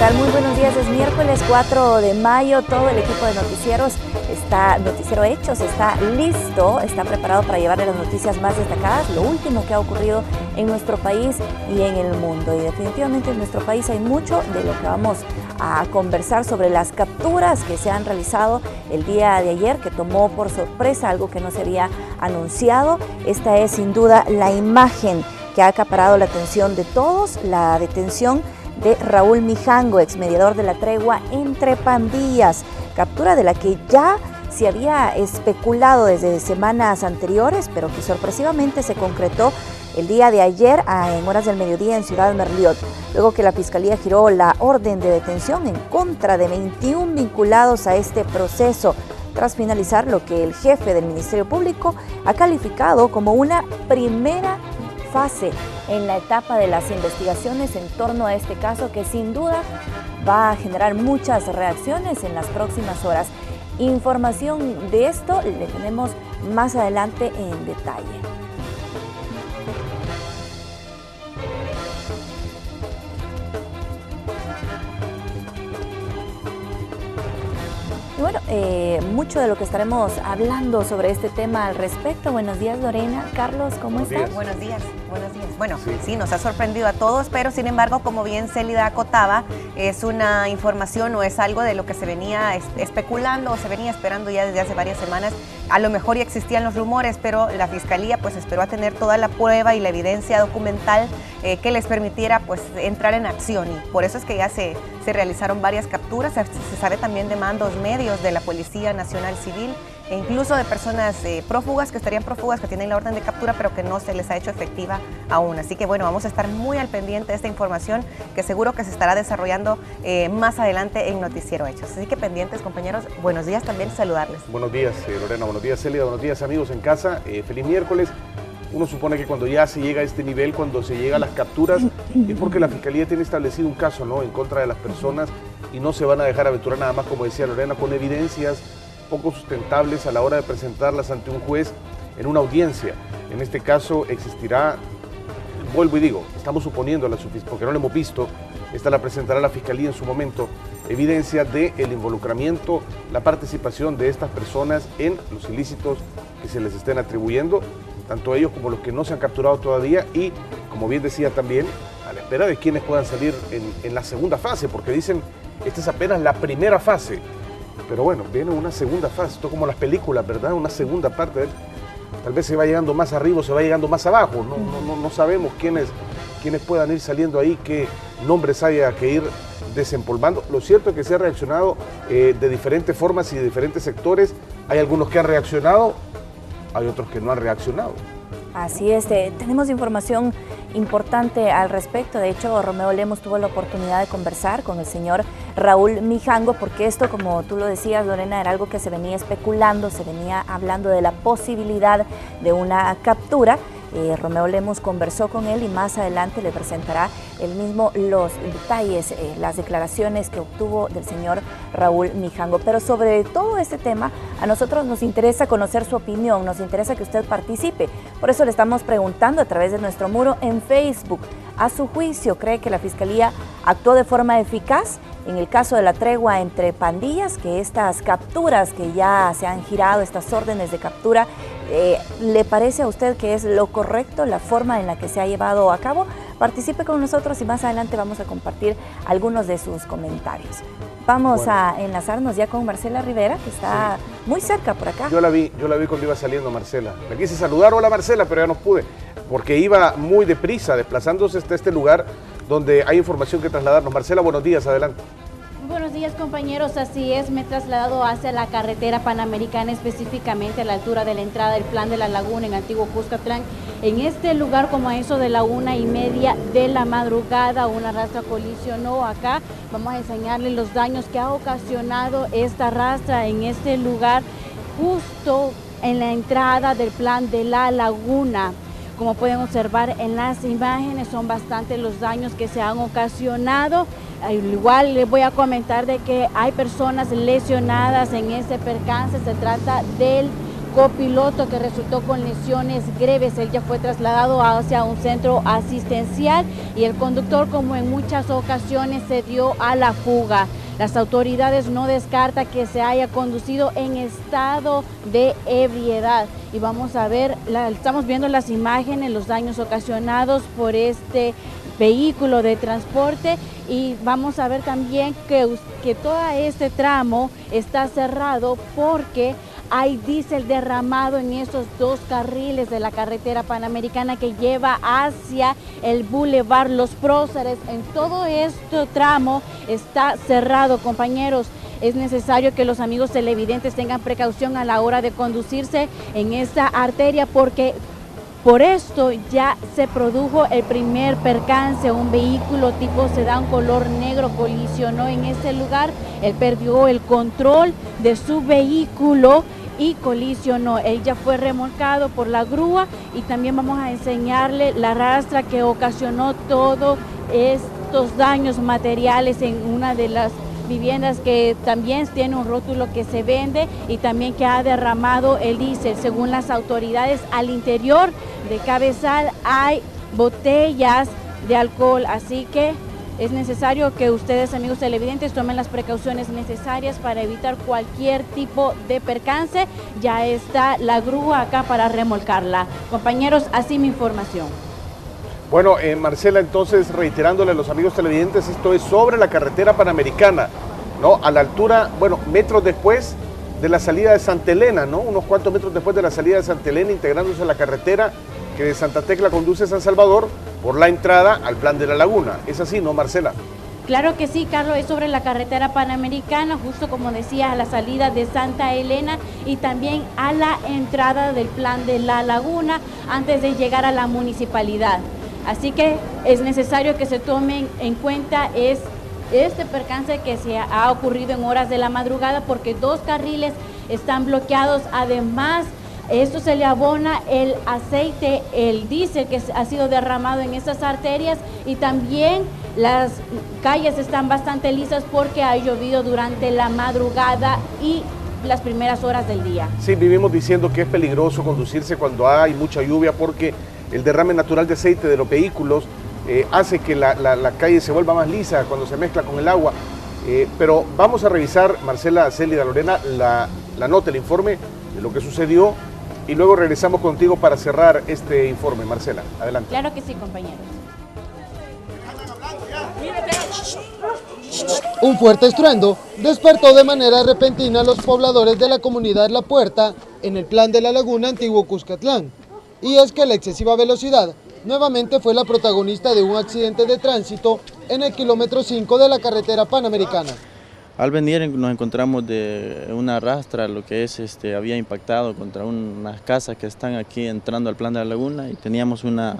tal? Muy buenos días, es miércoles 4 de mayo, todo el equipo de Noticiero Hechos está listo, está preparado para llevarle las noticias más destacadas, lo último que ha ocurrido en nuestro país y en el mundo. Y definitivamente en nuestro país hay mucho de lo que vamos a conversar sobre las capturas que se han realizado el día de ayer, que tomó por sorpresa algo que no se había anunciado. Esta es sin duda la imagen que ha acaparado la atención de todos, la detención de Raúl Mijango, exmediador de la tregua entre pandillas, captura de la que ya se había especulado desde semanas anteriores, pero que sorpresivamente se concretó el día de ayer en horas del mediodía en Ciudad Merliot, luego que la Fiscalía giró la orden de detención en contra de 21 vinculados a este proceso, tras finalizar lo que el jefe del Ministerio Público ha calificado como una primera fase en la etapa de las investigaciones en torno a este caso, que sin duda va a generar muchas reacciones en las próximas horas. Información de esto le tenemos más adelante en detalle. Y bueno, mucho de lo que estaremos hablando sobre este tema al respecto. Buenos días, Lorena. Carlos, ¿cómo estás? Buenos días, buenos días. Bueno, sí, nos ha sorprendido a todos, pero sin embargo, como bien Célida acotaba, es una información o es algo de lo que se venía especulando o se venía esperando ya desde hace varias semanas. A lo mejor ya existían los rumores, pero la Fiscalía pues esperó a tener toda la prueba y la evidencia documental que les permitiera pues entrar en acción, y por eso es que ya se realizaron varias capturas. Se sabe también de mandos medios de la Policía Nacional Civil e incluso de personas prófugas, que estarían prófugas, que tienen la orden de captura, pero que no se les ha hecho efectiva aún. Así que bueno, vamos a estar muy al pendiente de esta información, que seguro que se estará desarrollando más adelante en Noticiero Hechos. Así que pendientes, compañeros. Buenos días, también saludarles. Buenos días, Lorena. Buenos días, Célida. Buenos días, amigos en casa. Feliz miércoles. Uno supone que cuando ya se llega a este nivel, cuando se llega a las capturas, es porque la Fiscalía tiene establecido un caso, ¿no?, en contra de las personas, y no se van a dejar aventurar nada más, como decía Lorena, con evidencias poco sustentables a la hora de presentarlas ante un juez en una audiencia. En este caso existirá, vuelvo y digo, estamos suponiendo, porque no lo hemos visto, esta la presentará la Fiscalía en su momento, evidencia del involucramiento, la participación de estas personas en los ilícitos que se les estén atribuyendo, tanto ellos como los que no se han capturado todavía, y, como bien decía también, a la espera de quienes puedan salir en la segunda fase, porque dicen, esta es apenas la primera fase, pero bueno, viene una segunda fase, esto como las películas, ¿verdad? Una segunda parte, tal vez se va llegando más arriba o se va llegando más abajo, no sabemos quiénes puedan ir saliendo ahí, qué nombres haya que ir desempolvando. Lo cierto es que se ha reaccionado de diferentes formas y de diferentes sectores. Hay algunos que han reaccionado, hay otros que no han reaccionado. Así es, tenemos información importante al respecto. De hecho, Romeo Lemos tuvo la oportunidad de conversar con el señor Raúl Mijango, porque esto, como tú lo decías, Lorena, era algo que se venía especulando, se venía hablando de la posibilidad de una captura. Romeo Lemos conversó con él y más adelante le presentará él mismo los detalles, las declaraciones que obtuvo del señor Raúl Mijango. Pero sobre todo este tema, a nosotros nos interesa conocer su opinión, nos interesa que usted participe. Por eso le estamos preguntando a través de nuestro muro en Facebook, a su juicio, ¿cree que la Fiscalía actuó de forma eficaz en el caso de la tregua entre pandillas, que estas capturas que ya se han girado, estas órdenes de captura, le parece a usted que es lo correcto, la forma en la que se ha llevado a cabo? Participe con nosotros y más adelante vamos a compartir algunos de sus comentarios. Vamos a enlazarnos ya con Marcela Rivera, que está muy cerca por acá. Yo la vi cuando iba saliendo, Marcela. La quise saludar, hola Marcela, pero ya no pude, porque iba muy deprisa, desplazándose hasta este lugar donde hay información que trasladarnos. Marcela, buenos días, adelante. Buenos días, compañeros, así es, me he trasladado hacia la carretera panamericana, específicamente a la altura de la entrada del Plan de la Laguna en Antiguo Cuscatlán. En este lugar, como a eso de la 1:30 de la madrugada, una rastra colisionó acá. Vamos a enseñarles los daños que ha ocasionado esta rastra en este lugar, justo en la entrada del Plan de la Laguna. Como pueden observar en las imágenes, son bastantes los daños que se han ocasionado. Igual les voy a comentar de que hay personas lesionadas en este percance. Se trata del copiloto que resultó con lesiones graves. Él ya fue trasladado hacia un centro asistencial y el conductor, como en muchas ocasiones, se dio a la fuga. Las autoridades no descartan que se haya conducido en estado de ebriedad. Y vamos a ver, estamos viendo las imágenes, los daños ocasionados por este vehículo de transporte, y vamos a ver también que todo este tramo está cerrado porque hay diésel derramado en esos dos carriles de la carretera panamericana que lleva hacia el Boulevard Los Próceres. En todo este tramo está cerrado, compañeros. Es necesario que los amigos televidentes tengan precaución a la hora de conducirse en esta arteria, porque por esto ya se produjo el primer percance. Un vehículo tipo sedán color negro colisionó en este lugar. Él perdió el control de su vehículo y colisionó. Él ya fue remolcado por la grúa, y también vamos a enseñarle la rastra que ocasionó todos estos daños materiales en una de las viviendas que también tiene un rótulo que se vende y también que ha derramado el diésel. Según las autoridades, al interior de Cabezal hay botellas de alcohol, así que es necesario que ustedes, amigos televidentes, tomen las precauciones necesarias para evitar cualquier tipo de percance. Ya está la grúa acá para remolcarla. Compañeros, así mi información. Bueno, Marcela, entonces, reiterándole a los amigos televidentes, esto es sobre la carretera panamericana, ¿no? A la altura, bueno, metros después de la salida de Santa Elena, ¿no? Unos cuantos metros después de la salida de Santa Elena, integrándose a la carretera que de Santa Tecla conduce a San Salvador por la entrada al Plan de la Laguna. ¿Es así, no, Marcela? Claro que sí, Carlos, es sobre la carretera panamericana, justo como decías, a la salida de Santa Elena y también a la entrada del Plan de la Laguna antes de llegar a la municipalidad. Así que es necesario que se tomen en cuenta este percance que se ha ocurrido en horas de la madrugada, porque dos carriles están bloqueados. Además, esto se le abona el aceite, el diésel que ha sido derramado en estas arterias, y también las calles están bastante lisas porque ha llovido durante la madrugada y las primeras horas del día. Sí, vivimos diciendo que es peligroso conducirse cuando hay mucha lluvia, porque el derrame natural de aceite de los vehículos hace que la calle se vuelva más lisa cuando se mezcla con el agua. Pero vamos a revisar, Marcela, Célida, Lorena, la nota, el informe de lo que sucedió, y luego regresamos contigo para cerrar este informe. Marcela, adelante. Claro que sí, compañeros. Un fuerte estruendo despertó de manera repentina a los pobladores de la comunidad La Puerta en el Plan de la Laguna, Antiguo Cuscatlán. Y es que la excesiva velocidad nuevamente fue la protagonista de un accidente de tránsito en el kilómetro 5 de la carretera panamericana. Al venir nos encontramos de una rastra, lo que es, había impactado contra unas casas que están aquí entrando al Plan de la Laguna, y teníamos una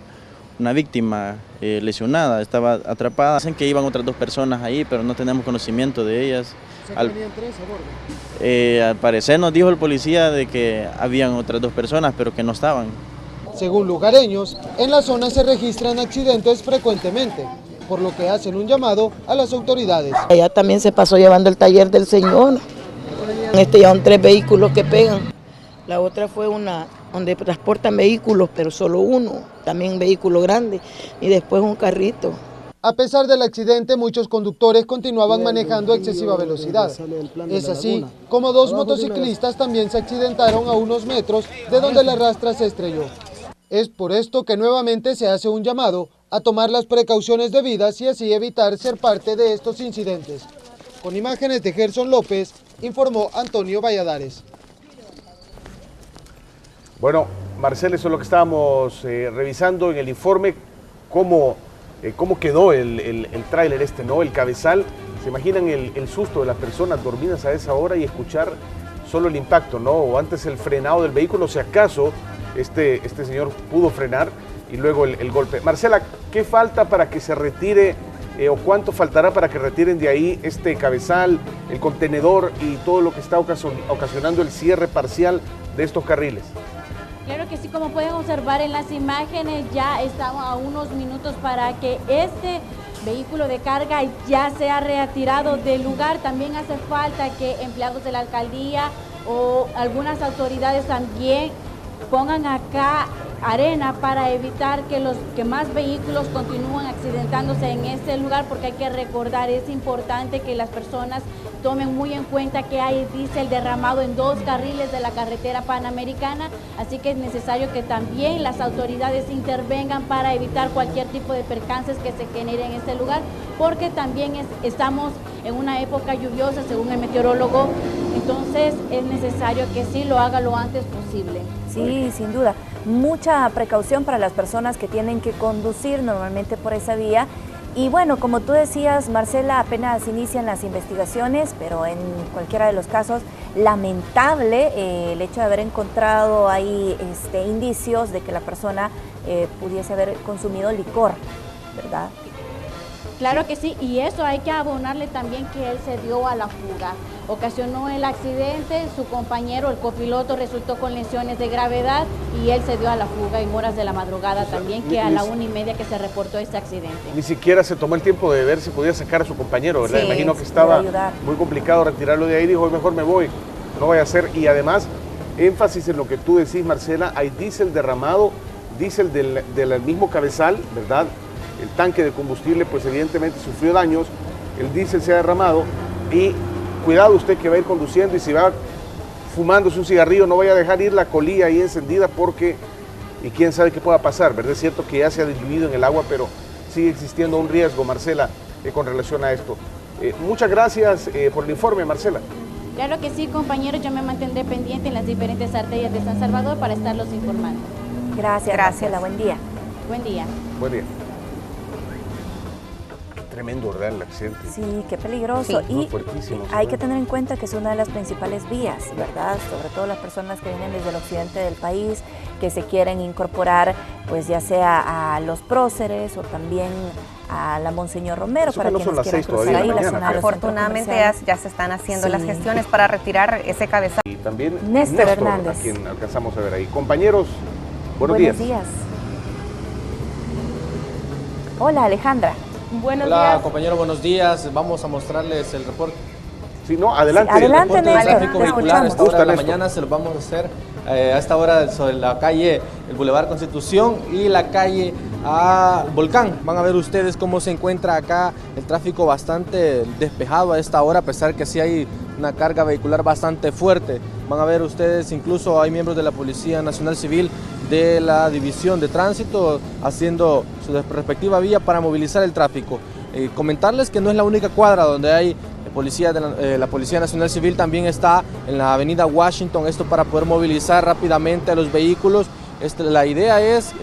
víctima lesionada, estaba atrapada. Dicen que iban otras dos personas ahí, pero no tenemos conocimiento de ellas. ¿Venían tres a bordo? Al parecer nos dijo el policía de que habían otras dos personas, pero que no estaban. Según lugareños, en la zona se registran accidentes frecuentemente, por lo que hacen un llamado a las autoridades. Allá también se pasó llevando el taller del señor. Ya son 3 vehículos que pegan. La otra fue una donde transportan vehículos, pero solo uno, también vehículo grande, y después un carrito. A pesar del accidente, muchos conductores continuaban manejando a excesiva velocidad. Es así como 2 motociclistas también se accidentaron a unos metros de donde la rastra se estrelló. Es por esto que nuevamente se hace un llamado a tomar las precauciones debidas y así evitar ser parte de estos incidentes. Con imágenes de Gerson López, informó Antonio Valladares. Bueno, Marcelo, eso es lo que estábamos revisando en el informe, cómo quedó el tráiler ¿no? El cabezal. ¿Se imaginan el susto de las personas dormidas a esa hora y escuchar solo el impacto, ¿no? O antes el frenado del vehículo, si acaso este señor pudo frenar, y luego el golpe. Marcela, ¿qué falta para que se retire o cuánto faltará para que retiren de ahí este cabezal, el contenedor y todo lo que está ocasionando el cierre parcial de estos carriles? Claro que sí, como pueden observar en las imágenes, ya estamos a unos minutos para que este vehículo de carga ya sea retirado del lugar. También hace falta que empleados de la alcaldía o algunas autoridades también pongan acá arena para evitar que más vehículos continúen accidentándose en este lugar, porque hay que recordar, es importante que las personas tomen muy en cuenta que hay diésel derramado en 2 carriles de la carretera panamericana, así que es necesario que también las autoridades intervengan para evitar cualquier tipo de percances que se genere en este lugar, porque también estamos en una época lluviosa, según el meteorólogo, entonces es necesario que sí lo haga lo antes posible. Sí, sin duda. Mucha precaución para las personas que tienen que conducir normalmente por esa vía. Y bueno, como tú decías, Marcela, apenas inician las investigaciones, pero en cualquiera de los casos, lamentable el hecho de haber encontrado ahí indicios de que la persona pudiese haber consumido licor, ¿verdad? Claro que sí, y eso hay que abonarle también que él se dio a la fuga. Ocasionó el accidente, su compañero, el copiloto, resultó con lesiones de gravedad y él se dio a la fuga en horas de la madrugada también, que a la 1:30 que se reportó este accidente. Ni siquiera se tomó el tiempo de ver si podía sacar a su compañero, ¿verdad? Sí, imagino que estaba muy complicado retirarlo de ahí, dijo, mejor me voy, no voy a hacer. Y además, énfasis en lo que tú decís, Marcela, hay diésel derramado, diésel del mismo cabezal, ¿verdad? El tanque de combustible pues evidentemente sufrió daños, el diésel se ha derramado y cuidado usted que va a ir conduciendo y si va fumándose un cigarrillo no vaya a dejar ir la colilla ahí encendida porque y quién sabe qué pueda pasar, ¿verdad? Es cierto que ya se ha diluido en el agua, pero sigue existiendo un riesgo, Marcela, con relación a esto. Muchas gracias por el informe, Marcela. Claro que sí, compañeros, yo me mantendré pendiente en las diferentes arterias de San Salvador para estarlos informando. Gracias, Marcela, buen día. Buen día. Buen día. Tremendo, ¿verdad? El accidente. Sí, qué peligroso. Sí, y fuertísimo, hay que tener en cuenta que es una de las principales vías, ¿verdad? Sobre todo las personas que vienen desde el occidente del país, que se quieren incorporar, pues ya sea a los próceres o también a la Monseñor Romero, eso para no quienes son quieran las 6 cruzar ahí todavía, la zona de los Afortunadamente ya se están haciendo las gestiones para retirar ese cabezal. Y también Néstor Hernández, a quien alcanzamos a ver ahí. Compañeros, buenos días. días. Hola, Alejandra. Buenos días. Compañero, buenos días. Vamos a mostrarles el reporte. Sí, no, adelante. Sí, adelante, el reporte del Néstor, tráfico vehicular a esta hora de la mañana se lo vamos a hacer a esta hora sobre la calle, el Boulevard Constitución y la calle Volcán. Van a ver ustedes cómo se encuentra acá el tráfico bastante despejado a esta hora, a pesar que sí hay una carga vehicular bastante fuerte. Van a ver ustedes, incluso hay miembros de la Policía Nacional Civil de la División de Tránsito haciendo su respectiva vía para movilizar el tráfico. Comentarles que no es la única cuadra donde hay policía la Policía Nacional Civil, también está en la avenida Washington, esto para poder movilizar rápidamente a los vehículos. La idea es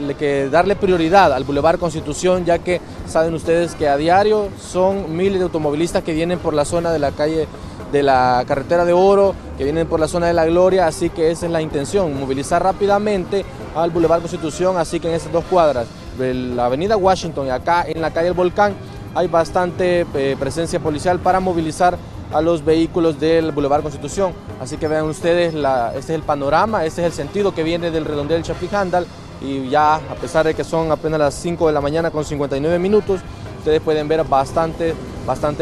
darle prioridad al Boulevard Constitución, ya que saben ustedes que a diario son miles de automovilistas que vienen por la zona de la calle de la carretera de Oro, que vienen por la zona de la Gloria, así que esa es la intención, movilizar rápidamente al Boulevard Constitución, así que en estas 2 cuadras, de la avenida Washington y acá en la calle del Volcán, hay bastante presencia policial para movilizar a los vehículos del Boulevard Constitución. Así que vean ustedes, este es el panorama, este es el sentido que viene del redondel Chapi-Handal, y ya a pesar de que son apenas las 5 de la mañana con 59 minutos, ustedes pueden ver bastante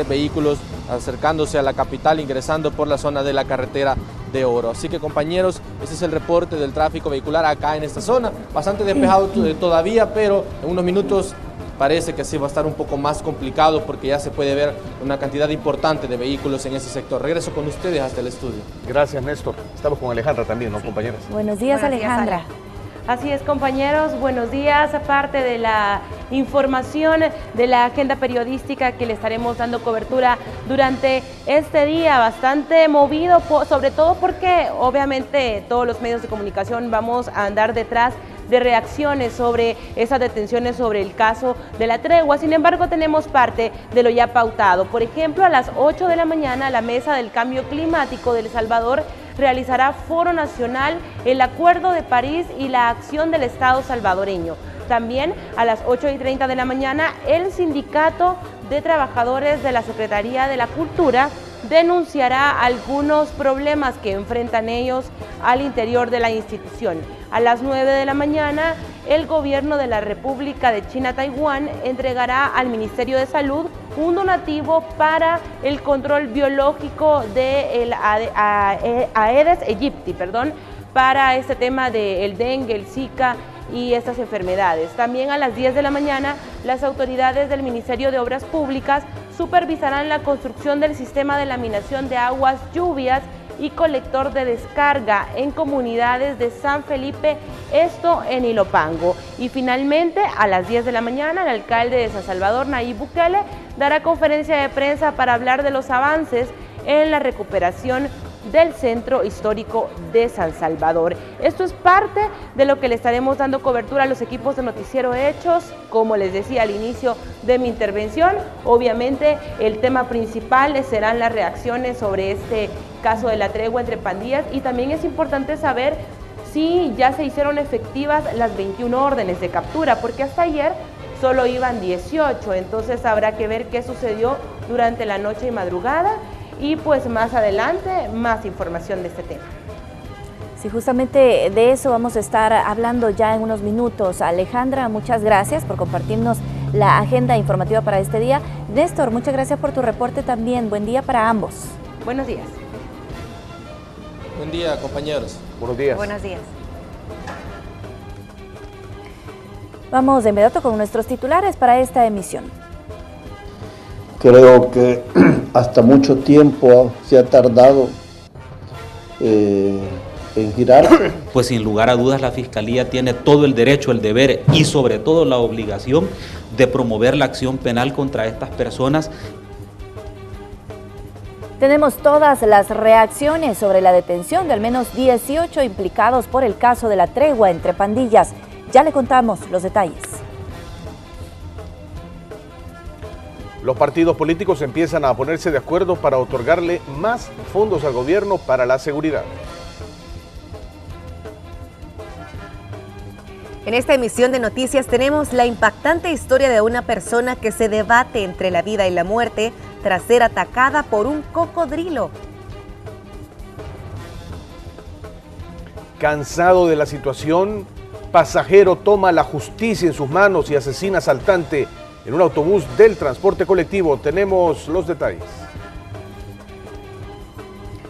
vehículos acercándose a la capital, ingresando por la zona de la carretera de Oro. Así que compañeros, este es el reporte del tráfico vehicular acá en esta zona, bastante despejado todavía, pero en unos minutos parece que sí va a estar un poco más complicado porque ya se puede ver una cantidad importante de vehículos en ese sector. Regreso con ustedes hasta el estudio. Gracias, Néstor. Estamos con Alejandra también, ¿no, compañeras? Buenos días, Alejandra. Así es, compañeros, buenos días. Aparte de la información de la agenda periodística que le estaremos dando cobertura durante este día, bastante movido, sobre todo porque obviamente todos los medios de comunicación vamos a andar detrás de reacciones sobre esas detenciones, sobre el caso de la tregua. Sin embargo, tenemos parte de lo ya pautado. Por ejemplo, a las 8 de la mañana, la Mesa del Cambio Climático de El Salvador realizará foro nacional, el Acuerdo de París y la acción del Estado salvadoreño. También a las 8:30 de la mañana, el Sindicato de Trabajadores de la Secretaría de la Cultura denunciará algunos problemas que enfrentan ellos al interior de la institución. A las 9 de la mañana, el gobierno de la República de China-Taiwán entregará al Ministerio de Salud un donativo para el control biológico del Aedes aegypti, para este tema del dengue, el Zika y estas enfermedades. También a las 10 de la mañana, las autoridades del Ministerio de Obras Públicas supervisarán la construcción del sistema de laminación de aguas lluvias y colector de descarga en comunidades de San Felipe, esto en Ilopango. Y finalmente, a las 10 de la mañana, el alcalde de San Salvador, Nayib Bukele, dará conferencia de prensa para hablar de los avances en la recuperación del Centro Histórico de San Salvador. Esto es parte de lo que le estaremos dando cobertura a los equipos de Noticiero Hechos. Como les decía al inicio de mi intervención, obviamente el tema principal serán las reacciones sobre este caso de la tregua entre pandillas, y también es importante saber si ya se hicieron efectivas las 21 órdenes de captura, porque hasta ayer solo iban 18, entonces habrá que ver qué sucedió durante la noche y madrugada. Y pues más adelante, más información de este tema. Sí, justamente de eso vamos a estar hablando ya en unos minutos. Alejandra, muchas gracias por compartirnos la agenda informativa para este día. Néstor, muchas gracias por tu reporte también. Buen día para ambos. Buenos días. Buen día, compañeros. Buenos días. Buenos días. Vamos de inmediato con nuestros titulares para esta emisión. Creo que hasta mucho tiempo se ha tardado en girar. Pues sin lugar a dudas la Fiscalía tiene todo el derecho, el deber y sobre todo la obligación de promover la acción penal contra estas personas. Tenemos todas las reacciones sobre la detención de al menos 18 implicados por el caso de la tregua entre pandillas. Ya le contamos los detalles. Los partidos políticos empiezan a ponerse de acuerdo para otorgarle más fondos al gobierno para la seguridad. En esta emisión de noticias tenemos la impactante historia de una persona que se debate entre la vida y la muerte tras ser atacada por un cocodrilo. Cansado de la situación, pasajero toma la justicia en sus manos y asesina asaltante en un autobús del transporte colectivo. Tenemos los detalles.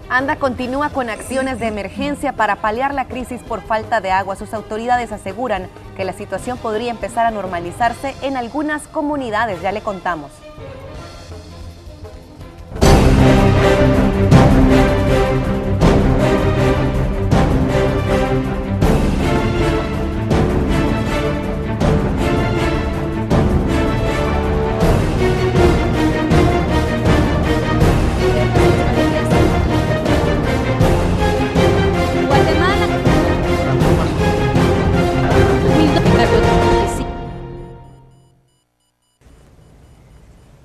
ANDA continúa con acciones de emergencia para paliar la crisis por falta de agua. Sus autoridades aseguran que la situación podría empezar a normalizarse en algunas comunidades. Ya le contamos.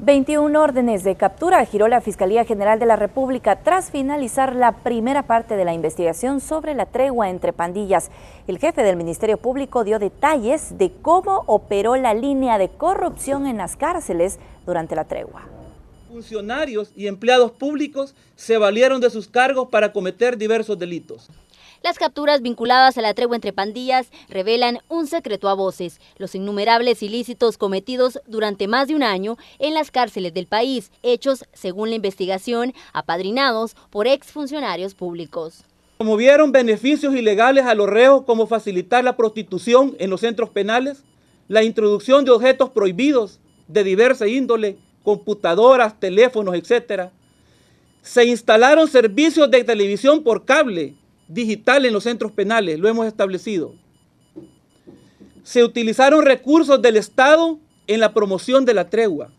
...21 órdenes de captura giró la Fiscalía General de la República tras finalizar la primera parte de la investigación sobre la tregua entre pandillas. El jefe del Ministerio Público dio detalles de cómo operó la línea de corrupción en las cárceles durante la tregua. Funcionarios y empleados públicos se valieron de sus cargos para cometer diversos delitos. Las capturas vinculadas a la tregua entre pandillas revelan un secreto a voces: los innumerables ilícitos cometidos durante más de un año en las cárceles del país, hechos, según la investigación, apadrinados por exfuncionarios públicos. Promovieron beneficios ilegales a los reos, como facilitar la prostitución en los centros penales, la introducción de objetos prohibidos de diversa índole, computadoras, teléfonos, etc. Se instalaron servicios de televisión por cable digital en los centros penales, lo hemos establecido. Se utilizaron recursos del Estado en la promoción de la tregua.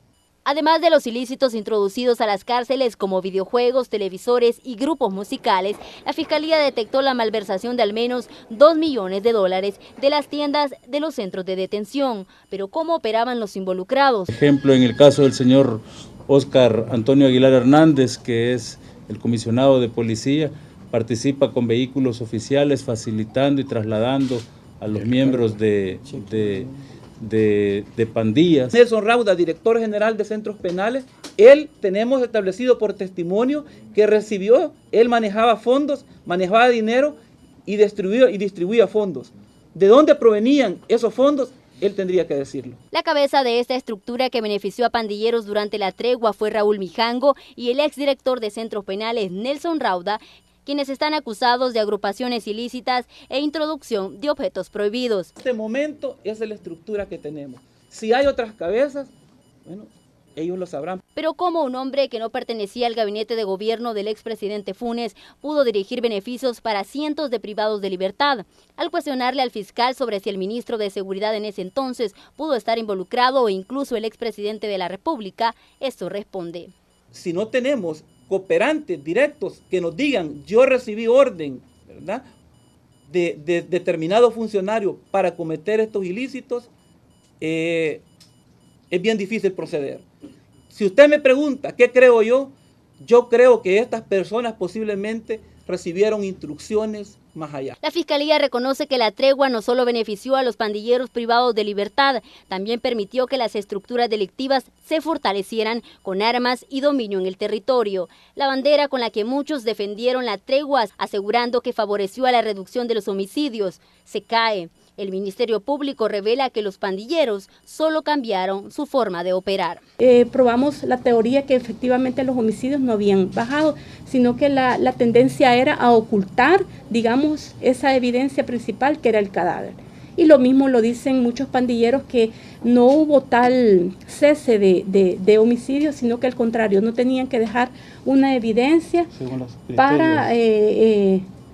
Además de los ilícitos introducidos a las cárceles como videojuegos, televisores y grupos musicales, la Fiscalía detectó la malversación de al menos $2 millones de las tiendas de los centros de detención. Pero ¿cómo operaban los involucrados? Por ejemplo, en el caso del señor Óscar Antonio Aguilar Hernández, que es el comisionado de policía, participa con vehículos oficiales facilitando y trasladando a los miembros de pandillas. Nelson Rauda, director general de centros penales, Él, tenemos establecido por testimonio que recibió, él manejaba fondos, manejaba dinero y distribuía fondos. ¿De dónde provenían esos fondos? Él tendría que decirlo. La cabeza de esta estructura que benefició a pandilleros durante la tregua fue Raúl Mijango y el exdirector de centros penales Nelson Rauda, quienes están acusados de agrupaciones ilícitas e introducción de objetos prohibidos. En este momento esa es la estructura que tenemos. Si hay otras cabezas, bueno, ellos lo sabrán. Pero ¿cómo un hombre que no pertenecía al gabinete de gobierno del expresidente Funes pudo dirigir beneficios para cientos de privados de libertad? Al cuestionarle al fiscal sobre si el ministro de Seguridad en ese entonces pudo estar involucrado o incluso el expresidente de la República, esto responde. Si no tenemos cooperantes directos que nos digan, yo recibí orden, ¿verdad?, de determinado funcionario para cometer estos ilícitos, es bien difícil proceder. Si usted me pregunta qué creo yo creo que estas personas posiblemente recibieron instrucciones más allá. La Fiscalía reconoce que la tregua no solo benefició a los pandilleros privados de libertad, también permitió que las estructuras delictivas se fortalecieran con armas y dominio en el territorio. La bandera con la que muchos defendieron la tregua, asegurando que favoreció a la reducción de los homicidios, se cae. El Ministerio Público revela que los pandilleros solo cambiaron su forma de operar. Probamos la teoría que efectivamente los homicidios no habían bajado, sino que la tendencia era a ocultar, digamos, esa evidencia principal que era el cadáver. Y lo mismo lo dicen muchos pandilleros, que no hubo tal cese de homicidios, sino que al contrario, no tenían que dejar una evidencia para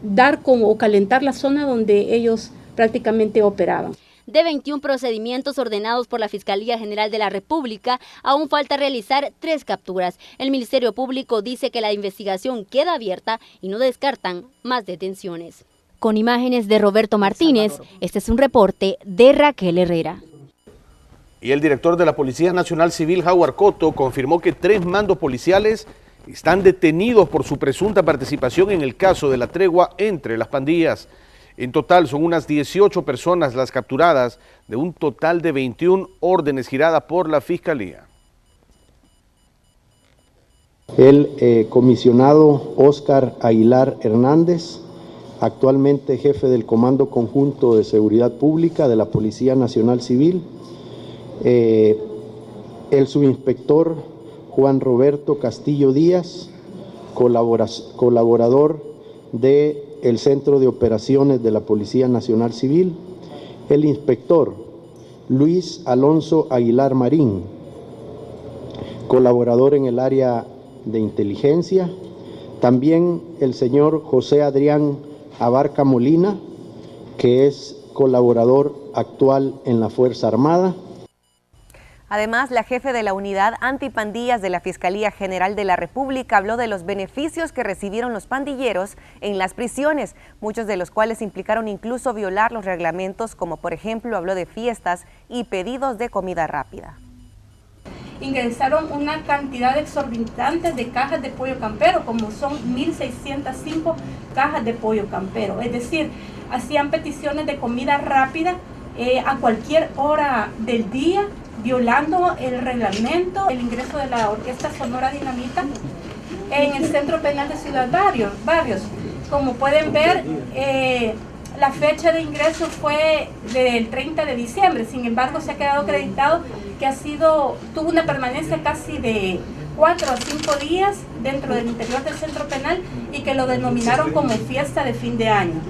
dar como o calentar la zona donde ellos prácticamente operaban. De 21 procedimientos ordenados por la Fiscalía General de la República, aún falta realizar 3 capturas. El Ministerio Público dice que la investigación queda abierta y no descartan más detenciones. Con imágenes de Roberto Martínez, este es un reporte de Raquel Herrera. Y el director de la Policía Nacional Civil, Howard Cotto, confirmó que 3 mandos policiales están detenidos por su presunta participación en el caso de la tregua entre las pandillas. En total son unas 18 personas las capturadas de un total de 21 órdenes giradas por la Fiscalía. El comisionado Óscar Aguilar Hernández, actualmente jefe del Comando Conjunto de Seguridad Pública de la Policía Nacional Civil, el subinspector Juan Roberto Castillo Díaz, colaborador del Centro de Operaciones de la Policía Nacional Civil, el inspector Luis Alonso Aguilar Marín, colaborador en el área de inteligencia, también el señor José Adrián Abarca Molina, que es colaborador actual en la Fuerza Armada. Además, la jefe de la Unidad Antipandillas de la Fiscalía General de la República habló de los beneficios que recibieron los pandilleros en las prisiones, muchos de los cuales implicaron incluso violar los reglamentos, como por ejemplo habló de fiestas y pedidos de comida rápida. Ingresaron una cantidad exorbitante de cajas de pollo campero, como son 1.605 cajas de pollo campero, es decir, hacían peticiones de comida rápida a cualquier hora del día, violando el reglamento. El ingreso de la Orquesta Sonora Dinamita en el Centro Penal de Ciudad Barrios. Como pueden ver, la fecha de ingreso fue del 30 de diciembre, sin embargo se ha quedado acreditado que tuvo una permanencia casi de 4 a 5 días dentro del interior del centro penal y que lo denominaron como fiesta de fin de año.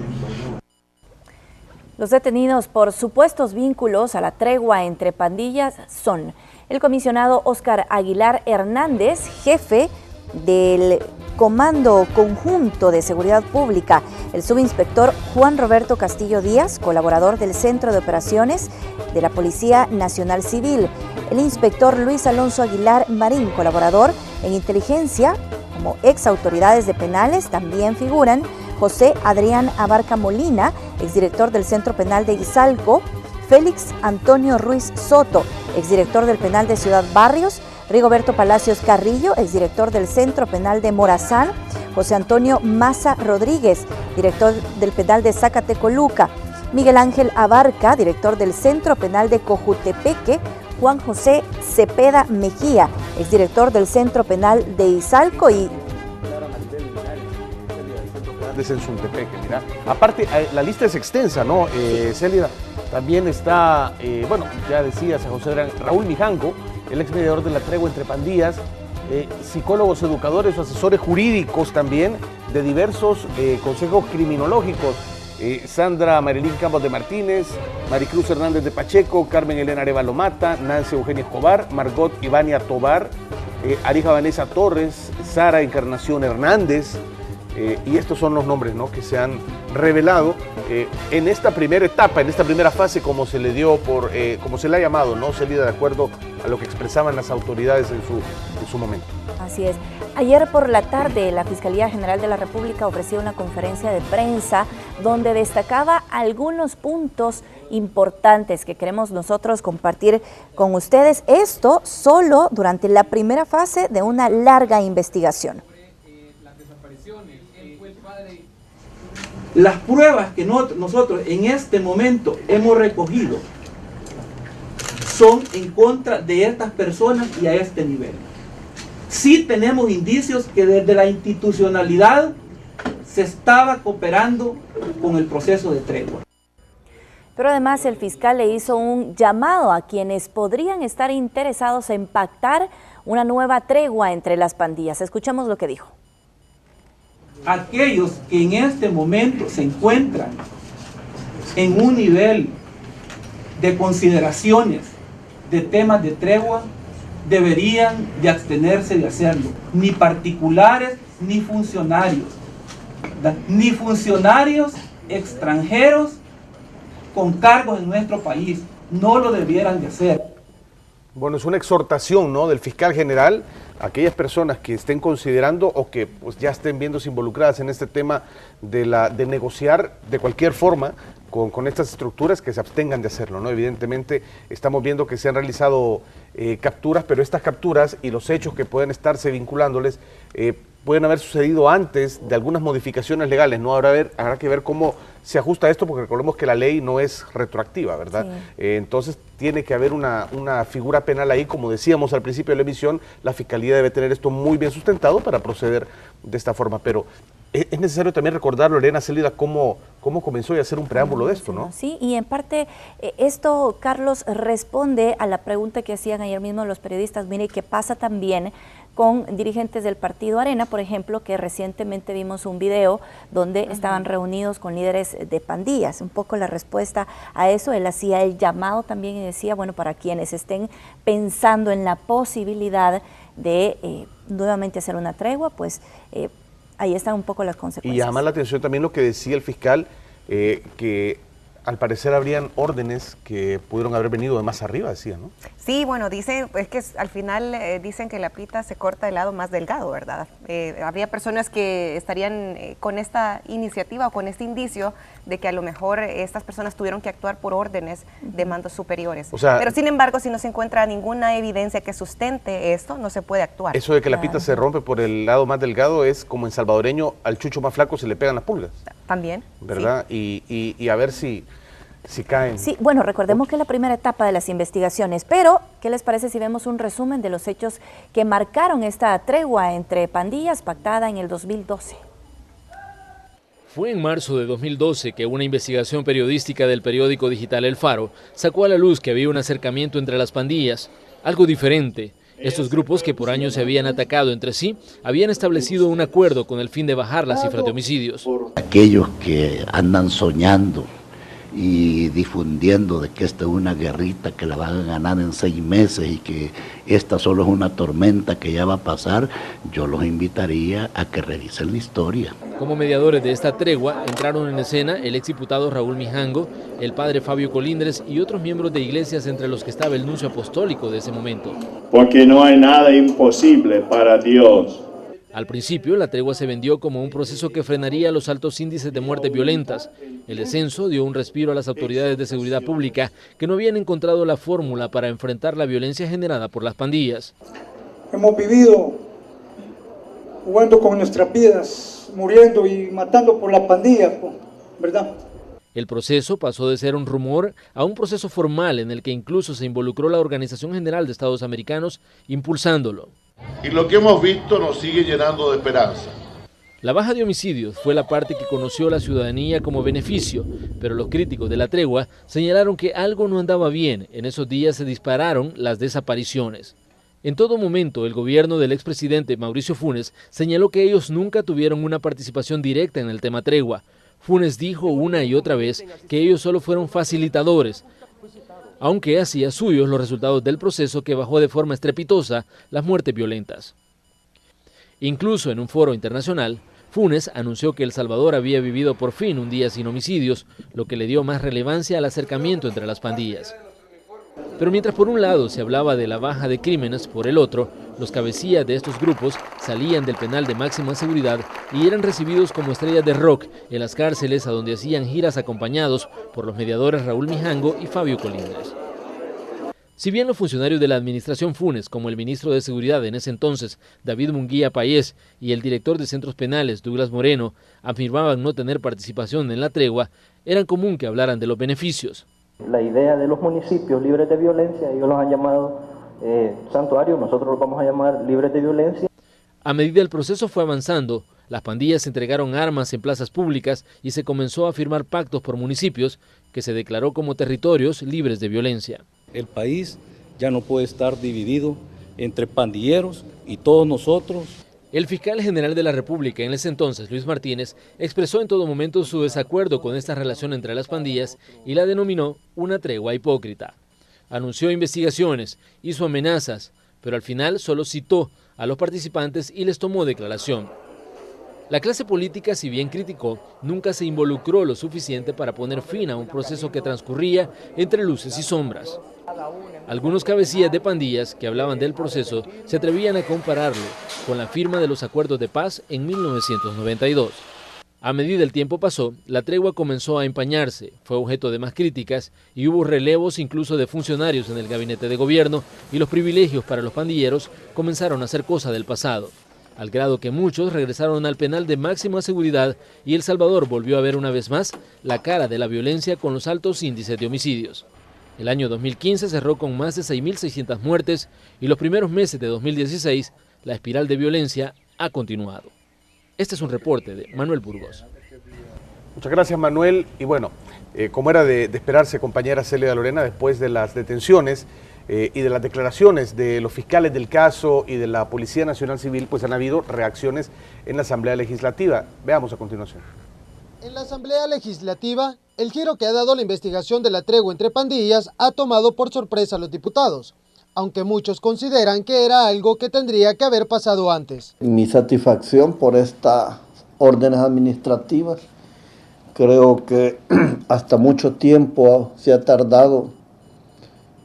Los detenidos por supuestos vínculos a la tregua entre pandillas son el comisionado Óscar Aguilar Hernández, jefe del Comando Conjunto de Seguridad Pública, el subinspector Juan Roberto Castillo Díaz, colaborador del Centro de Operaciones de la Policía Nacional Civil, el inspector Luis Alonso Aguilar Marín, colaborador en inteligencia. Como ex autoridades de penales también figuran José Adrián Abarca Molina, exdirector del Centro Penal de Izalco, Félix Antonio Ruiz Soto, exdirector del Penal de Ciudad Barrios, Rigoberto Palacios Carrillo, exdirector del Centro Penal de Morazán, José Antonio Maza Rodríguez, director del Penal de Zacatecoluca, Miguel Ángel Abarca, director del Centro Penal de Cojutepeque, Juan José Cepeda Mejía, exdirector del Centro Penal de Izalco y de Sensuntepeque, mira. Aparte, la lista es extensa, ¿no? Célida, también está, bueno, ya decía San José Adrián, Raúl Mijango, el ex mediador de la tregua entre pandillas, psicólogos, educadores o asesores jurídicos también de diversos consejos criminológicos. Sandra Marilín Campos de Martínez, Maricruz Hernández de Pacheco, Carmen Elena Arevalo Mata, Nancy Eugenia Escobar, Margot Ivania Tobar, Arija Vanessa Torres, Sara Encarnación Hernández, y estos son los nombres, ¿no?, que se han revelado en esta primera etapa, en esta primera fase, como se le dio como se le ha llamado, ¿no?, Célida, de acuerdo a lo que expresaban las autoridades en su momento. Así es. Ayer por la tarde la Fiscalía General de la República ofreció una conferencia de prensa donde destacaba algunos puntos importantes que queremos nosotros compartir con ustedes. Esto solo durante la primera fase de una larga investigación. Las pruebas que nosotros en este momento hemos recogido son en contra de estas personas y a este nivel. Sí tenemos indicios que desde la institucionalidad se estaba cooperando con el proceso de tregua. Pero además el fiscal le hizo un llamado a quienes podrían estar interesados en pactar una nueva tregua entre las pandillas. Escuchemos lo que dijo. Aquellos que en este momento se encuentran en un nivel de consideraciones de temas de tregua deberían de abstenerse de hacerlo, ni particulares ni funcionarios, ¿verdad?, ni funcionarios extranjeros con cargos en nuestro país, no lo debieran de hacer. Bueno, es una exhortación, ¿no?, del fiscal general a aquellas personas que estén considerando o que pues ya estén viéndose involucradas en este tema de negociar de cualquier forma con estas estructuras, que se abstengan de hacerlo, ¿no? Evidentemente estamos viendo que se han realizado capturas, pero estas capturas y los hechos que pueden estarse vinculándoles pueden haber sucedido antes de algunas modificaciones legales, ¿no? Habrá que ver cómo se ajusta esto, porque recordemos que la ley no es retroactiva, ¿verdad? Sí. Entonces tiene que haber una figura penal ahí, como decíamos al principio de la emisión, la Fiscalía debe tener esto muy bien sustentado para proceder de esta forma, pero es necesario también recordar, Lorena, Célida, cómo comenzó y hacer un preámbulo de esto, ¿no? Sí, y en parte esto, Carlos, responde a la pregunta que hacían ayer mismo los periodistas. Mire, ¿qué pasa también con dirigentes del partido Arena, por ejemplo, que recientemente vimos un video donde estaban reunidos con líderes de pandillas? Un poco la respuesta a eso, él hacía el llamado también y decía, bueno, para quienes estén pensando en la posibilidad de nuevamente hacer una tregua, pues ahí están un poco las consecuencias. Y llama la atención también lo que decía el fiscal, que al parecer habrían órdenes que pudieron haber venido de más arriba, decía, ¿no? Sí, bueno, dice, es que al final dicen que la pita se corta del lado más delgado, ¿verdad? Habría personas que estarían con esta iniciativa o con este indicio de que a lo mejor estas personas tuvieron que actuar por órdenes de mandos superiores. O sea, pero sin embargo, si no se encuentra ninguna evidencia que sustente esto, no se puede actuar. Eso de que la pita se rompe por el lado más delgado es como en salvadoreño, al chucho más flaco se le pegan las pulgas. También. ¿Verdad? Sí. Y a ver si caen. Sí, bueno, recordemos que es la primera etapa de las investigaciones, pero ¿qué les parece si vemos un resumen de los hechos que marcaron esta tregua entre pandillas pactada en el 2012? Fue en marzo de 2012 que una investigación periodística del periódico digital El Faro sacó a la luz que había un acercamiento entre las pandillas, algo diferente. Estos grupos, que por años se habían atacado entre sí, habían establecido un acuerdo con el fin de bajar las cifras de homicidios. Aquellos que andan soñando y difundiendo de que esta es una guerrita que la van a ganar en 6 meses y que esta solo es una tormenta que ya va a pasar, yo los invitaría a que revisen la historia. Como mediadores de esta tregua entraron en escena el exdiputado Raúl Mijango, el padre Fabio Colindres y otros miembros de iglesias, entre los que estaba el nuncio apostólico de ese momento. Porque no hay nada imposible para Dios. Al principio, la tregua se vendió como un proceso que frenaría los altos índices de muertes violentas. El descenso dio un respiro a las autoridades de seguridad pública, que no habían encontrado la fórmula para enfrentar la violencia generada por las pandillas. Hemos vivido jugando con nuestras vidas, muriendo y matando por la pandilla, ¿verdad? El proceso pasó de ser un rumor a un proceso formal en el que incluso se involucró la Organización General de Estados Americanos impulsándolo. Y lo que hemos visto nos sigue llenando de esperanza. La baja de homicidios fue la parte que conoció la ciudadanía como beneficio, pero los críticos de la tregua señalaron que algo no andaba bien. En esos días se dispararon las desapariciones. En todo momento, el gobierno del expresidente Mauricio Funes señaló que ellos nunca tuvieron una participación directa en el tema tregua. Funes dijo una y otra vez que ellos solo fueron facilitadores, aunque hacía suyos los resultados del proceso que bajó de forma estrepitosa las muertes violentas. Incluso en un foro internacional, Funes anunció que El Salvador había vivido por fin un día sin homicidios, lo que le dio más relevancia al acercamiento entre las pandillas. Pero mientras por un lado se hablaba de la baja de crímenes, por el otro, los cabecillas de estos grupos salían del penal de máxima seguridad y eran recibidos como estrellas de rock en las cárceles a donde hacían giras acompañados por los mediadores Raúl Mijango y Fabio Colindres. Si bien los funcionarios de la administración Funes, como el ministro de Seguridad en ese entonces, David Munguía Payés, y el director de centros penales, Douglas Moreno, afirmaban no tener participación en la tregua, era común que hablaran de los beneficios. La idea de los municipios libres de violencia, ellos los han llamado santuarios, nosotros los vamos a llamar libres de violencia. A medida el proceso fue avanzando, las pandillas entregaron armas en plazas públicas y se comenzó a firmar pactos por municipios que se declaró como territorios libres de violencia. El país ya no puede estar dividido entre pandilleros y todos nosotros. El fiscal general de la República en ese entonces, Luis Martínez, expresó en todo momento su desacuerdo con esta relación entre las pandillas y la denominó una tregua hipócrita. Anunció investigaciones, hizo amenazas, pero al final solo citó a los participantes y les tomó declaración. La clase política, si bien criticó, nunca se involucró lo suficiente para poner fin a un proceso que transcurría entre luces y sombras. Algunos cabecillas de pandillas que hablaban del proceso se atrevían a compararlo con la firma de los acuerdos de paz en 1992. A medida el tiempo pasó, la tregua comenzó a empañarse, fue objeto de más críticas y hubo relevos incluso de funcionarios en el gabinete de gobierno y los privilegios para los pandilleros comenzaron a ser cosa del pasado, al grado que muchos regresaron al penal de máxima seguridad y El Salvador volvió a ver una vez más la cara de la violencia con los altos índices de homicidios. El año 2015 cerró con más de 6.600 muertes y los primeros meses de 2016 la espiral de violencia ha continuado. Este es un reporte de Manuel Burgos. Muchas gracias, Manuel. Y bueno, como era de esperarse, compañera Célida Lorena, después de las detenciones y de las declaraciones de los fiscales del caso y de la Policía Nacional Civil, pues han habido reacciones en la Asamblea Legislativa. Veamos a continuación. En la Asamblea Legislativa, el giro que ha dado la investigación de la tregua entre pandillas ha tomado por sorpresa a los diputados, aunque muchos consideran que era algo que tendría que haber pasado antes. Mi satisfacción por estas órdenes administrativas, creo que hasta mucho tiempo se ha tardado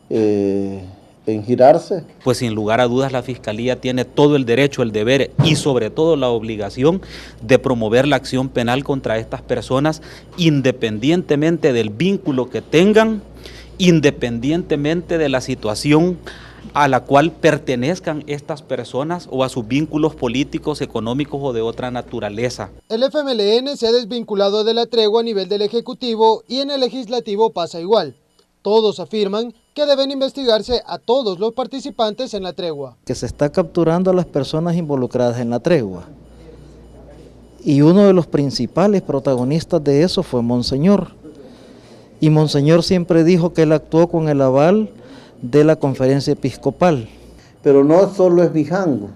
en girarse. Pues sin lugar a dudas la Fiscalía tiene todo el derecho, el deber y sobre todo la obligación de promover la acción penal contra estas personas independientemente del vínculo que tengan, independientemente de la situación a la cual pertenezcan estas personas o a sus vínculos políticos, económicos o de otra naturaleza. El FMLN se ha desvinculado de la tregua a nivel del Ejecutivo y en el Legislativo pasa igual. Todos afirman que deben investigarse a todos los participantes en la tregua. Que se está capturando a las personas involucradas en la tregua. Y uno de los principales protagonistas de eso fue Monseñor. Y Monseñor siempre dijo que él actuó con el aval de la conferencia episcopal. Pero no solo es Mijango.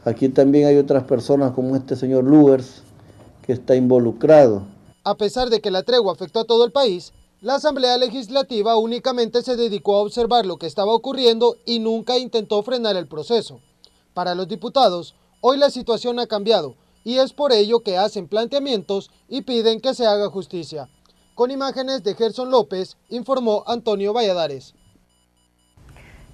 Aquí también hay otras personas como este señor Lugers que está involucrado. A pesar de que la tregua afectó a todo el país, la Asamblea Legislativa únicamente se dedicó a observar lo que estaba ocurriendo y nunca intentó frenar el proceso. Para los diputados, hoy la situación ha cambiado y es por ello que hacen planteamientos y piden que se haga justicia. Con imágenes de Gerson López, informó Antonio Valladares.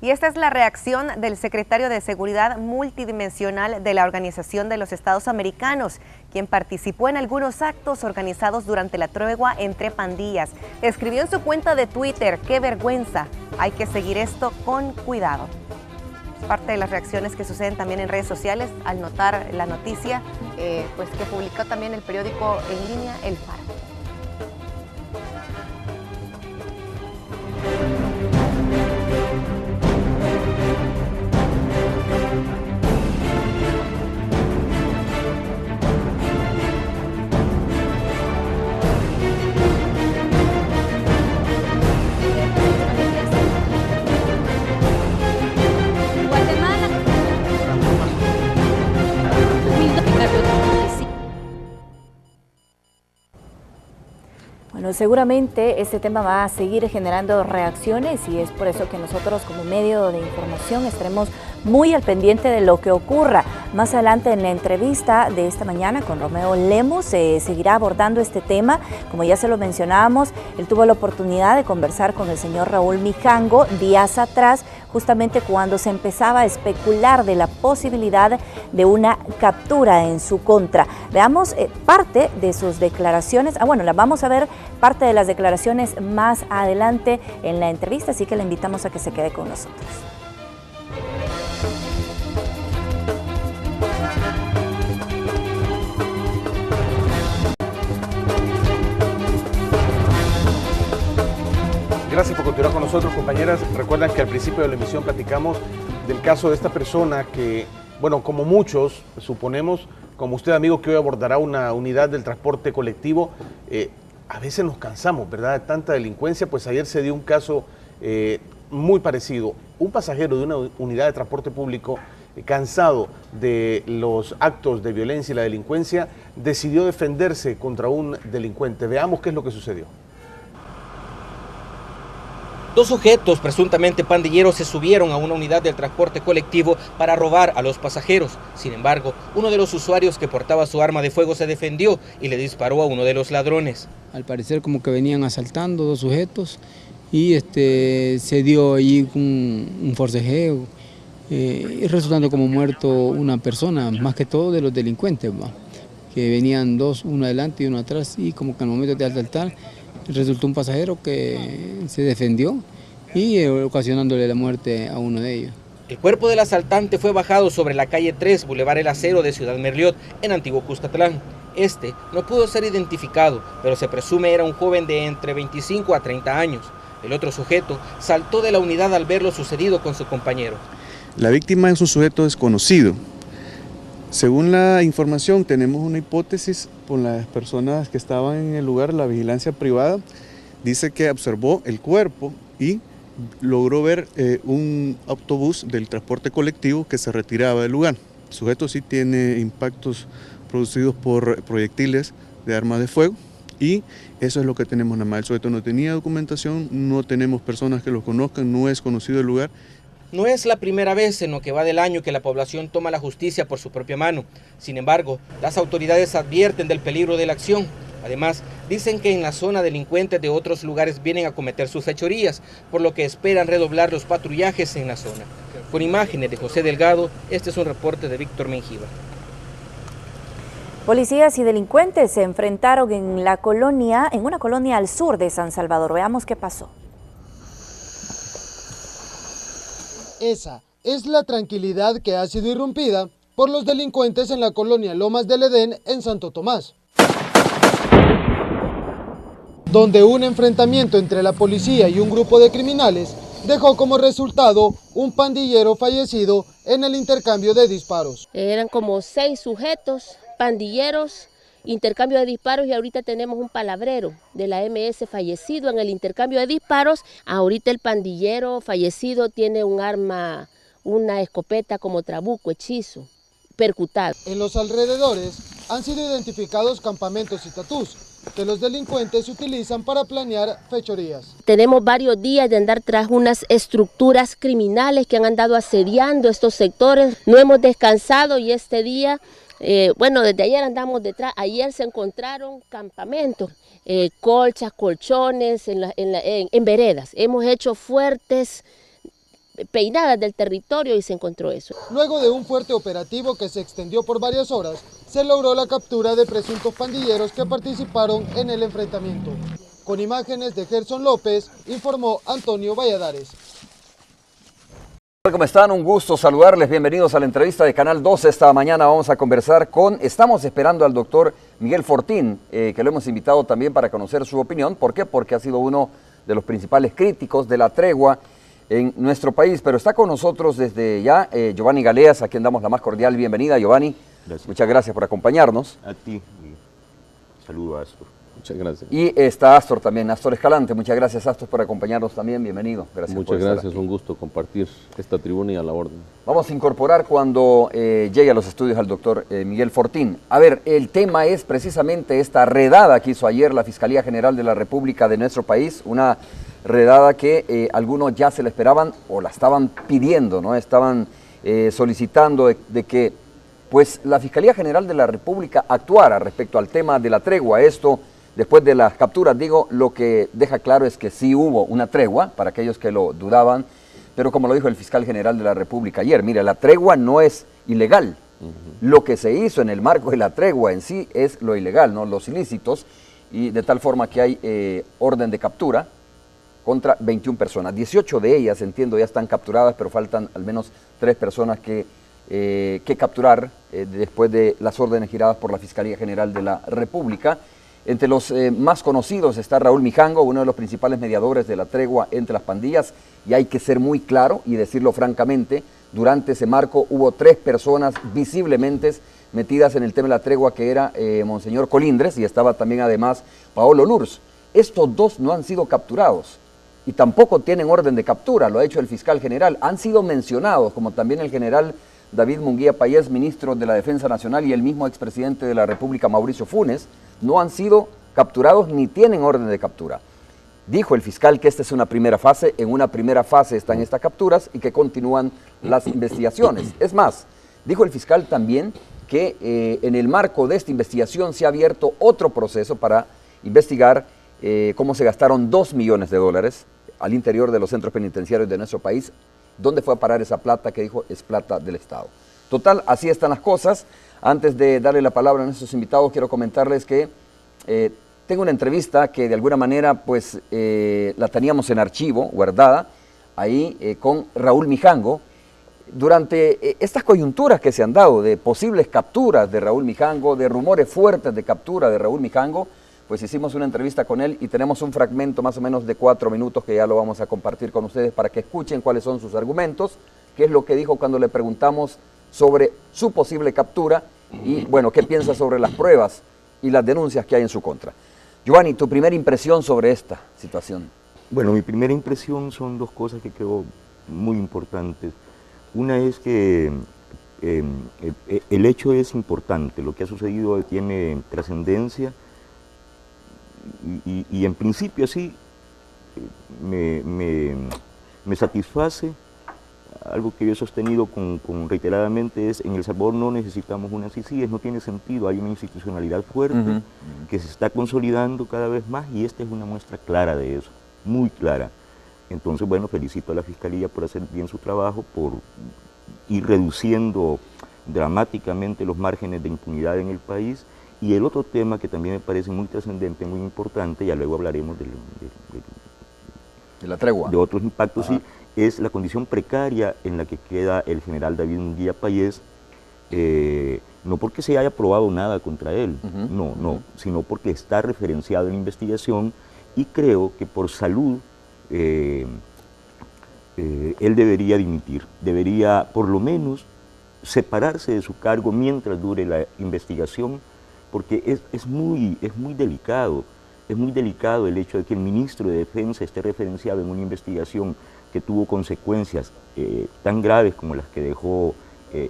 Y esta es la reacción del secretario de Seguridad Multidimensional de la Organización de los Estados Americanos, quien participó en algunos actos organizados durante la tregua entre pandillas. Escribió en su cuenta de Twitter: ¡qué vergüenza! Hay que seguir esto con cuidado. Es parte de las reacciones que suceden también en redes sociales al notar la noticia pues que publicó también el periódico en línea El Faro. Bueno, seguramente este tema va a seguir generando reacciones y es por eso que nosotros como medio de información estaremos muy al pendiente de lo que ocurra. Más adelante en la entrevista de esta mañana con Romeo Lemus se seguirá abordando este tema. Como ya se lo mencionábamos, él tuvo la oportunidad de conversar con el señor Raúl Mijango días atrás, justamente cuando se empezaba a especular de la posibilidad de una captura en su contra. Veamos parte de sus declaraciones. Bueno, la vamos a ver parte de las declaraciones más adelante en la entrevista, así que le invitamos a que se quede con nosotros. Gracias por continuar con nosotros, compañeras. Recuerdan que al principio de la emisión platicamos del caso de esta persona que, bueno, como muchos, suponemos, como usted, amigo, que hoy abordará una unidad del transporte colectivo, a veces nos cansamos, ¿verdad?, de tanta delincuencia. Pues ayer se dio un caso muy parecido. Un pasajero de una unidad de transporte público, cansado de los actos de violencia y la delincuencia, decidió defenderse contra un delincuente. Veamos qué es lo que sucedió. Dos sujetos presuntamente pandilleros se subieron a una unidad del transporte colectivo para robar a los pasajeros. Sin embargo, uno de los usuarios que portaba su arma de fuego se defendió y le disparó a uno de los ladrones. Al parecer como que venían asaltando dos sujetos y se dio ahí un forcejeo y resultando como muerto una persona, más que todo de los delincuentes, que venían dos, uno adelante y uno atrás, y como que al momento de asaltar resultó un pasajero que se defendió y ocasionándole la muerte a uno de ellos. El cuerpo del asaltante fue bajado sobre la calle 3, Boulevard El Acero de Ciudad Merliot, en Antiguo Cuscatlán. Este no pudo ser identificado, pero se presume era un joven de entre 25 a 30 años. El otro sujeto saltó de la unidad al ver lo sucedido con su compañero. La víctima es un sujeto desconocido. Según la información, tenemos una hipótesis por las personas que estaban en el lugar, la vigilancia privada, dice que observó el cuerpo y logró ver un autobús del transporte colectivo que se retiraba del lugar. El sujeto sí tiene impactos producidos por proyectiles de armas de fuego y eso es lo que tenemos nada más. El sujeto no tenía documentación, no tenemos personas que lo conozcan, no es conocido el lugar. No es la primera vez en lo que va del año que la población toma la justicia por su propia mano. Sin embargo, las autoridades advierten del peligro de la acción. Además, dicen que en la zona delincuentes de otros lugares vienen a cometer sus fechorías, por lo que esperan redoblar los patrullajes en la zona. Con imágenes de José Delgado, este es un reporte de Víctor Menjiva. Policías y delincuentes se enfrentaron en una colonia al sur de San Salvador. Veamos qué pasó. Esa es la tranquilidad que ha sido irrumpida por los delincuentes en la colonia Lomas del Edén en Santo Tomás, donde un enfrentamiento entre la policía y un grupo de criminales dejó como resultado un pandillero fallecido en el intercambio de disparos. Eran como 6 sujetos, pandilleros, intercambio de disparos, y ahorita tenemos un palabrero de la MS fallecido en el intercambio de disparos. Ahorita el pandillero fallecido tiene un arma, una escopeta como trabuco, hechizo, percutado. En los alrededores han sido identificados campamentos y tatús que los delincuentes utilizan para planear fechorías. Tenemos varios días de andar tras unas estructuras criminales que han andado asediando estos sectores. No hemos descansado y este día, desde ayer andamos detrás. Ayer se encontraron campamentos, colchas, colchones en veredas. Hemos hecho fuertes peinadas del territorio y se encontró eso. Luego de un fuerte operativo que se extendió por varias horas, se logró la captura de presuntos pandilleros que participaron en el enfrentamiento. Con imágenes de Gerson López, informó Antonio Valladares. ¿Cómo están? Un gusto saludarles. Bienvenidos a la entrevista de Canal 12. Esta mañana vamos a conversar estamos esperando al doctor Miguel Fortín, que lo hemos invitado también para conocer su opinión. ¿Por qué? Porque ha sido uno de los principales críticos de la tregua en nuestro país, pero está con nosotros desde ya Giovanni Galeas, a quien damos la más cordial bienvenida. Giovanni, gracias. Muchas gracias por acompañarnos. A ti, y saludo a Astor. Muchas gracias. Y está Astor también, Astor Escalante. Muchas gracias, Astor, por acompañarnos también. Bienvenido. Gracias. Muchas gracias, un gusto compartir esta tribuna y a la orden. Vamos a incorporar cuando llegue a los estudios al doctor Miguel Fortín. A ver, el tema es precisamente esta redada que hizo ayer la Fiscalía General de la República de nuestro país, una redada que algunos ya se la esperaban o la estaban pidiendo, ¿no? Estaban solicitando de que pues la Fiscalía General de la República actuara respecto al tema de la tregua. Esto, después de las capturas, digo, lo que deja claro es que sí hubo una tregua, para aquellos que lo dudaban, pero como lo dijo el fiscal general de la República ayer, mire, la tregua no es ilegal. Lo que se hizo en el marco de la tregua en sí es lo ilegal, ¿no? Los ilícitos, y de tal forma que hay orden de captura contra 21 personas. 18 de ellas, entiendo, ya están capturadas, pero faltan al menos 3 personas que capturar después de las órdenes giradas por la Fiscalía General de la República. Entre los más conocidos está Raúl Mijango, uno de los principales mediadores de la tregua entre las pandillas, y hay que ser muy claro y decirlo francamente, durante ese marco hubo 3 personas visiblemente metidas en el tema de la tregua, que era Monseñor Colindres y estaba también además Paolo Lurs. Estos 2 no han sido capturados y tampoco tienen orden de captura, lo ha hecho el fiscal general. Han sido mencionados, como también el general David Munguía Payés, ministro de la Defensa Nacional, y el mismo expresidente de la República, Mauricio Funes, no han sido capturados ni tienen orden de captura. Dijo el fiscal que esta es una primera fase, en una primera fase están estas capturas y que continúan las investigaciones. Es más, dijo el fiscal también que en el marco de esta investigación se ha abierto otro proceso para investigar cómo se gastaron $2 millones al interior de los centros penitenciarios de nuestro país. ¿Dónde fue a parar esa plata que dijo es plata del Estado? Total, así están las cosas. Antes de darle la palabra a nuestros invitados, quiero comentarles que tengo una entrevista que de alguna manera pues la teníamos en archivo, guardada, ahí con Raúl Mijango. Durante estas coyunturas que se han dado de posibles capturas de Raúl Mijango, de rumores fuertes de captura de Raúl Mijango, pues hicimos una entrevista con él y tenemos un fragmento más o menos de 4 minutos que ya lo vamos a compartir con ustedes para que escuchen cuáles son sus argumentos, qué es lo que dijo cuando le preguntamos sobre su posible captura y, bueno, qué piensa sobre las pruebas y las denuncias que hay en su contra. Giovanni, tu primera impresión sobre esta situación. Bueno, mi primera impresión son 2 cosas que creo muy importantes. Una es que el hecho es importante, lo que ha sucedido tiene trascendencia y en principio sí me satisface. Algo que yo he sostenido reiteradamente es, en El Salvador no necesitamos unas CICIG, no tiene sentido, hay una institucionalidad fuerte que se está consolidando cada vez más y esta es una muestra clara de eso, muy clara. Entonces, bueno, felicito a la Fiscalía por hacer bien su trabajo, por ir reduciendo dramáticamente los márgenes de impunidad en el país. Y el otro tema que también me parece muy trascendente, muy importante, ya luego hablaremos de la tregua, de otros impactos, sí, es la condición precaria en la que queda el general David Munguía Payés, no porque se haya probado nada contra él, no, sino porque está referenciado en la investigación y creo que por salud él debería dimitir, debería por lo menos separarse de su cargo mientras dure la investigación, porque es muy delicado el hecho de que el ministro de Defensa esté referenciado en una investigación que tuvo consecuencias tan graves como las que dejó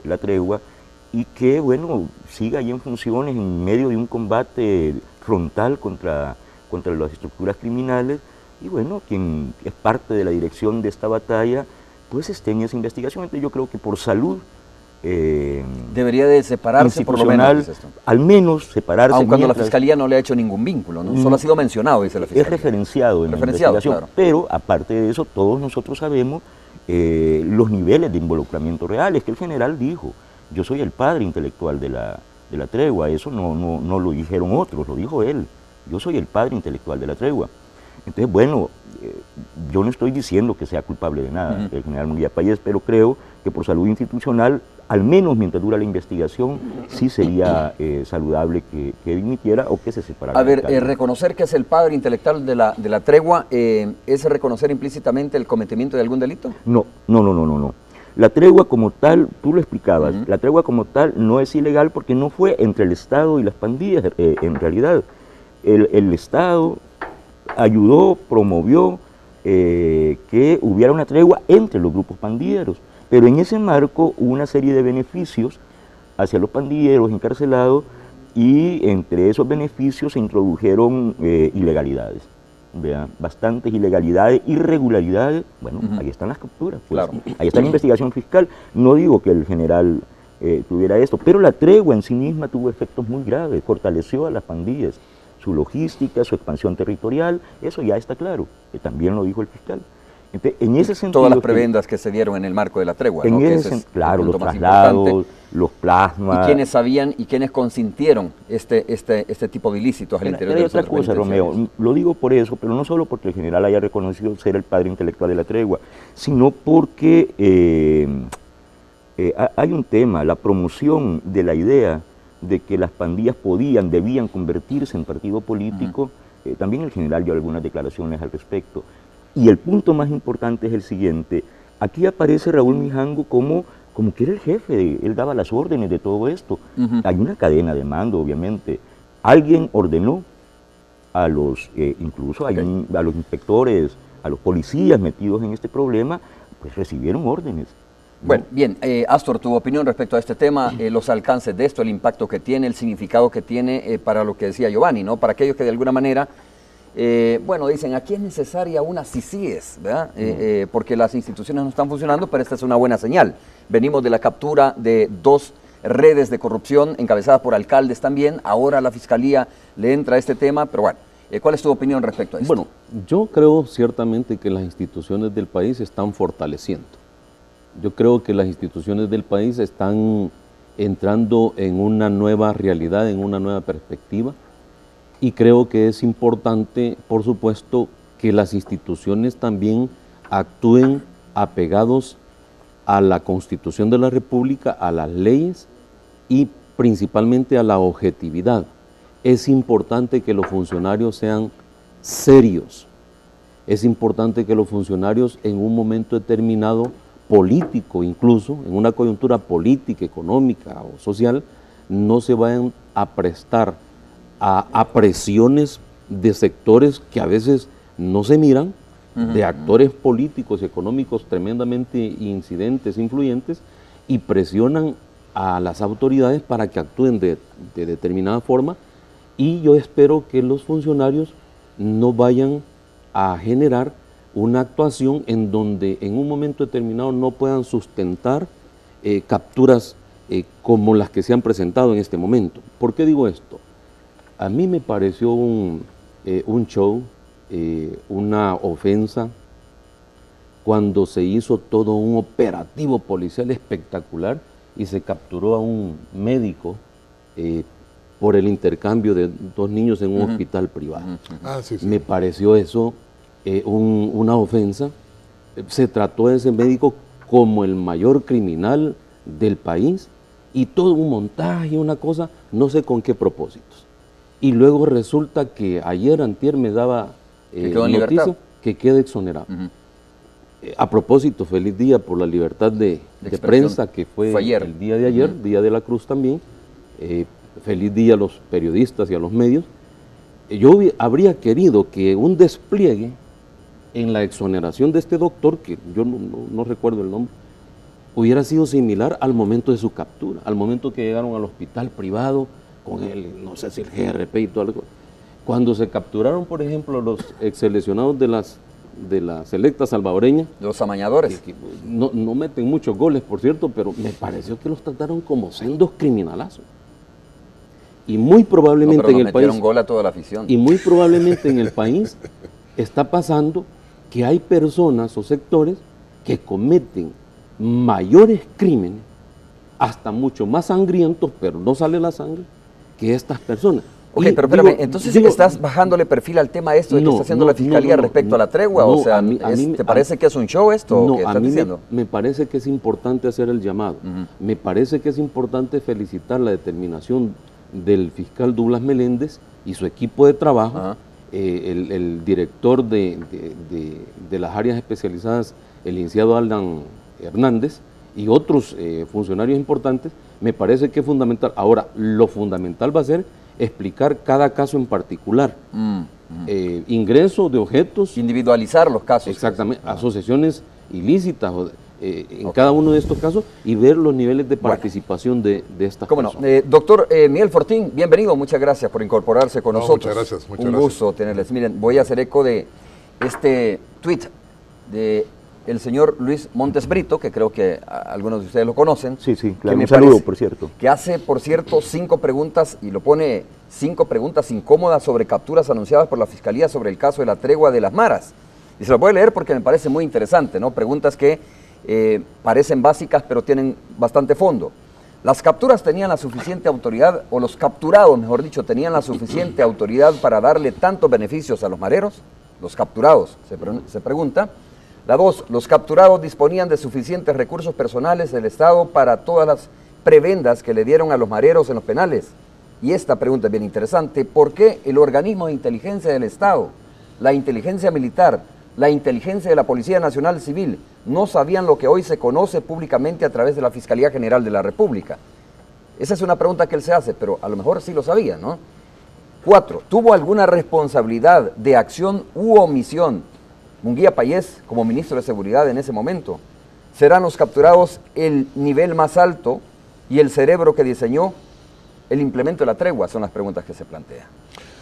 la tregua y que, bueno, siga ahí en funciones en medio de un combate frontal contra las estructuras criminales y, bueno, quien es parte de la dirección de esta batalla, pues esté en esa investigación. Entonces yo creo que por salud debería de separarse por lo menos, al menos separarse. Aun cuando la Fiscalía no le ha hecho ningún vínculo, ¿no? Solo ha sido mencionado, dice la Fiscalía. Es referenciado en la investigación, claro. Pero aparte de eso, todos nosotros sabemos los niveles de involucramiento reales que el general dijo. Yo soy el padre intelectual de la tregua, eso no lo dijeron otros, lo dijo él. Yo soy el padre intelectual de la tregua. Entonces, bueno, yo no estoy diciendo que sea culpable de nada el general Munguía Payés, pero creo que por salud institucional, al menos mientras dura la investigación, sí sería saludable que dimitiera o que se separara. A ver, reconocer que es el padre intelectual de la tregua, ¿es reconocer implícitamente el cometimiento de algún delito? No. La tregua como tal, tú lo explicabas, la tregua como tal no es ilegal porque no fue entre el Estado y las pandillas en realidad. el Estado ayudó, promovió que hubiera una tregua entre los grupos pandilleros, pero en ese marco hubo una serie de beneficios hacia los pandilleros encarcelados y entre esos beneficios se introdujeron ilegalidades. Vean, bastantes ilegalidades, irregularidades, bueno, ahí están las capturas, pues, claro. Ahí está la investigación fiscal. No digo que el general tuviera esto, pero la tregua en sí misma tuvo efectos muy graves, fortaleció a las pandillas, su logística, su expansión territorial, eso ya está claro, que también lo dijo el fiscal. Entonces, en ese sentido, todas las prebendas que se dieron en el marco de la tregua, ¿no? Claro, los traslados, los plasmas. ¿Y quiénes sabían y quiénes consintieron este tipo de ilícitos al interior de los centros penitenciarios? Hay otra cosa, Romeo, lo digo por eso, pero no solo porque el general haya reconocido ser el padre intelectual de la tregua, sino porque hay un tema, la promoción de la idea de que las pandillas debían convertirse en partido político. También el general dio algunas declaraciones al respecto. Y el punto más importante es el siguiente: aquí aparece Raúl Mijango como que era el jefe, él daba las órdenes de todo esto. Hay una cadena de mando, obviamente. Alguien ordenó a los, incluso a los inspectores, a los policías metidos en este problema, pues recibieron órdenes. Bueno, bien, Astor, tu opinión respecto a este tema, los alcances de esto, el impacto que tiene, el significado que tiene para lo que decía Giovanni, ¿no? Para aquellos que de alguna manera, bueno, dicen, aquí es necesaria una CICIES, ¿verdad? Porque las instituciones no están funcionando, pero esta es una buena señal. Venimos de la captura de 2 redes de corrupción encabezadas por alcaldes también, ahora la Fiscalía le entra a este tema, pero bueno, ¿cuál es tu opinión respecto a esto? Bueno, yo creo ciertamente que las instituciones del país se están fortaleciendo. Yo creo que las instituciones del país están entrando en una nueva realidad, en una nueva perspectiva, y creo que es importante, por supuesto, que las instituciones también actúen apegados a la Constitución de la República, a las leyes y principalmente a la objetividad. Es importante que los funcionarios sean serios, es importante que los funcionarios en un momento determinado político, incluso en una coyuntura política, económica o social, no se vayan a prestar a presiones de sectores que a veces no se miran, de actores políticos y económicos tremendamente incidentes, influyentes, y presionan a las autoridades para que actúen de determinada forma, y yo espero que los funcionarios no vayan a generar una actuación en donde en un momento determinado no puedan sustentar capturas como las que se han presentado en este momento. ¿Por qué digo esto? A mí me pareció un show, una ofensa, cuando se hizo todo un operativo policial espectacular y se capturó a un médico por el intercambio de 2 niños en un hospital privado. Me pareció eso una ofensa. Se trató a ese médico como el mayor criminal del país y todo un montaje, una cosa, no sé con qué propósitos. Y luego resulta que ayer, antier, me daba noticia que queda exonerado. A propósito, feliz día por la libertad de prensa, que fue ayer. El día de ayer, Día de la Cruz también. Feliz día a los periodistas y a los medios. Yo habría querido que un despliegue en la exoneración de este doctor, que yo no recuerdo el nombre, hubiera sido similar al momento de su captura, al momento que llegaron al hospital privado con el, no sé si el GRP y todo algo. Cuando se capturaron, por ejemplo, los exseleccionados de la selecta salvadoreña, los amañadores, que no meten muchos goles, por cierto, pero me pareció que los trataron como sendos criminalazos. Y muy probablemente en el país, gol a toda la afición. Y muy probablemente en el país está pasando que hay personas o sectores que cometen mayores crímenes, hasta mucho más sangrientos, pero no sale la sangre, que estas personas. Ok, pero espérame, entonces ¿estás bajándole perfil al tema esto de que está haciendo la Fiscalía respecto a la tregua? O sea, ¿te parece que es un show esto? No, que a mí me parece que es importante hacer el llamado. Me parece que es importante felicitar la determinación del fiscal Douglas Meléndez y su equipo de trabajo, el director de las áreas especializadas, el licenciado Aldan Hernández, y otros funcionarios importantes. Me parece que es fundamental. Ahora, lo fundamental va a ser explicar cada caso en particular. Ingreso de objetos. Individualizar los casos. Exactamente, asociaciones ilícitas en cada uno de estos casos y ver los niveles de participación de estas personas. Doctor Miguel Fortín, bienvenido, muchas gracias por incorporarse con nosotros. Muchas gracias. Un gusto tenerles. Miren, voy a hacer eco de este tweet de el señor Luis Montes Brito, que creo que algunos de ustedes lo conocen. Sí, claro, un saludo, por cierto. Que hace, por cierto, 5 preguntas, y lo pone 5 preguntas incómodas sobre capturas anunciadas por la Fiscalía sobre el caso de la tregua de las maras. Y se lo voy a leer porque me parece muy interesante, ¿no? Preguntas que parecen básicas, pero tienen bastante fondo. Las capturas tenían la suficiente autoridad, o los capturados, mejor dicho, tenían la suficiente autoridad para darle tantos beneficios a los mareros. Los capturados, se pregunta. La 2, los capturados disponían de suficientes recursos personales del Estado para todas las prebendas que le dieron a los mareros en los penales. Y esta pregunta es bien interesante, ¿por qué el organismo de inteligencia del Estado, la inteligencia militar, la inteligencia de la Policía Nacional Civil, no sabían lo que hoy se conoce públicamente a través de la Fiscalía General de la República? Esa es una pregunta que él se hace, pero a lo mejor sí lo sabía, ¿no? 4, ¿tuvo alguna responsabilidad de acción u omisión Munguía Payés como ministro de Seguridad en ese momento? ¿Serán los capturados el nivel más alto y el cerebro que diseñó el implemento de la tregua? Son las preguntas que se plantean.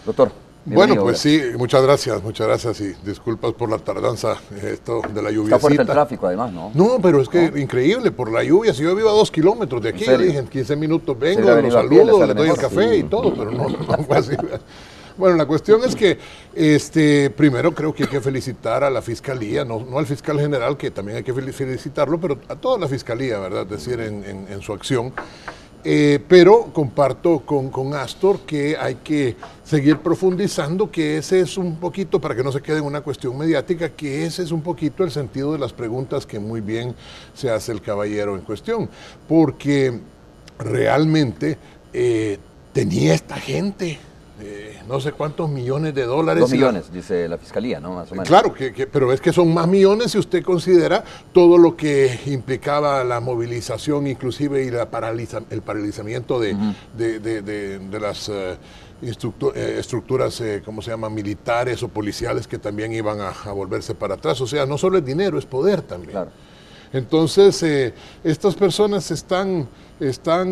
Doctor. Bueno, pues sí, muchas gracias y disculpas por la tardanza, esto de la lluvia. Está fuerte el tráfico además, ¿no? No, pero es que increíble, por la lluvia, si yo vivo a 2 kilómetros de aquí, dije, en 15 minutos vengo, los saludo, les doy el café y todo, pero no fue así. Bueno, la cuestión es que primero creo que hay que felicitar a la Fiscalía, no al fiscal general, que también hay que felicitarlo, pero a toda la Fiscalía, ¿verdad? Es decir, en su acción. Pero comparto con Astor que hay que seguir profundizando, que ese es un poquito, para que no se quede en una cuestión mediática, que ese es un poquito el sentido de las preguntas que muy bien se hace el caballero en cuestión, porque realmente tenía esta gente no sé cuántos millones de dólares. 2 millones, dice la Fiscalía, ¿no? Más o menos. Claro, pero es que son más millones si usted considera todo lo que implicaba la movilización, inclusive, y el paralizamiento de las estructuras, ¿cómo se llama?, militares o policiales, que también iban a volverse para atrás. O sea, no solo es dinero, es poder también. Claro. Entonces, estas personas están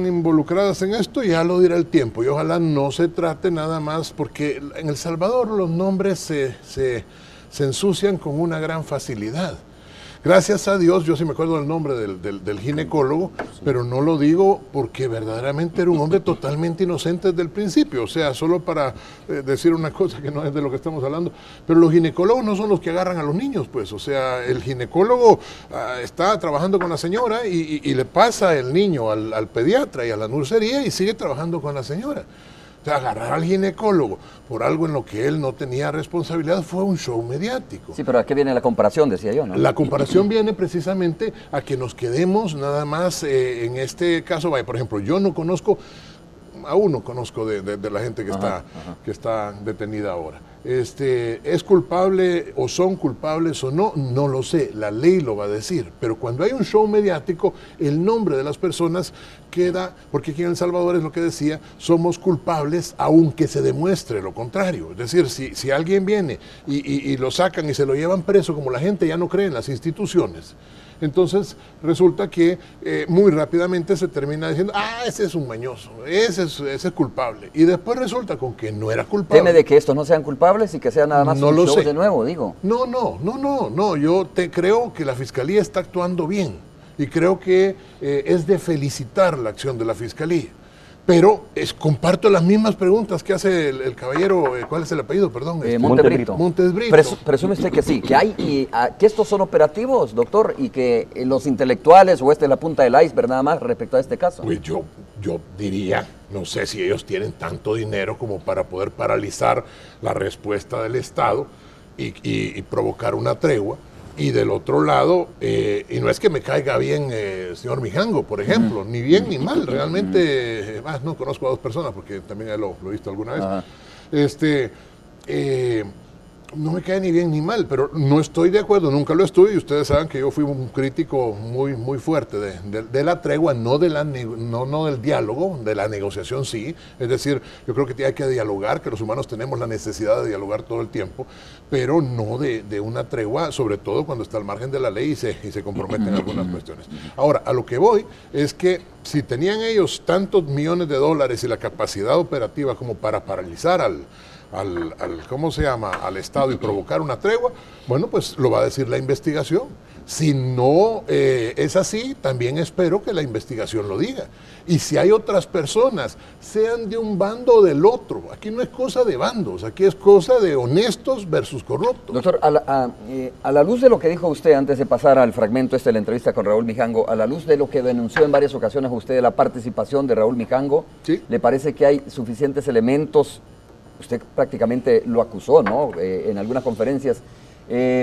involucradas en esto, y ya lo dirá el tiempo, y ojalá no se trate nada más, porque en El Salvador los nombres se ensucian con una gran facilidad. Gracias a Dios, yo sí me acuerdo del nombre del ginecólogo, pero no lo digo porque verdaderamente era un hombre totalmente inocente desde el principio. O sea, solo para decir una cosa que no es de lo que estamos hablando, pero los ginecólogos no son los que agarran a los niños, pues. O sea, el ginecólogo está trabajando con la señora y le pasa el niño al pediatra y a la nursería y sigue trabajando con la señora. O sea, agarrar al ginecólogo por algo en lo que él no tenía responsabilidad fue un show mediático. Sí, pero ¿a qué viene la comparación, decía yo, no? La comparación viene precisamente a que nos quedemos nada más en este caso. Vaya, por ejemplo, yo no conozco, aún no conozco de la gente que está detenida ahora. ¿Es culpable o son culpables o no? No lo sé, la ley lo va a decir. Pero cuando hay un show mediático, el nombre de las personas queda, porque aquí en El Salvador es lo que decía, somos culpables aunque se demuestre lo contrario. Es decir, si alguien viene y lo sacan y se lo llevan preso, como la gente ya no cree en las instituciones, entonces resulta que muy rápidamente se termina diciendo, ese es un mañoso, ese es culpable. Y después resulta con que no era culpable. ¿Teme de que estos no sean culpables y que sea nada más un show de nuevo, digo? No, yo creo que la Fiscalía está actuando bien y creo que es de felicitar la acción de la Fiscalía. Pero comparto las mismas preguntas que hace el caballero, ¿cuál es el apellido? Perdón. Montes Brito. Montes Brito. Presume usted que sí, que estos son operativos, doctor, y que los intelectuales, o esta es la punta del iceberg nada más respecto a este caso. Pues yo diría, no sé si ellos tienen tanto dinero como para poder paralizar la respuesta del Estado y provocar una tregua. Y del otro lado, y no es que me caiga bien el señor Mijango, por ejemplo, ni bien ni mal, realmente, no conozco a 2 personas porque también lo he visto alguna vez. no me cae ni bien ni mal, pero no estoy de acuerdo, nunca lo estuve, y ustedes saben que yo fui un crítico muy fuerte de la tregua, no del diálogo, de la negociación sí, es decir, yo creo que hay que dialogar, que los humanos tenemos la necesidad de dialogar todo el tiempo, pero no de una tregua, sobre todo cuando está al margen de la ley y se comprometen en algunas cuestiones. Ahora, a lo que voy es que si tenían ellos tantos millones de dólares y la capacidad operativa como para paralizar ¿cómo se llama?, al Estado y provocar una tregua, bueno, pues lo va a decir la investigación. Si no es así, también espero que la investigación lo diga. Y si hay otras personas, sean de un bando o del otro, aquí no es cosa de bandos, aquí es cosa de honestos versus corruptos. Doctor, a la luz de lo que dijo usted antes de pasar al fragmento de la entrevista con Raúl Mijango, a la luz de lo que denunció en varias ocasiones usted de la participación de Raúl Mijango, ¿sí? ¿Le parece que hay suficientes elementos? Usted prácticamente lo acusó, ¿no?, en algunas conferencias,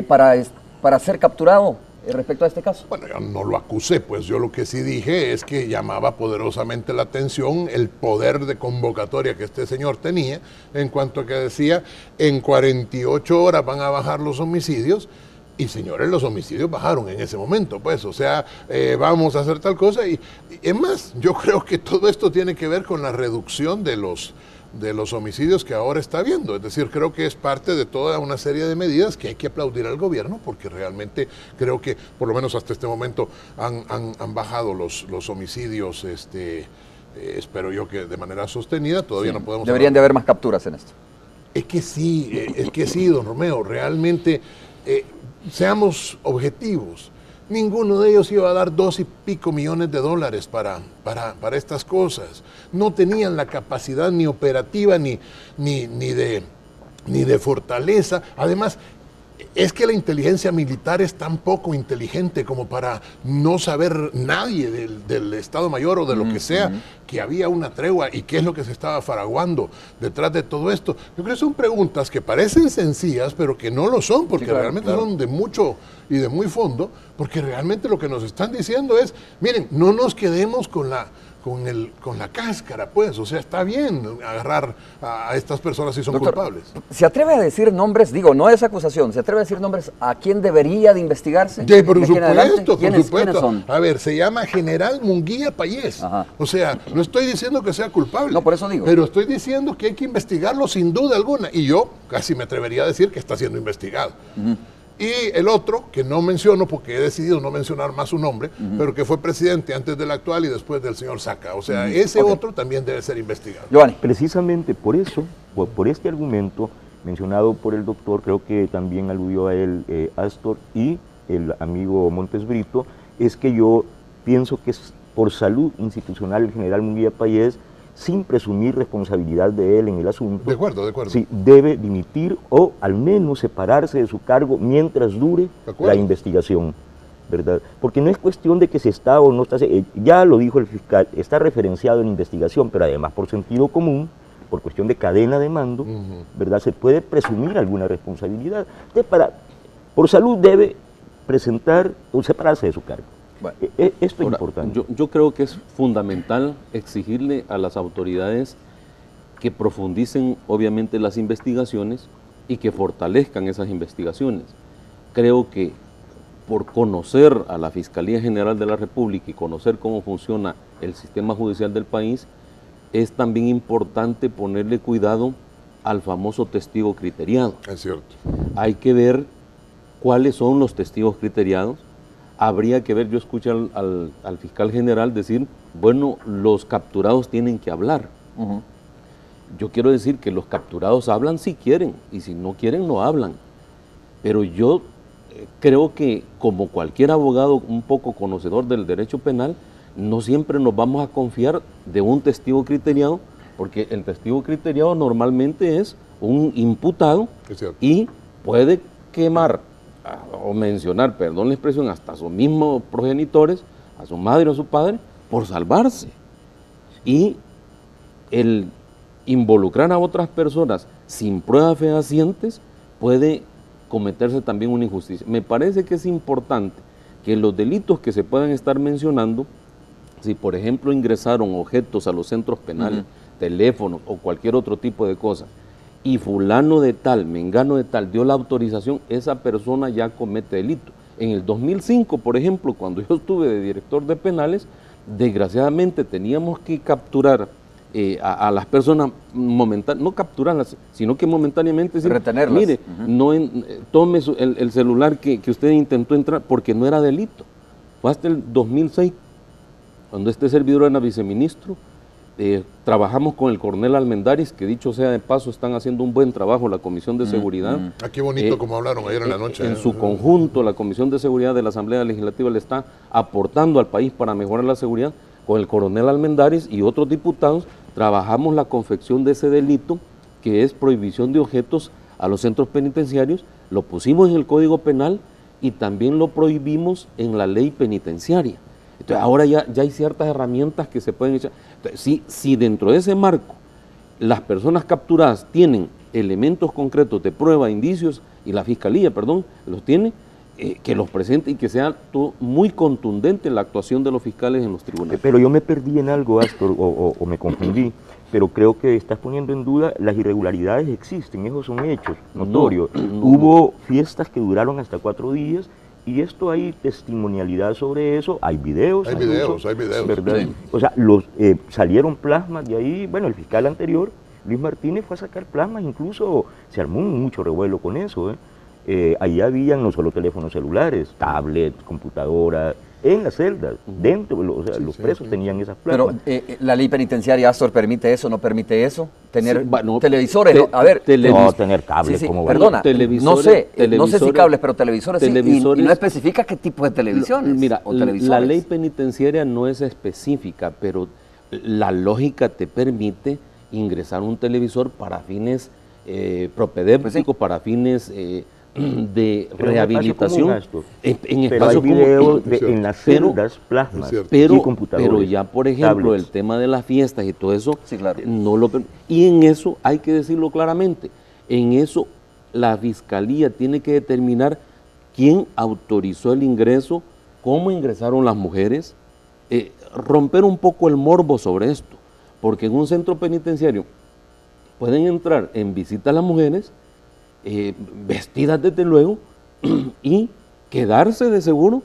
para ser capturado respecto a este caso. Bueno, yo no lo acusé, pues yo lo que sí dije es que llamaba poderosamente la atención el poder de convocatoria que este señor tenía, en cuanto a que decía, en 48 horas van a bajar los homicidios. Y señores, los homicidios bajaron en ese momento, pues, o sea, vamos a hacer tal cosa. Y es más, yo creo que todo esto tiene que ver con la reducción de los homicidios que ahora está habiendo. Es decir, creo que es parte de toda una serie de medidas que hay que aplaudir al gobierno, porque realmente creo que, por lo menos hasta este momento, han bajado los homicidios, espero yo que de manera sostenida. Todavía no podemos... Deberían de haber más capturas en esto. Es que sí, don Romeo, realmente... seamos objetivos, ninguno de ellos iba a dar $2 y pico millones para estas cosas. No tenían la capacidad ni operativa ni de fortaleza. Además, es que la inteligencia militar es tan poco inteligente como para no saber nadie del Estado Mayor o de lo que sea, que había una tregua y qué es lo que se estaba fraguando detrás de todo esto. Yo creo que son preguntas que parecen sencillas, pero que no lo son, porque realmente son de mucho y de muy fondo, porque realmente lo que nos están diciendo es, miren, no nos quedemos con la cáscara, pues, o sea, está bien agarrar a estas personas si son culpables. ¿Se atreve a decir nombres? Digo, no es acusación, ¿se atreve a decir nombres a quién debería de investigarse? Sí, por supuesto. ¿Quiénes son? A ver, se llama General Munguía Payés. Ajá. O sea, no estoy diciendo que sea culpable. No, por eso digo. Pero estoy diciendo que hay que investigarlo sin duda alguna. Y yo casi me atrevería a decir que está siendo investigado. Y el otro, que no menciono porque he decidido no mencionar más su nombre, pero que fue presidente antes del actual y después del señor Saca. O sea, ese otro también debe ser investigado. Giovanni. Precisamente por eso, por este argumento mencionado por el doctor, creo que también aludió a él Astor y el amigo Montes Brito, es que yo pienso que es por salud institucional el general Munguía Payés, sin presumir responsabilidad de él en el asunto. De acuerdo. Sí, debe dimitir o al menos separarse de su cargo mientras dure la investigación, ¿verdad? Porque no es cuestión de que se está o no está, ya lo dijo el fiscal, está referenciado en la investigación, pero además por sentido común, por cuestión de cadena de mando, ¿verdad? Se puede presumir alguna responsabilidad. Entonces, por salud debe presentar o separarse de su cargo. Bueno, esto es importante. Yo creo que es fundamental exigirle a las autoridades que profundicen obviamente las investigaciones y que fortalezcan esas investigaciones. Creo que por conocer a la Fiscalía General de la República y conocer cómo funciona el sistema judicial del país, es también importante ponerle cuidado al famoso testigo criteriado. Es cierto. Hay que ver cuáles son los testigos criteriados. Habría que ver, yo escuché al fiscal general decir, bueno, los capturados tienen que hablar. Yo quiero decir que los capturados hablan si quieren, y si no quieren, no hablan. Pero yo creo que, como cualquier abogado un poco conocedor del derecho penal, no siempre nos vamos a confiar de un testigo criteriado, porque el testigo criteriado normalmente es un imputado y puede quemar o mencionar, perdón la expresión, hasta a sus mismos progenitores, a su madre o a su padre, por salvarse. Y el involucrar a otras personas sin pruebas fehacientes puede cometerse también una injusticia. Me parece que es importante que los delitos que se puedan estar mencionando, si por ejemplo ingresaron objetos a los centros penales, teléfonos o cualquier otro tipo de cosa, y fulano de tal, mengano de tal, dio la autorización, esa persona ya comete delito. En el 2005, por ejemplo, cuando yo estuve de director de penales, desgraciadamente teníamos que capturar a las personas, no capturarlas, sino que momentáneamente decir, retenerlas. Mire, tome el celular que usted intentó entrar, porque no era delito. Fue hasta el 2006, cuando este servidor era viceministro, trabajamos con el coronel Almendaris, que dicho sea de paso, están haciendo un buen trabajo la Comisión de Seguridad. Qué bonito como hablaron ayer en la noche. En su conjunto, la Comisión de Seguridad de la Asamblea Legislativa le está aportando al país para mejorar la seguridad. Con el coronel Almendaris y otros diputados trabajamos la confección de ese delito, que es prohibición de objetos a los centros penitenciarios, lo pusimos en el Código Penal y también lo prohibimos en la ley penitenciaria. Entonces, ahora ya hay ciertas herramientas que se pueden echar. Entonces, si dentro de ese marco las personas capturadas tienen elementos concretos de prueba, indicios, y la Fiscalía, los tiene, que los presente y que sea todo muy contundente en la actuación de los fiscales en los tribunales. Pero yo me perdí en algo, Astor, o me confundí, pero creo que estás poniendo en duda, las irregularidades existen, esos son hechos notorios. Hubo fiestas que duraron hasta 4 días, y esto hay testimonialidad sobre eso, hay videos. Hay videos. ¿Verdad? Sí. O sea, salieron plasmas de ahí, bueno, el fiscal anterior, Luis Martínez, fue a sacar plasmas, incluso se armó mucho revuelo con eso. Ahí habían no solo teléfonos celulares, tablets, computadoras, en las celdas, dentro, o sea, los presos tenían esas plasmas. Pero la ley penitenciaria, Astor, ¿permite eso, no permite eso? Tener televisores, no, tener cables, como perdona, no sé si cables, pero televisores, y no especifica qué tipo de televisiones. Mira, la ley penitenciaria no es específica, pero la lógica te permite ingresar un televisor para fines propedéuticos, para fines de rehabilitación en espacios comunes, en las celdas, plasmas y computadores. Pero ya, por ejemplo, tablets. El tema de las fiestas y todo eso, sí, claro. No lo permite. Y en eso hay que decirlo claramente, en eso la Fiscalía tiene que determinar quién autorizó el ingreso, cómo ingresaron las mujeres, romper un poco el morbo sobre esto, porque en un centro penitenciario pueden entrar en visita a las mujeres, vestidas desde luego, y quedarse de seguro,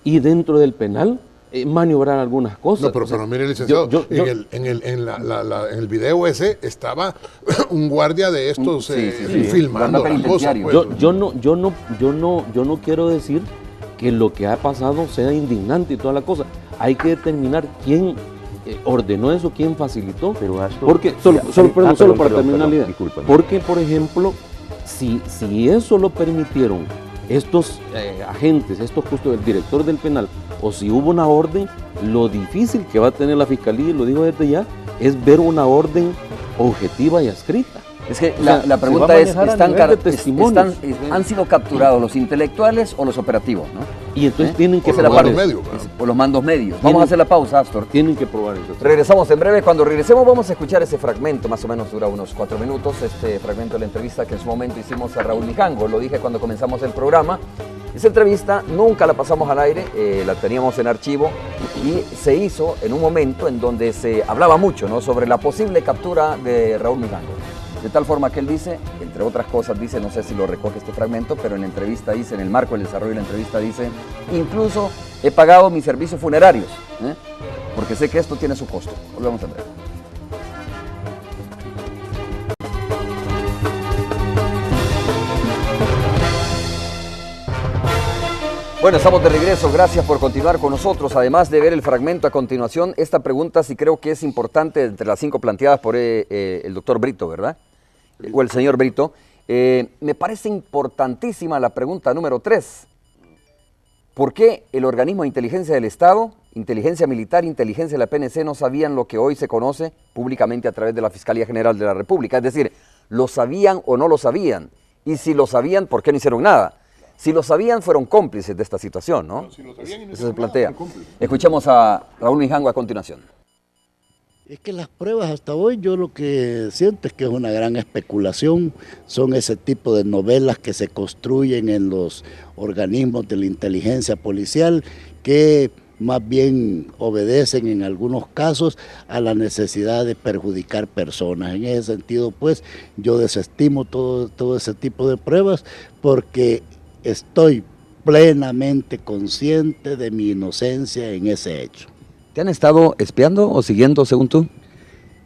y dentro del penal maniobrar algunas cosas. No, pero mire, licenciado, en el video ese estaba un guardia de estos filmando las cosas. Pues. Yo no quiero decir que lo que ha pasado sea indignante y toda la cosa. Hay que determinar quién ordenó eso, quién facilitó. Pero porque solo para terminar la idea. Porque, por ejemplo, si eso lo permitieron estos agentes, estos custodios, el director del penal, o si hubo una orden, lo difícil que va a tener la Fiscalía, y lo digo desde ya, es ver una orden objetiva y adscrita. Es que la pregunta es, ¿han sido capturados los intelectuales o los operativos? ¿No? Y entonces tienen que probar o los mandos medios. Vamos a hacer la pausa, Astor. Tienen que probar eso. Regresamos en breve. Cuando regresemos vamos a escuchar ese fragmento, más o menos dura unos 4 minutos, este fragmento de la entrevista que en su momento hicimos a Raúl Mijango. Lo dije cuando comenzamos el programa. Esa entrevista nunca la pasamos al aire, la teníamos en archivo y se hizo en un momento en donde se hablaba mucho, ¿no?, sobre la posible captura de Raúl Mijango. De tal forma que él dice, entre otras cosas dice, no sé si lo recoge este fragmento, pero en la entrevista dice, en el marco del desarrollo de la entrevista dice, incluso he pagado mis servicios funerarios, porque sé que esto tiene su costo. Volvemos a ver. Bueno, estamos de regreso, gracias por continuar con nosotros. Además de ver el fragmento a continuación, esta pregunta sí creo que es importante entre las 5 planteadas por el doctor Brito, ¿verdad? O el señor Brito. Me parece importantísima la pregunta número 3. ¿Por qué el organismo de inteligencia del Estado, inteligencia militar, inteligencia de la PNC no sabían lo que hoy se conoce públicamente a través de la Fiscalía General de la República? Es decir, ¿lo sabían o no lo sabían? Y si lo sabían, ¿por qué no hicieron nada? Si lo sabían, fueron cómplices de esta situación, ¿no? Si lo sabían y no eso se plantea. Escuchemos a Raúl Mijango a continuación. Es que las pruebas hasta hoy yo lo que siento es que es una gran especulación, son ese tipo de novelas que se construyen en los organismos de la inteligencia policial que más bien obedecen en algunos casos a la necesidad de perjudicar personas. En ese sentido, pues, yo desestimo todo ese tipo de pruebas porque estoy plenamente consciente de mi inocencia en ese hecho. ¿Te han estado espiando o siguiendo, según tú?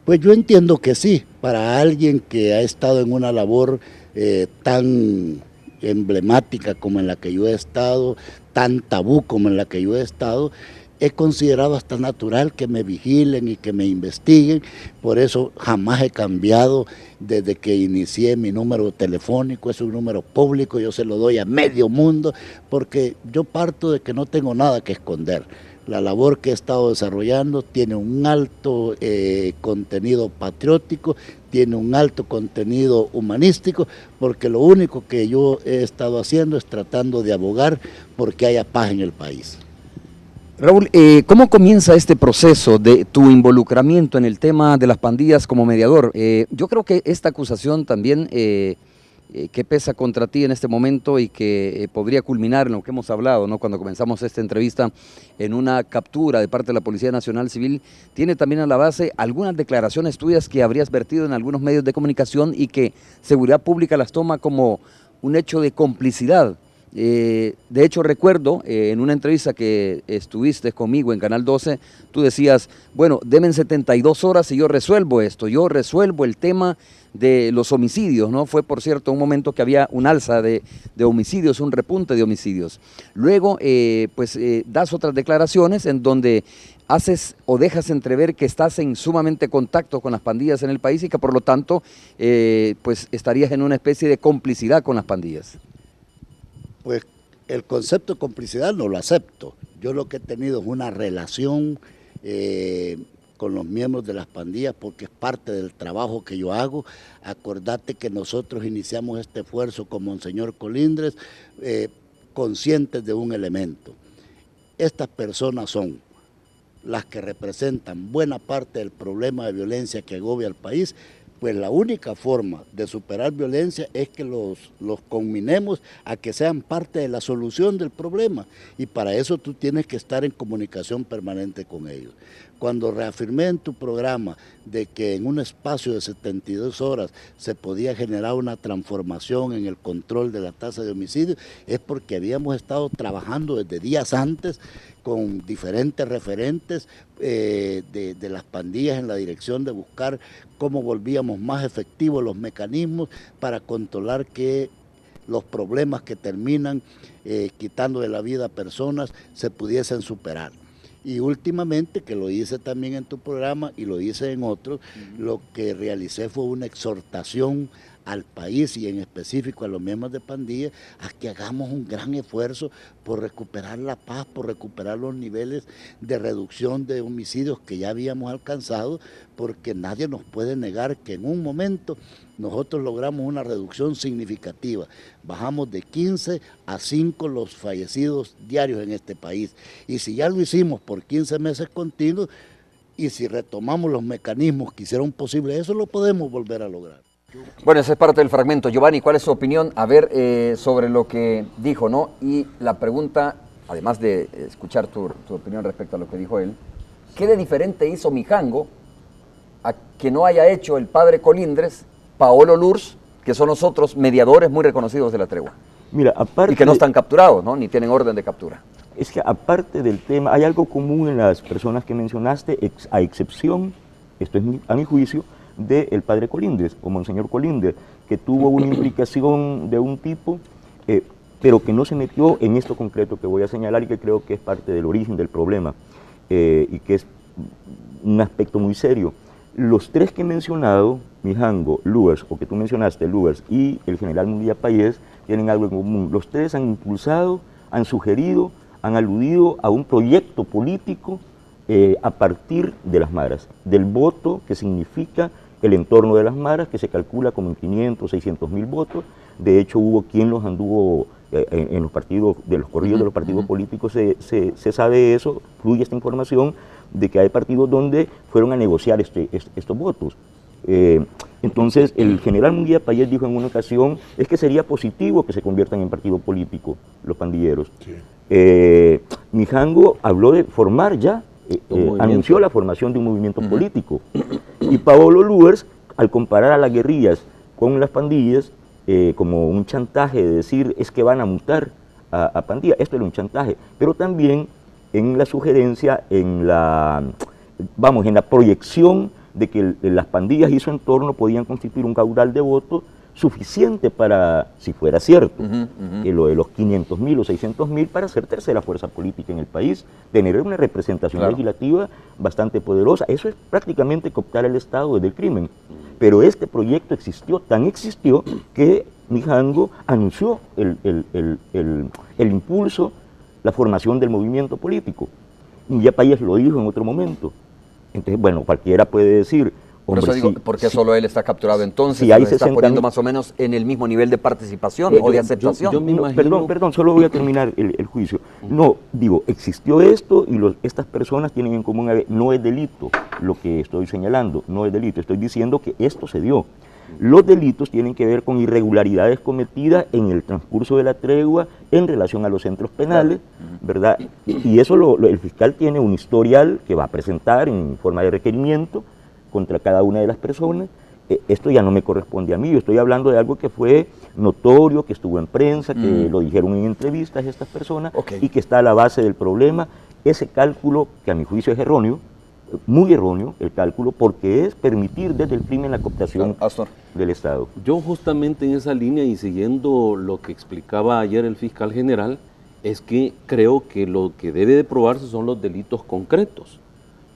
Pues yo entiendo que sí, para alguien que ha estado en una labor tan emblemática como en la que yo he estado, tan tabú como en la que yo he estado, he considerado hasta natural que me vigilen y que me investiguen. Por eso jamás he cambiado desde que inicié mi número telefónico. Es un número público, yo se lo doy a medio mundo, porque yo parto de que no tengo nada que esconder. La labor que he estado desarrollando tiene un alto contenido patriótico, tiene un alto contenido humanístico, porque lo único que yo he estado haciendo es tratando de abogar porque haya paz en el país. Raúl, ¿cómo comienza este proceso de tu involucramiento en el tema de las pandillas como mediador? Yo creo que esta acusación también que pesa contra ti en este momento y que podría culminar en lo que hemos hablado, ¿no? Cuando comenzamos esta entrevista, en una captura de parte de la Policía Nacional Civil, tiene también a la base algunas declaraciones tuyas que habrías vertido en algunos medios de comunicación y que Seguridad Pública las toma como un hecho de complicidad. De hecho, recuerdo en una entrevista que estuviste conmigo en Canal 12, tú decías, bueno, denme 72 horas y yo resuelvo esto, yo resuelvo el tema de los homicidios, ¿no? Fue, por cierto, un momento que había un alza de homicidios, un repunte de homicidios. Luego, das otras declaraciones en donde haces o dejas entrever que estás en sumamente contacto con las pandillas en el país y que, por lo tanto, estarías en una especie de complicidad con las pandillas. Pues el concepto de complicidad no lo acepto. Yo lo que he tenido es una relación con los miembros de las pandillas porque es parte del trabajo que yo hago. Acordate que nosotros iniciamos este esfuerzo con Monseñor Colindres conscientes de un elemento. Estas personas son las que representan buena parte del problema de violencia que agobia al país. Pues la única forma de superar violencia es que los conminemos a que sean parte de la solución del problema, y para eso tú tienes que estar en comunicación permanente con ellos. Cuando reafirmé en tu programa de que en un espacio de 72 horas se podía generar una transformación en el control de la tasa de homicidios, es porque habíamos estado trabajando desde días antes con diferentes referentes de las pandillas en la dirección de buscar cómo volvíamos más efectivos los mecanismos para controlar que los problemas que terminan quitando de la vida a personas se pudiesen superar. Y últimamente, que lo hice también en tu programa y lo hice en otros, lo que realicé fue una exhortación al país y en específico a los miembros de pandilla a que hagamos un gran esfuerzo por recuperar la paz, por recuperar los niveles de reducción de homicidios que ya habíamos alcanzado, porque nadie nos puede negar que en un momento nosotros logramos una reducción significativa. Bajamos de 15 a 5 los fallecidos diarios en este país. Y si ya lo hicimos por 15 meses continuos, y si retomamos los mecanismos que hicieron posible eso, lo podemos volver a lograr. Bueno, ese es parte del fragmento. Giovanni, ¿cuál es su opinión? A ver, sobre lo que dijo, ¿no? Y la pregunta, además de escuchar tu opinión respecto a lo que dijo él, ¿qué de diferente hizo Mijango a que no haya hecho el padre Colindres, Paolo Lurs, que son los otros mediadores muy reconocidos de la tregua? Mira, aparte y que no están capturados, ¿no? Ni tienen orden de captura. Es que aparte del tema, hay algo común en las personas que mencionaste, a excepción, esto es a mi juicio, del padre Colindres o Monseñor Colindres, que tuvo una implicación de un tipo, pero que no se metió en esto concreto que voy a señalar y que creo que es parte del origen del problema y que es un aspecto muy serio. Los tres que he mencionado, Mijango, Luers, o que tú mencionaste, Luers, y el general Munguía Payés, tienen algo en común. Los tres han impulsado, han sugerido, han aludido a un proyecto político a partir de las maras, del voto que significa el entorno de las maras, que se calcula como en 500, 600 mil votos. De hecho, hubo quien los anduvo en los partidos, de los corridos de los partidos políticos, se sabe eso, fluye esta información de que hay partidos donde fueron a negociar estos votos. Entonces, el general Munguía Payés dijo en una ocasión, es que sería positivo que se conviertan en partido político los pandilleros. Mijango habló de formar ya, anunció la formación de un movimiento político. Y Paolo Luers, al comparar a las guerrillas con las pandillas, como un chantaje de decir, es que van a mutar a pandillas, esto era un chantaje, pero también en la sugerencia, en la proyección de que las pandillas y su entorno podían constituir un caudal de votos suficiente para, si fuera cierto, lo de los 500.000 o 600.000 para ser tercera fuerza política en el país, tener una representación legislativa bastante poderosa. Eso es prácticamente cooptar el Estado desde el crimen. Pero este proyecto existió, tan existió que Mijango anunció el impulso, la formación del movimiento político. Y ya Payés lo dijo en otro momento. Entonces, bueno, cualquiera puede decir... Por eso digo, ¿por qué solo él está capturado entonces? Si hay ¿Se está poniendo más o menos en el mismo nivel de participación o de aceptación? Yo me imagino... Perdón, solo voy a terminar el juicio. No, digo, existió esto y estas personas tienen en común, no es delito lo que estoy señalando, no es delito, estoy diciendo que esto se dio. Los delitos tienen que ver con irregularidades cometidas en el transcurso de la tregua en relación a los centros penales, ¿verdad? Y eso el fiscal tiene un historial que va a presentar en forma de requerimiento contra cada una de las personas. Esto ya no me corresponde a mí, yo estoy hablando de algo que fue notorio, que estuvo en prensa, que lo dijeron en entrevistas estas personas y que está a la base del problema. Ese cálculo, que a mi juicio es erróneo, muy erróneo el cálculo, porque es permitir desde el crimen la cooptación del Estado. Yo justamente en esa línea y siguiendo lo que explicaba ayer el fiscal general, es que creo que lo que debe de probarse son los delitos concretos,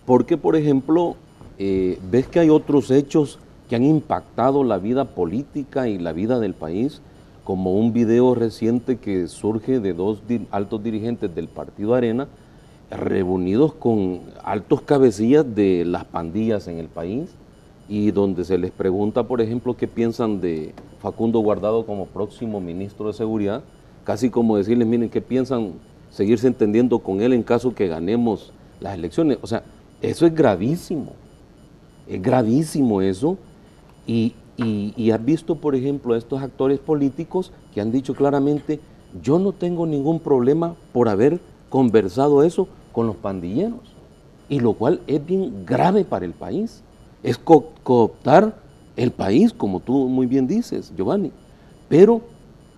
porque por ejemplo, ves que hay otros hechos que han impactado la vida política y la vida del país, como un video reciente que surge de dos altos dirigentes del Partido Arena, reunidos con altos cabecillas de las pandillas en el país, y donde se les pregunta, por ejemplo, qué piensan de Facundo Guardado como próximo ministro de Seguridad, casi como decirles, miren, qué piensan seguirse entendiendo con él en caso que ganemos las elecciones. O sea, eso es gravísimo eso, y has visto, por ejemplo, a estos actores políticos que han dicho claramente, yo no tengo ningún problema por haber conversado eso con los pandilleros, y lo cual es bien grave para el país, es cooptar el país, como tú muy bien dices, Giovanni, pero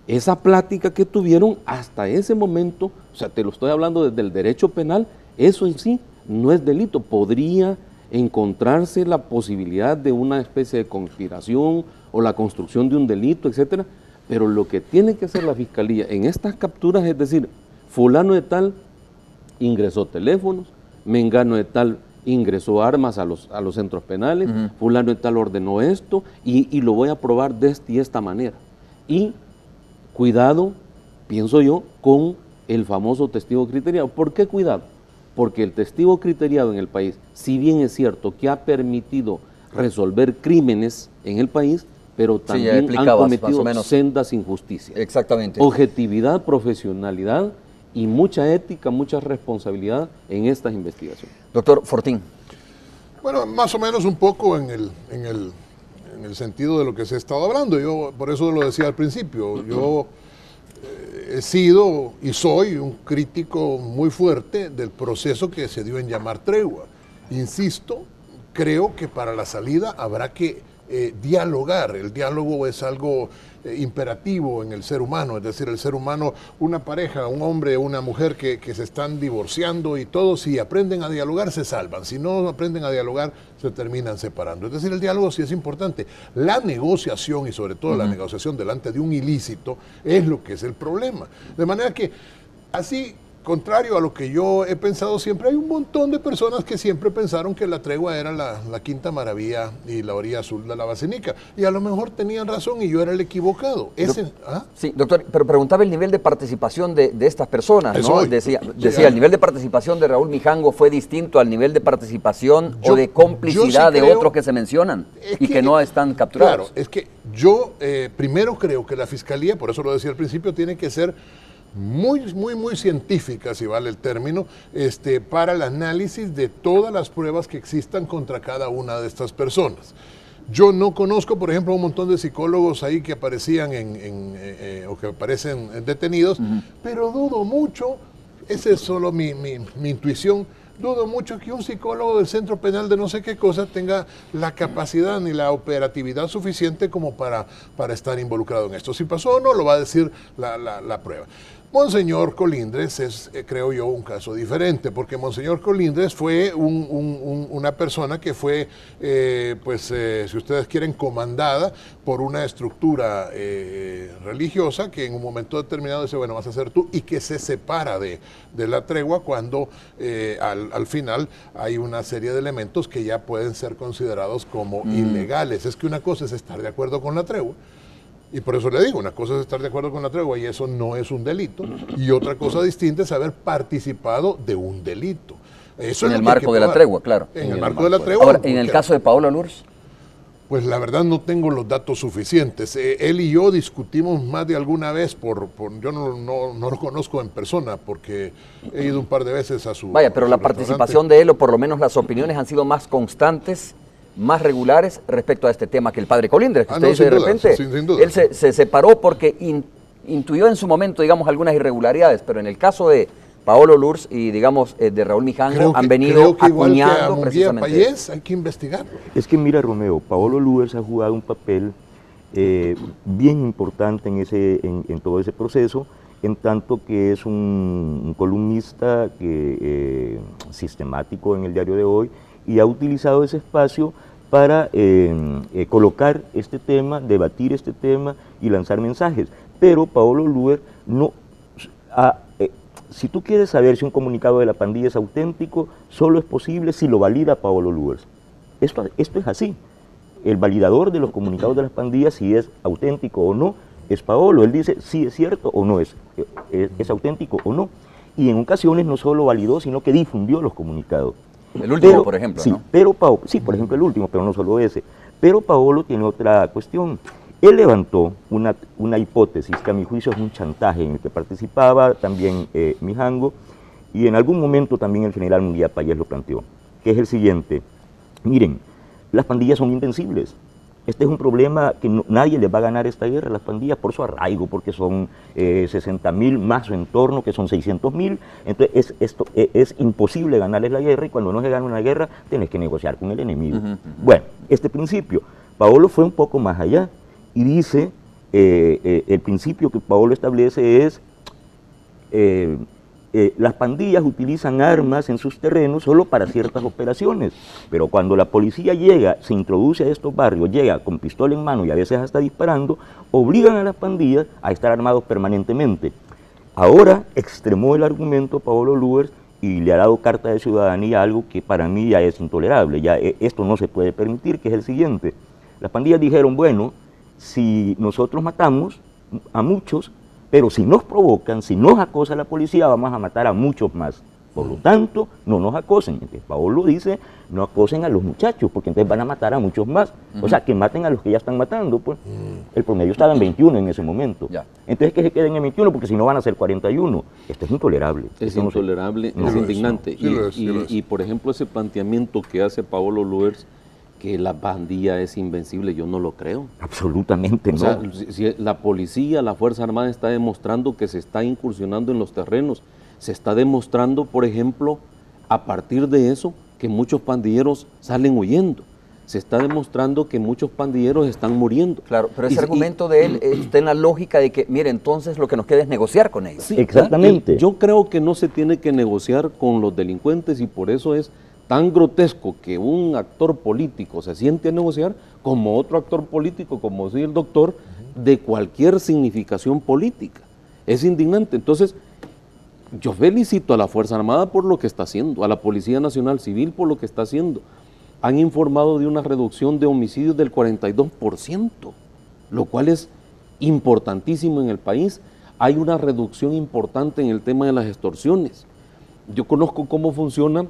esa plática que tuvieron hasta ese momento, o sea, te lo estoy hablando desde el derecho penal, eso en sí no es delito, podría encontrarse la posibilidad de una especie de conspiración o la construcción de un delito, etcétera, pero lo que tiene que hacer la Fiscalía en estas capturas es decir, fulano de tal ingresó teléfonos, mengano de tal ingresó armas a los centros penales, fulano de tal ordenó esto y lo voy a probar de esta manera. Y cuidado, pienso yo, con el famoso testigo criteriado. ¿Por qué cuidado? Porque el testigo criteriado en el país, si bien es cierto que ha permitido resolver crímenes en el país, pero también han cometido sendas injusticias. Exactamente. Objetividad, profesionalidad y mucha ética, mucha responsabilidad en estas investigaciones. Doctor Fortín. Bueno, más o menos un poco en el sentido de lo que se ha estado hablando. Yo por eso lo decía al principio. Yo he sido y soy un crítico muy fuerte del proceso que se dio en llamar tregua. Insisto, creo que para la salida habrá que dialogar. El diálogo es algo imperativo en el ser humano, es decir, el ser humano, una pareja, un hombre, una mujer que se están divorciando y todos, si aprenden a dialogar se salvan, si no aprenden a dialogar se terminan separando. Es decir, el diálogo sí es importante. La negociación y sobre todo la negociación delante de un ilícito es lo que es el problema. De manera que así, contrario a lo que yo he pensado siempre, hay un montón de personas que siempre pensaron que la tregua era la quinta maravilla y la orilla azul de la Basenica. Y a lo mejor tenían razón y yo era el equivocado. Sí, doctor, pero preguntaba el nivel de participación de estas personas, ¿no? Decía, el nivel de participación de Raúl Mijango fue distinto al nivel de participación o de complicidad de otros que se mencionan y que no están capturados. Claro, es que yo primero creo que la Fiscalía, por eso lo decía al principio, tiene que ser muy científica, si vale el término, para el análisis de todas las pruebas que existan contra cada una de estas personas. Yo no conozco, por ejemplo, un montón de psicólogos ahí que aparecían o que aparecen detenidos, pero dudo mucho, esa es solo mi intuición, dudo mucho que un psicólogo del centro penal de no sé qué cosa tenga la capacidad ni la operatividad suficiente como para estar involucrado en esto. Si pasó o no, lo va a decir la prueba. Monseñor Colindres es, creo yo, un caso diferente, porque Monseñor Colindres fue una persona que fue, si ustedes quieren, comandada por una estructura religiosa que en un momento determinado dice, bueno, vas a ser tú, y que se separa de la tregua cuando al final hay una serie de elementos que ya pueden ser considerados como ilegales. Es que una cosa es estar de acuerdo con la tregua, y por eso le digo, una cosa es estar de acuerdo con la tregua y eso no es un delito, y otra cosa distinta es haber participado de un delito. Eso en el marco de la tregua, claro. En el marco de la tregua. Ahora, en el caso de Paolo Lourdes. Pues la verdad no tengo los datos suficientes. Él y yo discutimos más de alguna vez, yo no lo conozco en persona porque he ido un par de veces a su... Vaya, pero la participación de él, o por lo menos las opiniones, han sido más constantes, más regulares respecto a este tema que el padre Colindres, que usted dice de repente, sin duda. Él se separó porque intuyó en su momento, digamos, algunas irregularidades, pero en el caso de Paolo Lourdes y, digamos, de Raúl Mijango, han venido acuñando precisamente Payés, hay que investigarlo. Es que mira, Romeo, Paolo Lourdes ha jugado un papel bien importante en todo ese proceso, en tanto que es un columnista sistemático en el diario de hoy, y ha utilizado ese espacio para colocar este tema, debatir este tema y lanzar mensajes. Pero Paolo Lourdes no... si tú quieres saber si un comunicado de la pandilla es auténtico, solo es posible si lo valida Paolo Lourdes. Esto es así. El validador de los comunicados de las pandillas, si es auténtico o no, es Paolo. Él dice si es cierto o no es auténtico o no. Y en ocasiones no solo validó, sino que difundió los comunicados. El último, por ejemplo, sí, ¿no? Pero sí, por ejemplo, el último, pero no solo ese. Pero Paolo tiene otra cuestión. Él levantó una hipótesis que a mi juicio es un chantaje en el que participaba también Mijango, y en algún momento también el general Munguía Payés lo planteó, que es el siguiente: miren, las pandillas son invencibles. Este es un problema que nadie les va a ganar esta guerra, las pandillas, por su arraigo, porque son 60.000 más su entorno, que son 600.000. Entonces es imposible ganarles la guerra, y cuando no se gana una guerra, tenés que negociar con el enemigo. Bueno, este principio, Paolo fue un poco más allá, y dice, el principio que Paolo establece es, las pandillas utilizan armas en sus terrenos solo para ciertas operaciones, pero cuando la policía llega, se introduce a estos barrios, llega con pistola en mano y a veces hasta disparando, obligan a las pandillas a estar armados permanentemente. Ahora extremó el argumento Paolo Lourdes y le ha dado carta de ciudadanía a algo que para mí ya es intolerable, ya esto no se puede permitir, que es el siguiente: las pandillas dijeron, bueno, si nosotros matamos a muchos, pero si nos provocan, si nos acosa la policía, vamos a matar a muchos más. Por lo tanto, no nos acosen. Entonces, Paolo dice, no acosen a los muchachos, porque entonces van a matar a muchos más. O sea, que maten a los que ya están matando, pues. El promedio estaba en 21 en ese momento. Entonces, que se queden en 21, porque si no van a ser 41. Esto es intolerable. Es intolerable, es indignante. Y, por ejemplo, ese planteamiento que hace Paolo Lourdes, que la pandilla es invencible, yo no lo creo. Absolutamente no. O sea, si la policía, la Fuerza Armada está demostrando que se está incursionando en los terrenos, se está demostrando, por ejemplo, a partir de eso, que muchos pandilleros salen huyendo. Se está demostrando que muchos pandilleros están muriendo. Claro, pero ese argumento de él está en la lógica de que, mire, entonces lo que nos queda es negociar con ellos. Sí, exactamente. Yo creo que no se tiene que negociar con los delincuentes, y por eso es tan grotesco que un actor político se siente a negociar como otro actor político, como decía el doctor, de cualquier significación política. Es indignante. Entonces, yo felicito a la Fuerza Armada por lo que está haciendo, a la Policía Nacional Civil por lo que está haciendo. Han informado de una reducción de homicidios del 42%, lo cual es importantísimo en el país. Hay una reducción importante en el tema de las extorsiones. Yo conozco cómo funciona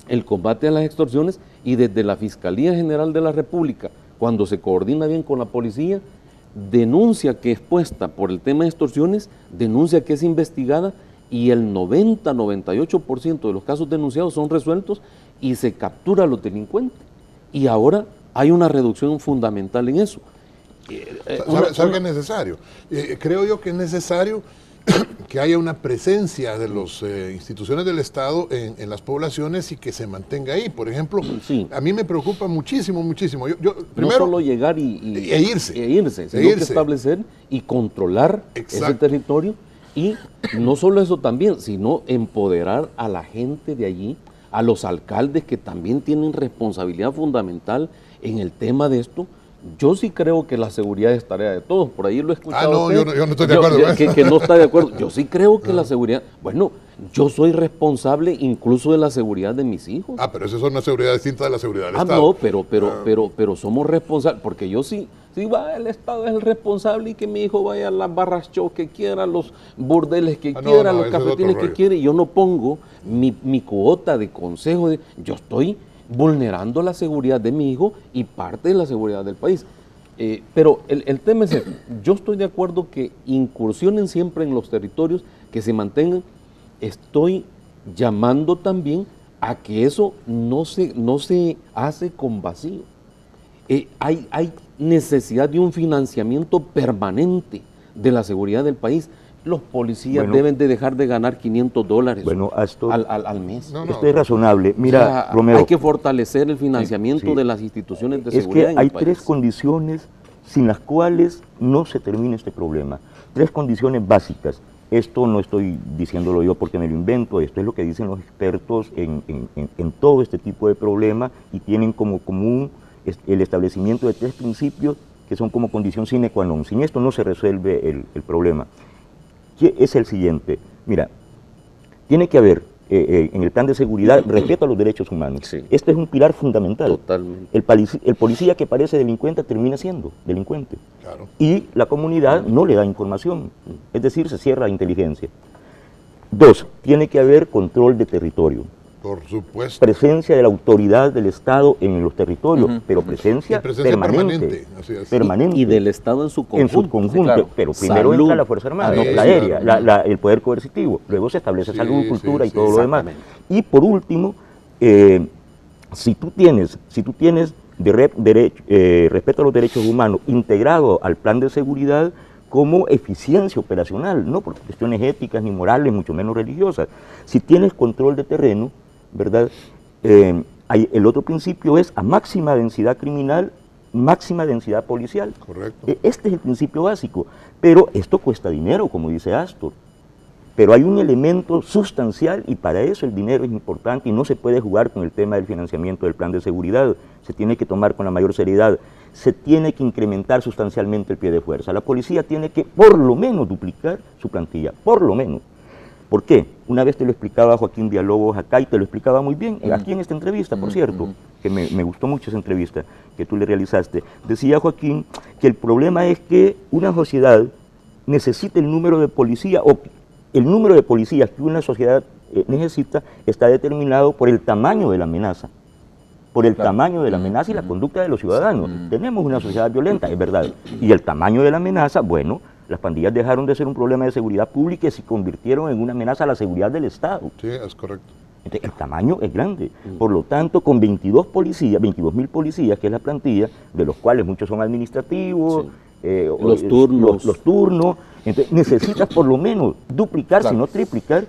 el combate a las extorsiones, y desde la Fiscalía General de la República, cuando se coordina bien con la policía, denuncia que es puesta por el tema de extorsiones, denuncia que es investigada, y el 90-98% de los casos denunciados son resueltos y se captura a los delincuentes. Y ahora hay una reducción fundamental en eso. ¿Sabe qué es necesario? Creo yo que es necesario que haya una presencia de las instituciones del Estado en las poblaciones y que se mantenga ahí. Por ejemplo, a mí me preocupa muchísimo. Yo, primero, no solo llegar e irse, sino que establecer y controlar ese territorio, y no solo eso también, sino empoderar a la gente de allí, a los alcaldes que también tienen responsabilidad fundamental en el tema de esto. Yo sí creo que la seguridad es tarea de todos, por ahí lo he escuchado. Yo no estoy de acuerdo con eso. Que no está de acuerdo. Yo sí creo que la seguridad, bueno, yo soy responsable incluso de la seguridad de mis hijos. Pero esa es una seguridad distinta de la seguridad del Estado. No, pero somos responsables, porque yo sí va, el Estado es el responsable y que mi hijo vaya a las barras show que quiera, los burdeles que quiera, los cafetines que quiera, y yo no pongo mi cuota de consejo, yo estoy vulnerando la seguridad de mi hijo y parte de la seguridad del país. Pero el tema es, yo estoy de acuerdo que incursionen siempre en los territorios, que se mantengan. Estoy llamando también a que eso no se hace con vacío. Hay necesidad de un financiamiento permanente de la seguridad del país. Los policías deben de dejar de ganar $500 al mes. Esto es razonable. Mira, Romeo, hay que fortalecer el financiamiento de las instituciones de seguridad. Es que hay tres condiciones sin las cuales no se termina este problema. Tres condiciones básicas. Esto no estoy diciéndolo yo porque me lo invento, esto es lo que dicen los expertos en todo este tipo de problemas, y tienen como común el establecimiento de tres principios que son como condición sine qua non. Sin esto no se resuelve el problema. Que es el siguiente, mira, tiene que haber en el plan de seguridad respeto a los derechos humanos. Este es un pilar fundamental. Totalmente. El policía que parece delincuente termina siendo delincuente. Claro. Y la comunidad no le da información, es decir, se cierra la inteligencia. Dos, tiene que haber control de territorio. Por supuesto. Presencia de la autoridad del Estado en los territorios, pero presencia permanente. Permanente. Y del Estado en su conjunto. En su conjunto, claro. Pero primero entra la Fuerza Armada, no la aérea, el poder coercitivo. Luego se establece salud, cultura y todo lo demás. Y por último, si tú tienes respeto a los derechos humanos integrado al plan de seguridad como eficiencia operacional, no por cuestiones éticas ni morales, mucho menos religiosas. Si tienes control de terreno, ¿verdad? El otro principio es a máxima densidad criminal, máxima densidad policial. Correcto. Este es el principio básico, pero esto cuesta dinero, como dice Astor. Pero hay un elemento sustancial y para eso el dinero es importante y no se puede jugar con el tema del financiamiento del plan de seguridad. Se tiene que tomar con la mayor seriedad. Se tiene que incrementar sustancialmente el pie de fuerza. La policía tiene que por lo menos duplicar su plantilla, por lo menos. ¿Por qué? Una vez te lo explicaba Joaquín Villalobos acá y te lo explicaba muy bien, aquí en esta entrevista, por cierto, que me gustó mucho esa entrevista que tú le realizaste. Decía Joaquín que el problema es que una sociedad necesita el número de policías, o el número de policías que una sociedad necesita está determinado por el tamaño de la amenaza. Por el tamaño de la amenaza y la conducta de los ciudadanos. Tenemos una sociedad violenta, es verdad. Y el tamaño de la amenaza, bueno, las pandillas dejaron de ser un problema de seguridad pública y se convirtieron en una amenaza a la seguridad del Estado. Sí, es correcto. Entonces, el tamaño es grande. Por lo tanto, con 22.000 policías, que es la plantilla, de los cuales muchos son administrativos, los turnos. Entonces, necesitas por lo menos duplicar, si no triplicar,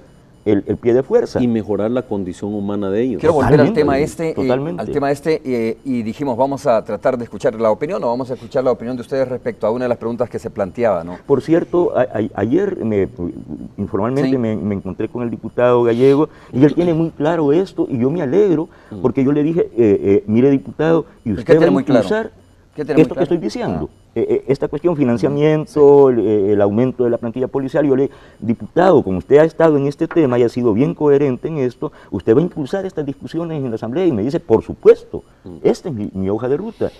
el pie de fuerza. Y mejorar la condición humana de ellos. Quiero volver al tema este, y dijimos, vamos a tratar de escuchar la opinión, o vamos a escuchar la opinión de ustedes respecto a una de las preguntas que se planteaba, ¿no? Por cierto, ayer informalmente me encontré con el diputado Gallego y él tiene muy claro esto y yo me alegro porque yo le dije, mire diputado, y usted va a impulsar esto que estoy diciendo. Esta cuestión, financiamiento, el aumento de la plantilla policial, yo le diputado, como usted ha estado en este tema y ha sido bien coherente en esto, usted va a impulsar estas discusiones en la Asamblea, y me dice, por supuesto, esta es mi hoja de ruta.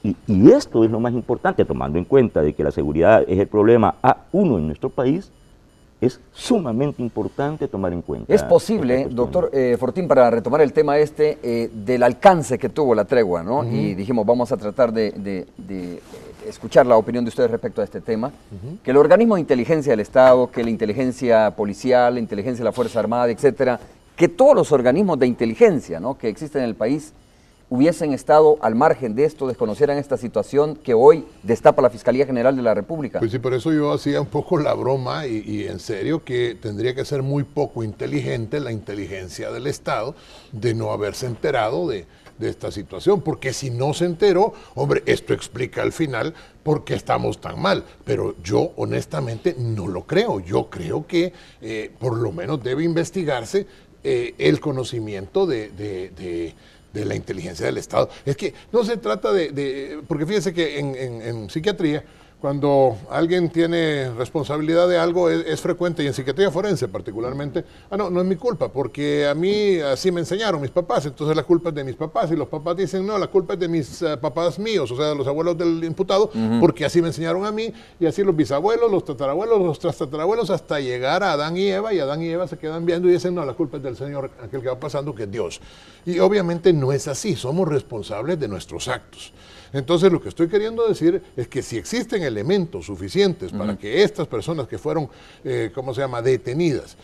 Y esto es lo más importante, tomando en cuenta de que la seguridad es el problema A1 en nuestro país, es sumamente importante tomar en cuenta. Es posible, doctor Fortín, para retomar el tema del alcance que tuvo la tregua, ¿no? Y dijimos, vamos a tratar de escuchar la opinión de ustedes respecto a este tema, que el organismo de inteligencia del Estado, que la inteligencia policial, la inteligencia de la Fuerza Armada, etcétera, que todos los organismos de inteligencia, ¿no?, que existen en el país, hubiesen estado al margen de esto, desconocieran esta situación que hoy destapa la Fiscalía General de la República? Pues sí, por eso yo hacía un poco la broma y en serio que tendría que ser muy poco inteligente la inteligencia del Estado de no haberse enterado de esta situación, porque si no se enteró, hombre, esto explica al final por qué estamos tan mal, pero yo honestamente no lo creo. Yo creo que por lo menos debe investigarse el conocimiento de la inteligencia del Estado. Es que no se trata porque fíjese que en psiquiatría, cuando alguien tiene responsabilidad de algo, es frecuente, y en psiquiatría forense particularmente, no es mi culpa, porque a mí así me enseñaron mis papás, entonces la culpa es de mis papás, y los papás dicen, no, la culpa es de mis papás míos, o sea, de los abuelos del imputado, porque así me enseñaron a mí, y así los bisabuelos, los tatarabuelos, los trastatarabuelos, hasta llegar a Adán y Eva se quedan viendo y dicen, no, la culpa es del Señor, aquel que va pasando, que es Dios. Y obviamente no es así, somos responsables de nuestros actos. Entonces lo que estoy queriendo decir es que si existen elementos suficientes para que estas personas que fueron, detenidas,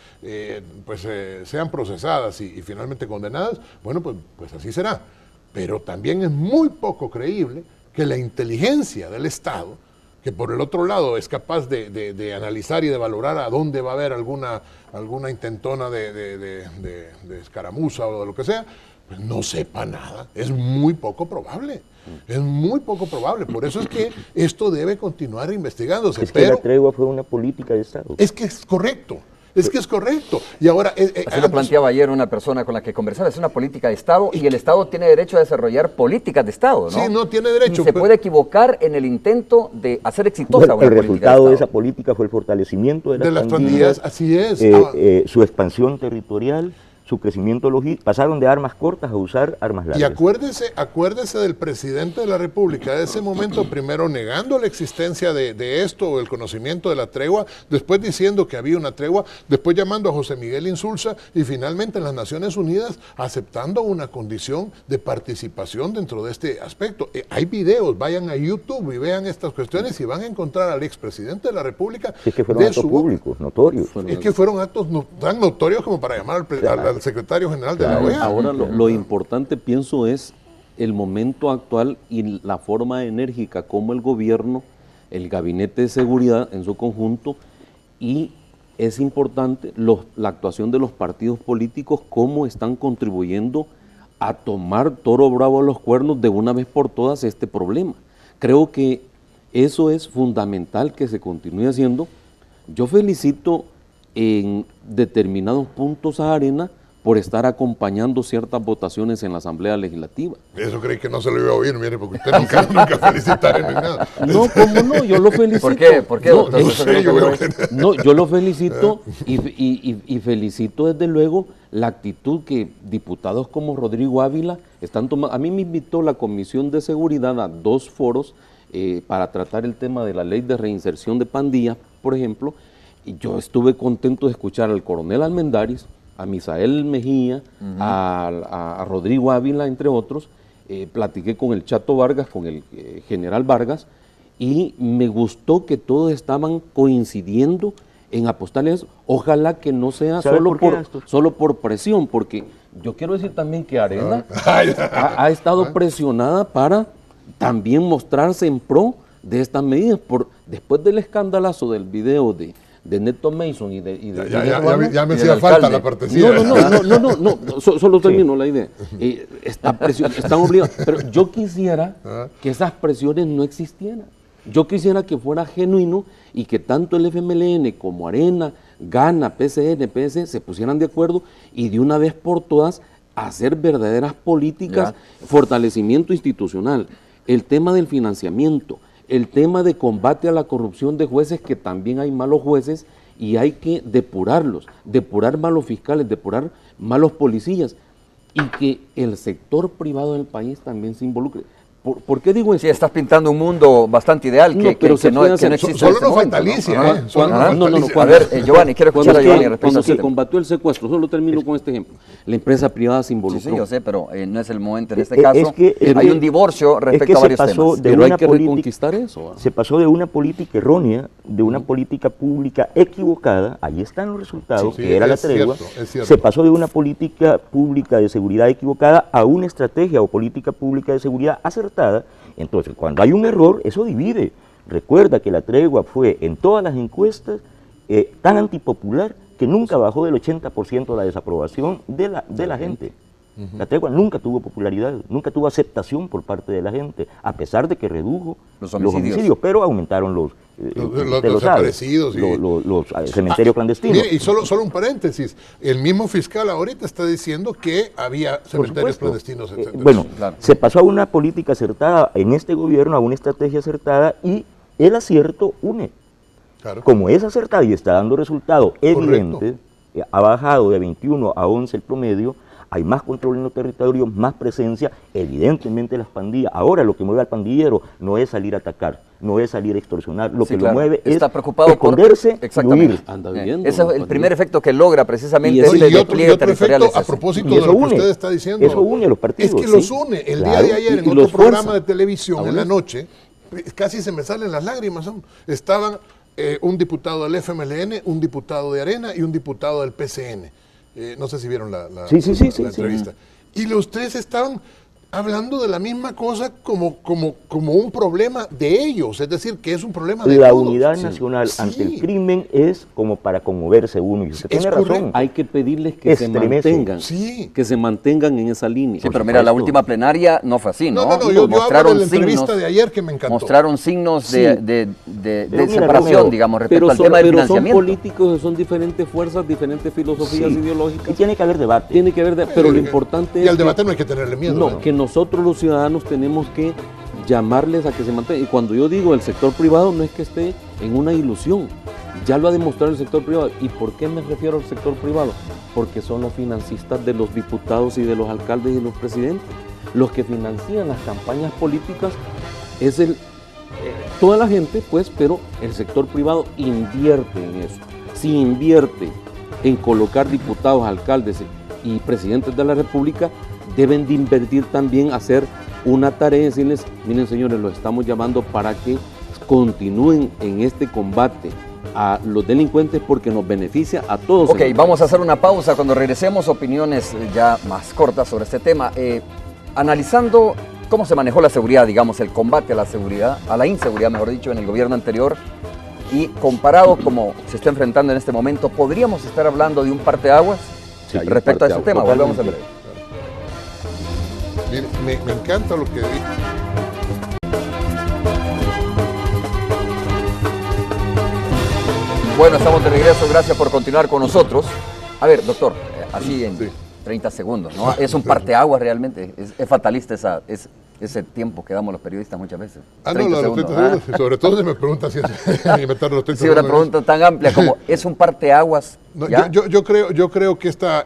sean procesadas y finalmente condenadas, bueno, pues así será. Pero también es muy poco creíble que la inteligencia del Estado, que por el otro lado es capaz de analizar y de valorar a dónde va a haber alguna intentona de escaramuza o de lo que sea, pues no sepa nada. Es muy poco probable. Es muy poco probable. Por eso es que esto debe continuar investigándose. Es que la tregua fue una política de Estado. Es que es correcto. Es que es correcto. Y ahora... Así lo planteaba ayer una persona con la que conversaba. Es una política de Estado y el Estado tiene derecho a desarrollar políticas de Estado, ¿no? Sí, no tiene derecho. Y se puede equivocar en el intento de hacer exitosa una política. El resultado de esa Estado. Política fue el fortalecimiento de las pandillas. Así es. Su expansión territorial, su crecimiento logístico, pasaron de armas cortas a usar armas largas. Y acuérdese del presidente de la República de ese momento, primero negando la existencia de esto, o el conocimiento de la tregua, después diciendo que había una tregua, después llamando a José Miguel Insulza y finalmente en las Naciones Unidas aceptando una condición de participación dentro de este aspecto. Hay videos, vayan a YouTube y vean estas cuestiones y van a encontrar al expresidente de la República. Es que fueron actos públicos, notorios. Es que fueron actos tan notorios como para llamar al secretario general de la OEA. Ahora lo importante, pienso, es el momento actual y la forma enérgica como el gobierno, el gabinete de seguridad en su conjunto, y es importante la actuación de los partidos políticos, cómo están contribuyendo a tomar toro bravo a los cuernos de una vez por todas este problema. Creo que eso es fundamental que se continúe haciendo. Yo felicito en determinados puntos a Arena por estar acompañando ciertas votaciones en la Asamblea Legislativa. Eso creí que no se lo iba a oír, mire, porque usted nunca felicita ni nada. No, ¿cómo no? Yo lo felicito. ¿Por qué? ¿Por qué, doctor? No, yo lo felicito y felicito desde luego la actitud que diputados como Rodrigo Ávila están tomando. A mí me invitó la Comisión de Seguridad a 2 foros para tratar el tema de la ley de reinserción de pandillas, por ejemplo, y yo estuve contento de escuchar al coronel Almendaris, a Misael Mejía, a Rodrigo Ávila, entre otros. Platiqué con el Chato Vargas, con el general Vargas, y me gustó que todos estaban coincidiendo en apostarle a eso. Ojalá que no sea solo por presión, porque yo quiero decir también que Arena ha estado presionada para también mostrarse en pro de estas medidas. Después del escandalazo del video de Neto Mason y de ya me hacía falta la partecilla. No, solo termino la idea. Están obligados, pero yo quisiera que esas presiones no existieran. Yo quisiera que fuera genuino y que tanto el FMLN como Arena, Gana, PCN, PS se pusieran de acuerdo y de una vez por todas hacer verdaderas políticas, fortalecimiento institucional, el tema del financiamiento, el tema de combate a la corrupción de jueces, que también hay malos jueces y hay que depurarlos, depurar malos fiscales, depurar malos policías, y que el sector privado del país también se involucre. ¿Por qué digo eso? Sí, estás pintando un mundo bastante ideal que no existe. Solo no faltalicia. A ver, Giovanni, quiero escuchar a Giovanni. Cuando se combatió el secuestro, solo termino con este ejemplo. La empresa privada se involucró. Sí, yo sé, pero no es el momento en este caso. Hay un divorcio respecto a varios temas. Pero hay que reconquistar eso. Se pasó de una política errónea, de una política pública equivocada, ahí están los resultados, que era la tregua. Se pasó de una política pública de seguridad equivocada a una estrategia o política pública de seguridad acertada. Entonces, cuando hay un error, eso divide. Recuerda que la tregua fue en todas las encuestas tan antipopular que nunca bajó del 80% la desaprobación de la gente. La tregua nunca tuvo popularidad, nunca tuvo aceptación por parte de la gente, a pesar de que redujo los homicidios, pero aumentaron los desaparecidos, los cementerios clandestinos. Mire, y solo un paréntesis, el mismo fiscal ahorita está diciendo que había cementerios clandestinos, etc. Bueno, se pasó a una política acertada en este gobierno, a una estrategia acertada, y el acierto une. Claro. Como es acertada y está dando resultados evidentes, ha bajado de 21 a 11 el promedio, hay más control en los territorios, más presencia, evidentemente las pandillas. Ahora lo que mueve al pandillero no es salir a atacar, no es salir a extorsionar, lo que lo mueve es esconderse y huir. Ese es el primer efecto que logra precisamente y otro efecto, a propósito de lo que usted está diciendo. Eso une a los partidos. Es que los une. El día de ayer, en otro programa de televisión, en la noche, casi se me salen las lágrimas. Estaban un diputado del FMLN, un diputado de Arena y un diputado del PCN. No sé si vieron la entrevista. Y los tres estaban hablando de la misma cosa como un problema de ellos, es decir, que es un problema de la todos. Unidad nacional ante el crimen es como para conmoverse uno, y usted tiene razón. Hay que pedirles que se mantengan en esa línea. Sí, pero mira, la última plenaria no fue así, ¿no? Yo hablo de la entrevista de ayer que me encantó. Mostraron signos de separación, digamos, respecto al tema del financiamiento. Son políticos, son diferentes fuerzas, diferentes filosofías ideológicas. Y tiene que haber debate. Tiene que haber pero lo importante es y al debate no hay que tenerle miedo. No, que nosotros los ciudadanos tenemos que llamarles a que se mantengan. Y cuando yo digo el sector privado, no es que esté en una ilusión, ya lo ha demostrado el sector privado. ¿Y por qué me refiero al sector privado? Porque son los financistas de los diputados y de los alcaldes y los presidentes. Los que financian las campañas políticas es toda la gente, pues, pero el sector privado invierte en eso. Si invierte en colocar diputados, alcaldes y presidentes de la República, deben de invertir también, hacer una tarea y decirles, miren señores, los estamos llamando para que continúen en este combate a los delincuentes porque nos beneficia a todos. Ok, vamos a hacer una pausa. Cuando regresemos, opiniones ya más cortas sobre este tema. Analizando cómo se manejó la seguridad, digamos, el combate a la seguridad, a la inseguridad, mejor dicho, en el gobierno anterior, y comparado como se está enfrentando en este momento, ¿podríamos estar hablando de un parteaguas respecto a ese tema? Volvemos a ver. Me encanta lo que dice. Bueno, estamos de regreso, gracias por continuar con nosotros. A ver, doctor, así en 30 segundos, ¿no? Es un parteaguas realmente, es fatalista ese tiempo que damos los periodistas muchas veces. No, los 30 segundos, sobre todo si me preguntan si es inventar los 30 segundos. Sí, una pregunta tan amplia como, ¿es un parteaguas? No, yo creo que esta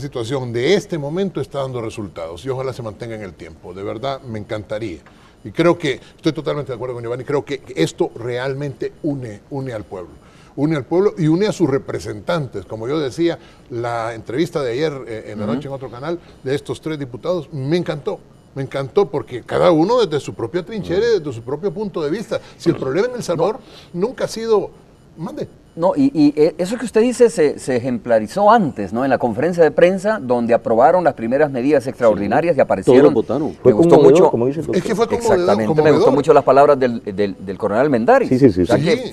situación de este momento está dando resultados y ojalá se mantenga en el tiempo. De verdad, me encantaría. Y creo que, estoy totalmente de acuerdo con Giovanni, creo que esto realmente une al pueblo. Une al pueblo y une a sus representantes. Como yo decía, la entrevista de ayer en la noche en otro canal de estos tres diputados me encantó. Me encantó porque cada uno desde su propia trinchera y desde su propio punto de vista. Si el problema en El Salvador nunca ha sido... Mande. No, y eso que usted dice se ejemplarizó antes, ¿no? En la conferencia de prensa donde aprobaron las primeras medidas extraordinarias y aparecieron. Todos votaron. Me gustó mucho. Como dice el doctor. Es que fue exactamente, me gustó mucho las palabras del coronel Mendaris.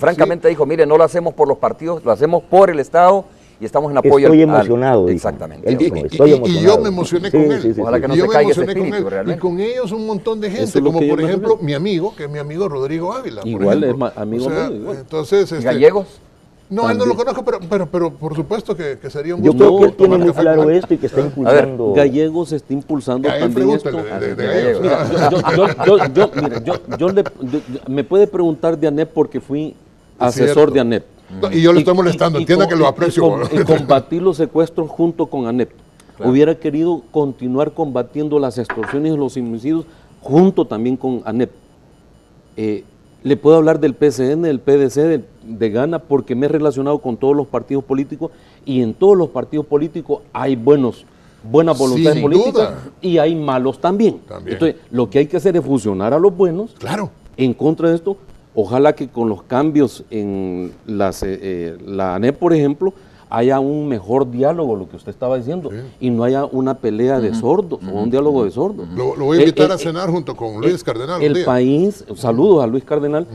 Francamente dijo, mire, no lo hacemos por los partidos, lo hacemos por el Estado. Y estamos en apoyo. Estoy emocionado. Exactamente. Y yo me emocioné con él. Ojalá que no se caiga ese espíritu realmente. Y con ellos un montón de gente, como por ejemplo mi amigo, que es mi amigo Rodrigo Ávila. Igual es amigo mío. Entonces, ¿gallegos? No, él no lo conozco, pero por supuesto que sería un gusto. Yo creo que él tiene muy claro esto y que está impulsando. A ver, Gallegos está impulsando también esto. Me puede preguntar de ANEP porque fui asesor de ANEP. Y yo le estoy molestando, entienda que lo aprecio. Y combatir los secuestros junto con ANEP. Claro. Hubiera querido continuar combatiendo las extorsiones y los homicidios junto también con ANEP. Le puedo hablar del PCN, del PDC, de Gana, porque me he relacionado con todos los partidos políticos y en todos los partidos políticos hay buenas voluntades políticas y hay malos también. Entonces, lo que hay que hacer es fusionar a los buenos en contra de esto. Ojalá que con los cambios en la ANEP, por ejemplo, haya un mejor diálogo, lo que usted estaba diciendo, y no haya una pelea de sordos o un diálogo de sordos. Lo voy a invitar a cenar junto con Luis Cardenal. El país, saludos a Luis Cardenal,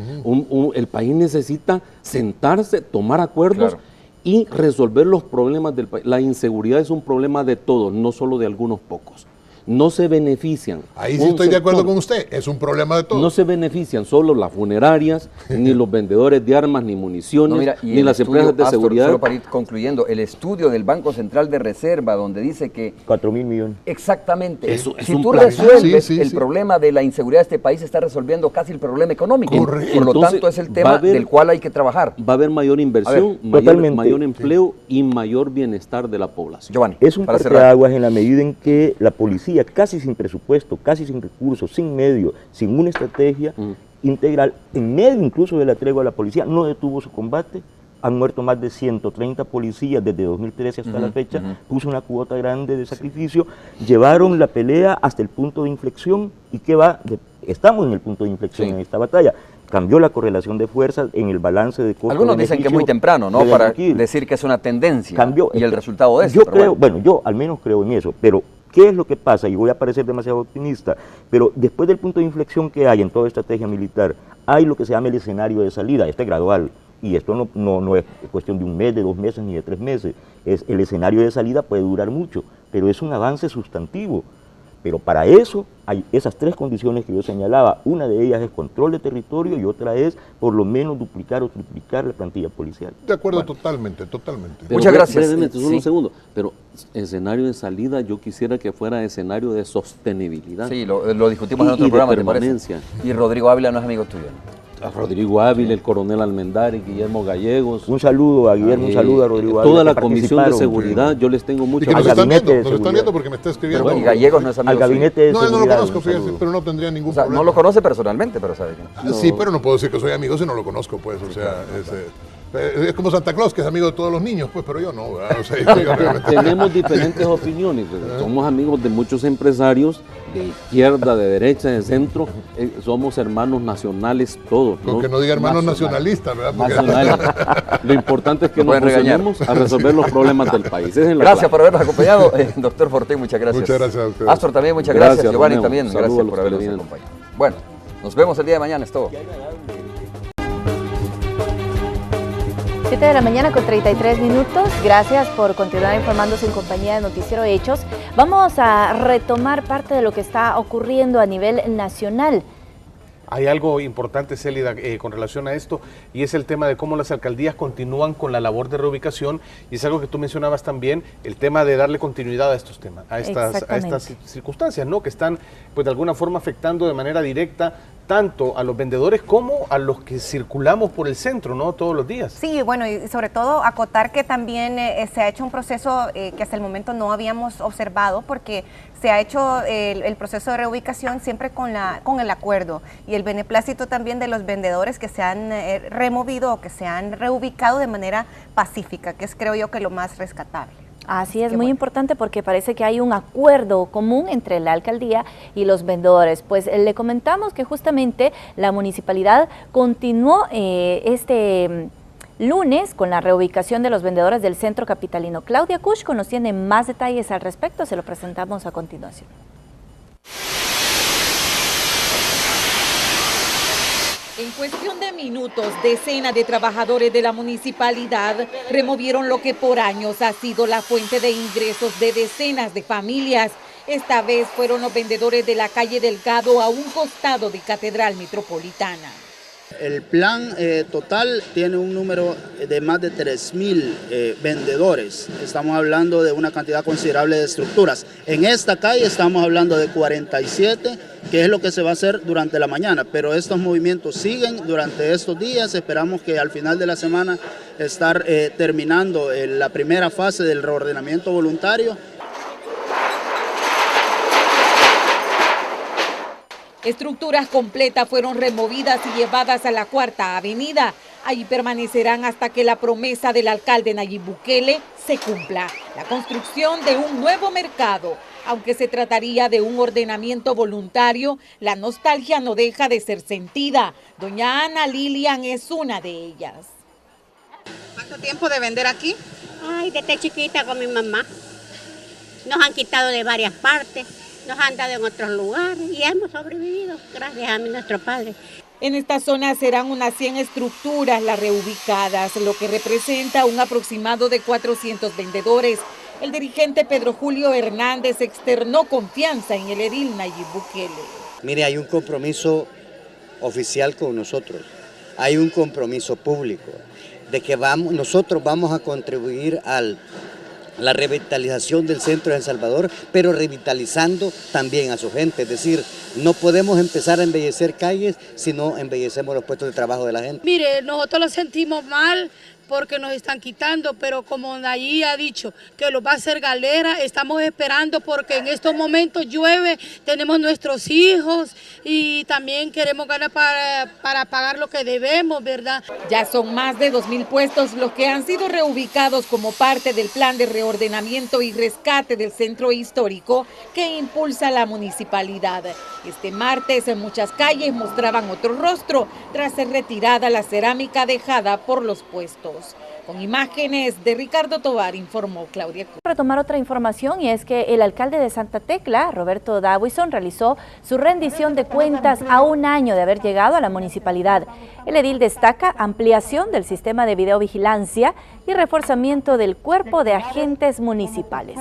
el país necesita sentarse, tomar acuerdos y resolver los problemas del país. La inseguridad es un problema de todos, no solo de algunos pocos. No se benefician. Ahí sí estoy de acuerdo con usted, es un problema de todos. No se benefician solo las funerarias, ni los vendedores de armas, ni municiones, ni las empresas de seguridad. Solo para ir concluyendo, el estudio del Banco Central de Reserva, donde dice que 4.000 millones. Exactamente. Eso es si un tú plan. resuelves el problema de la inseguridad de este país, está resolviendo casi el problema económico. Correcto. Por lo Entonces, tanto, es el tema del cual hay que trabajar. Va a haber mayor inversión, mayor empleo y mayor bienestar de la población. Giovanni, es un parteaguas en la medida en que la policía, casi sin presupuesto, casi sin recursos, sin medios, sin una estrategia integral, en medio incluso de la tregua de la policía, no detuvo su combate. Han muerto más de 130 policías desde 2013 hasta la fecha, puso una cuota grande de sacrificio, llevaron la pelea hasta el punto de inflexión. ¿Y qué va? Estamos en el punto de inflexión en esta batalla. Cambió la correlación de fuerzas en el balance de costos. Algunos dicen que es muy temprano, ¿no? Para decir que es una tendencia. Cambió. Y el resultado de eso. Yo creo, bueno, yo al menos creo en eso, pero ¿qué es lo que pasa? Y voy a parecer demasiado optimista, pero después del punto de inflexión que hay en toda estrategia militar, hay lo que se llama el escenario de salida, gradual, y esto no es cuestión de un mes, de 2 meses, ni de 3 meses, el escenario de salida puede durar mucho, pero es un avance sustantivo. Pero para eso hay esas 3 condiciones que yo señalaba. Una de ellas es control de territorio y otra es por lo menos duplicar o triplicar la plantilla policial. De acuerdo, totalmente. Muchas gracias. Brevemente, solo un segundo. Pero escenario de salida, yo quisiera que fuera escenario de sostenibilidad. Sí, lo discutimos en otro programa, ¿te parece? Y Rodrigo Ávila no es amigo tuyo, ¿no? A Rodrigo Ávila, el coronel Almendares, Guillermo Gallegos. Un saludo a Guillermo, un saludo a Rodrigo Ávila. Toda la comisión de seguridad, yo les tengo mucho nos están viendo porque me está escribiendo. Pero, y Gallegos no es amigo al gabinete de seguridad. No lo conozco, fíjate, pero no tendría ningún problema. No lo conoce personalmente, pero sabe que no. Sí, pero no puedo decir que soy amigo si no lo conozco, pues, o sea, es como Santa Claus, que es amigo de todos los niños, pues, pero yo no. O sea, tenemos diferentes opiniones, somos amigos de muchos empresarios, de izquierda, de derecha, de centro, somos hermanos nacionales todos. Con que no diga hermanos nacionalistas, ¿verdad? Porque nacionales. Lo importante es que nos fusionemos a resolver los problemas del país. Gracias por habernos acompañado, doctor Fortín, muchas gracias. Muchas gracias a ustedes. Astor también, muchas gracias. Giovanni también, gracias por habernos acompañado. Bueno, nos vemos el día de mañana, es todo. 7 de la mañana con 33 minutos. Gracias por continuar informándose en compañía de Noticiero Hechos. Vamos a retomar parte de lo que está ocurriendo a nivel nacional. Hay algo importante, Célida, con relación a esto, y es el tema de cómo las alcaldías continúan con la labor de reubicación, y es algo que tú mencionabas también, el tema de darle continuidad a estos temas, a estas circunstancias, ¿no? Que están, pues, de alguna forma afectando de manera directa tanto a los vendedores como a los que circulamos por el centro, ¿no? Todos los días. Sí, bueno, y sobre todo acotar que también se ha hecho un proceso que hasta el momento no habíamos observado, porque se ha hecho el proceso de reubicación siempre con el acuerdo y el beneplácito también de los vendedores que se han removido o que se han reubicado de manera pacífica, que es, creo yo, que lo más rescatable. Así es, muy importante porque parece que hay un acuerdo común entre la alcaldía y los vendedores. Pues le comentamos que justamente la municipalidad continuó este lunes con la reubicación de los vendedores del centro capitalino. Claudia Kushko nos tiene más detalles al respecto, se lo presentamos a continuación. En cuestión de minutos, decenas de trabajadores de la municipalidad removieron lo que por años ha sido la fuente de ingresos de decenas de familias. Esta vez fueron los vendedores de la calle Delgado a un costado de Catedral Metropolitana. El plan total tiene un número de más de 3.000 vendedores. Estamos hablando de una cantidad considerable de estructuras. En esta calle estamos hablando de 47, que es lo que se va a hacer durante la mañana, pero estos movimientos siguen durante estos días. Esperamos que al final de la semana estar terminando la primera fase del reordenamiento voluntario. Estructuras completas fueron removidas y llevadas a la Cuarta Avenida. Allí permanecerán hasta que la promesa del alcalde Nayib Bukele se cumpla: la construcción de un nuevo mercado. Aunque se trataría de un ordenamiento voluntario, la nostalgia no deja de ser sentida. Doña Ana Lilian es una de ellas. ¿Cuánto tiempo de vender aquí? Ay, desde chiquita con mi mamá. Nos han quitado de varias partes, nos han dado en otros lugares y hemos sobrevivido, gracias a nuestro padre. En esta zona serán unas 100 estructuras las reubicadas, lo que representa un aproximado de 400 vendedores. El dirigente Pedro Julio Hernández externó confianza en el edil Nayib Bukele. Mire, hay un compromiso oficial con nosotros, hay un compromiso público de que nosotros vamos a contribuir a la revitalización del centro de El Salvador, pero revitalizando también a su gente. Es decir, no podemos empezar a embellecer calles si no embellecemos los puestos de trabajo de la gente. Mire, nosotros lo sentimos mal porque nos están quitando, pero como Nayib ha dicho que lo va a hacer Galera, estamos esperando porque en estos momentos llueve, tenemos nuestros hijos y también queremos ganar para pagar lo que debemos, ¿verdad? Ya son más de 2.000 puestos los que han sido reubicados como parte del plan de reordenamiento y rescate del centro histórico que impulsa la municipalidad. Este martes en muchas calles mostraban otro rostro tras ser retirada la cerámica dejada por los puestos. Con imágenes de Ricardo Tovar, informó Claudia Cruz. Retomar otra información, y es que el alcalde de Santa Tecla, Roberto Dawison, realizó su rendición de cuentas a un año de haber llegado a la municipalidad. El edil destaca ampliación del sistema de videovigilancia y reforzamiento del cuerpo de agentes municipales.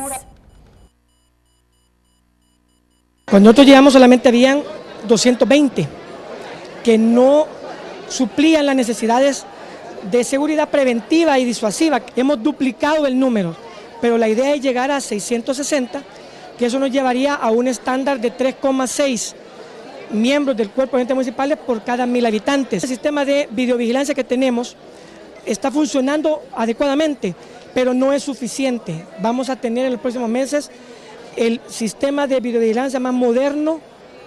Cuando nosotros llegamos solamente habían 220 que no suplían las necesidades de seguridad preventiva y disuasiva. Hemos duplicado el número, pero la idea es llegar a 660, que eso nos llevaría a un estándar de 3,6 miembros del cuerpo de agentes municipales por cada 1.000 habitantes. El sistema de videovigilancia que tenemos está funcionando adecuadamente, pero no es suficiente. Vamos a tener en los próximos meses el sistema de videovigilancia más moderno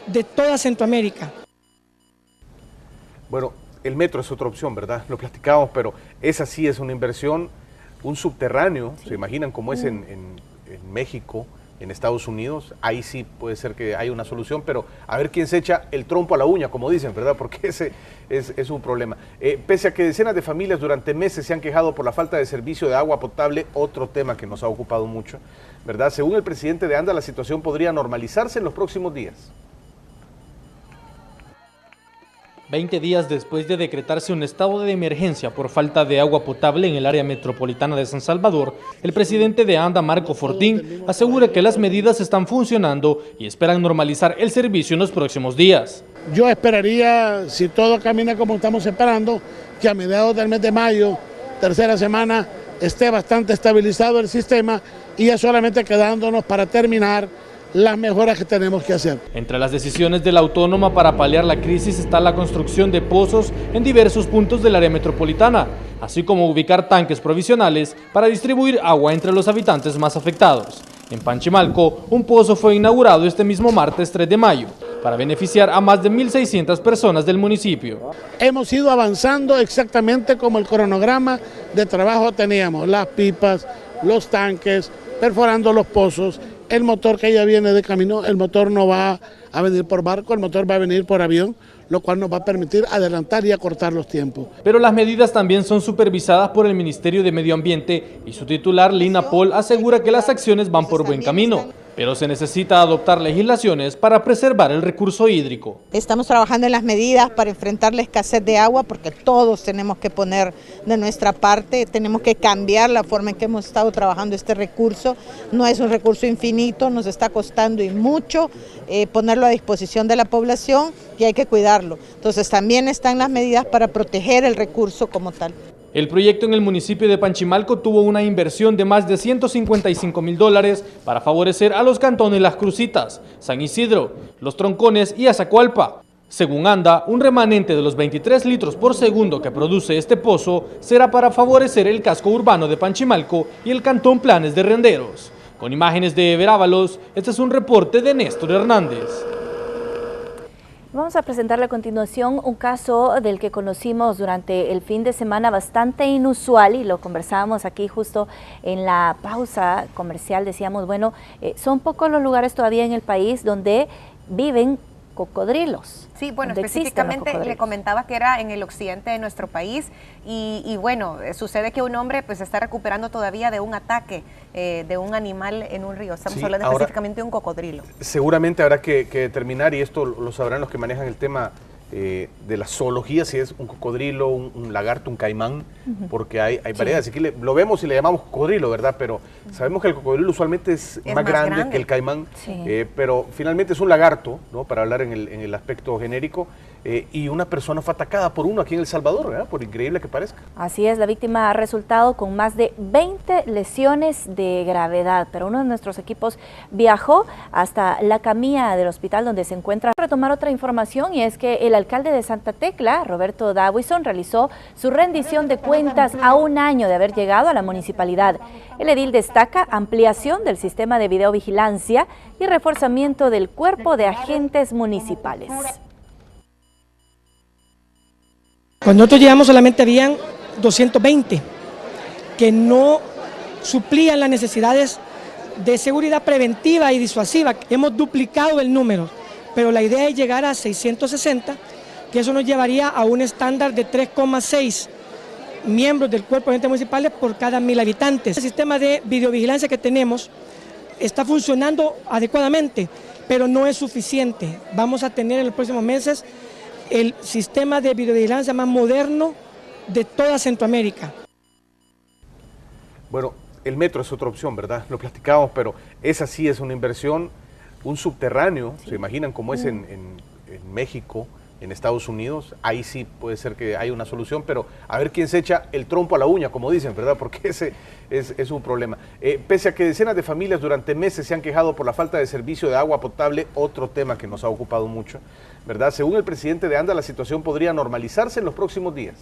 de toda Centroamérica. Bueno, el metro es otra opción, ¿verdad? Lo platicamos, pero esa sí es una inversión, un subterráneo, sí. ¿Se imaginan cómo es en México, en Estados Unidos? Ahí sí puede ser que haya una solución, pero a ver quién se echa el trompo a la uña, como dicen, ¿verdad? Porque ese es un problema. Pese a que decenas de familias durante meses se han quejado por la falta de servicio de agua potable, otro tema que nos ha ocupado mucho, ¿verdad? Según el presidente de ANDA, la situación podría normalizarse en los próximos días. 20 días después de decretarse un estado de emergencia por falta de agua potable en el área metropolitana de San Salvador, el presidente de ANDA, Marco Fortín, asegura que las medidas están funcionando y esperan normalizar el servicio en los próximos días. Yo esperaría, si todo camina como estamos esperando, que a mediados del mes de mayo, tercera semana, esté bastante estabilizado el sistema y ya solamente quedándonos para terminar las mejoras que tenemos que hacer. Entre las decisiones de la autónoma para paliar la crisis está la construcción de pozos en diversos puntos del área metropolitana, así como ubicar tanques provisionales para distribuir agua entre los habitantes más afectados. En Panchimalco, un pozo fue inaugurado este mismo martes 3 de mayo para beneficiar a más de 1.600 personas del municipio. Hemos ido avanzando exactamente como el cronograma de trabajo teníamos, las pipas, los tanques, perforando los pozos. El motor que ya viene de camino, el motor no va a venir por barco, el motor va a venir por avión, lo cual nos va a permitir adelantar y acortar los tiempos. Pero las medidas también son supervisadas por el Ministerio de Medio Ambiente y su titular, Lina Paul, asegura que las acciones van por buen camino, pero se necesita adoptar legislaciones para preservar el recurso hídrico. Estamos trabajando en las medidas para enfrentar la escasez de agua porque todos tenemos que poner de nuestra parte, tenemos que cambiar la forma en que hemos estado trabajando este recurso. No es un recurso infinito, nos está costando y mucho ponerlo a disposición de la población y hay que cuidarlo. Entonces también están las medidas para proteger el recurso como tal. El proyecto en el municipio de Panchimalco tuvo una inversión de más de $155,000 para favorecer a los cantones Las Crucitas, San Isidro, Los Troncones y Azacualpa. Según ANDA, un remanente de los 23 litros por segundo que produce este pozo será para favorecer el casco urbano de Panchimalco y el cantón Planes de Renderos. Con imágenes de Ever Ábalos, este es un reporte de Néstor Hernández. Vamos a presentarle a continuación un caso del que conocimos durante el fin de semana bastante inusual y lo conversábamos aquí justo en la pausa comercial. Decíamos, bueno, son pocos los lugares todavía en el país donde viven cocodrilos. Sí, bueno, específicamente le comentaba que era en el occidente de nuestro país y bueno, sucede que un hombre pues está recuperando todavía de un ataque de un animal en un río. Estamos hablando específicamente de un cocodrilo. Seguramente habrá que determinar, y esto lo sabrán los que manejan el tema de la zoología, si es un cocodrilo, un lagarto, un caimán, porque hay variedades. Aquí lo vemos y le llamamos cocodrilo, ¿verdad? Pero sabemos que el cocodrilo usualmente es más grande que el caimán, pero finalmente es un lagarto, ¿no? Para hablar en el aspecto genérico, y una persona fue atacada por uno aquí en El Salvador, ¿verdad? Por increíble que parezca. Así es, la víctima ha resultado con más de 20 lesiones de gravedad, pero uno de nuestros equipos viajó hasta la camilla del hospital donde se encuentra. Retomar otra información, y es que el alcalde de Santa Tecla, Roberto Dawison, realizó su rendición de cuentas a un año de haber llegado a la municipalidad. El edil destaca ampliación del sistema de videovigilancia y reforzamiento del cuerpo de agentes municipales. Cuando nosotros llegamos solamente habían 220 que no suplían las necesidades de seguridad preventiva y disuasiva. Hemos duplicado el número, pero la idea es llegar a 660, que eso nos llevaría a un estándar de 3,6 miembros del cuerpo de agentes municipales por cada 1000 habitantes. El sistema de videovigilancia que tenemos está funcionando adecuadamente, pero no es suficiente. Vamos a tener en los próximos meses el sistema de videovigilancia más moderno de toda Centroamérica. Bueno, el metro es otra opción, ¿verdad? Lo platicábamos, pero esa sí es una inversión, un subterráneo, ¿se imaginan cómo es en México, en Estados Unidos? Ahí sí puede ser que haya una solución, pero a ver quién se echa el trompo a la uña, como dicen, ¿verdad? Porque ese es un problema. Pese a que decenas de familias durante meses se han quejado por la falta de servicio de agua potable, otro tema que nos ha ocupado mucho, ¿verdad? Según el presidente de ANDA, la situación podría normalizarse en los próximos días.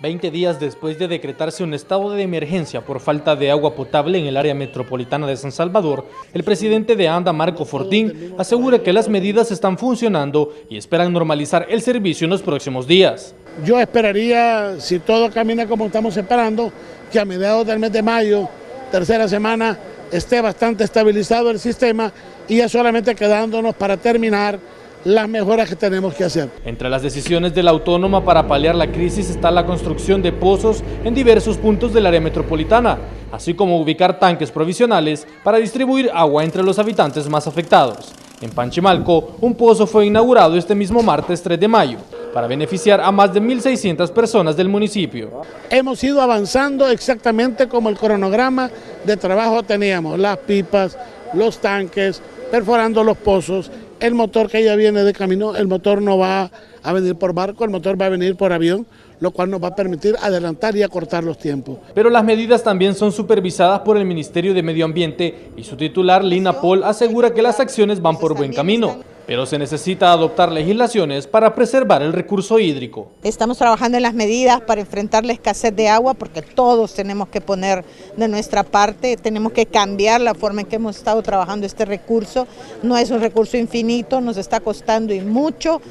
20 días después de decretarse un estado de emergencia por falta de agua potable en el área metropolitana de San Salvador, el presidente de ANDA, Marco Fortín, asegura que las medidas están funcionando y esperan normalizar el servicio en los próximos días. Yo esperaría, si todo camina como estamos esperando, que a mediados del mes de mayo, tercera semana, esté bastante estabilizado el sistema y ya solamente quedándonos para terminar las mejoras que tenemos que hacer. Entre las decisiones de la autónoma para paliar la crisis está la construcción de pozos en diversos puntos del área metropolitana, así como ubicar tanques provisionales para distribuir agua entre los habitantes más afectados. En Panchimalco, un pozo fue inaugurado este mismo martes 3 de mayo para beneficiar a más de 1.600 personas del municipio. Hemos ido avanzando exactamente como el cronograma de trabajo teníamos, las pipas, los tanques, perforando los pozos. El motor que ya viene de camino, el motor no va a venir por barco, el motor va a venir por avión, lo cual nos va a permitir adelantar y acortar los tiempos. Pero las medidas también son supervisadas por el Ministerio de Medio Ambiente y su titular, Lina Paul, asegura que las acciones van por buen camino, pero se necesita adoptar legislaciones para preservar el recurso hídrico. Estamos trabajando en las medidas para enfrentar la escasez de agua porque todos tenemos que poner de nuestra parte, tenemos que cambiar la forma en que hemos estado trabajando este recurso. No es un recurso infinito, nos está costando y mucho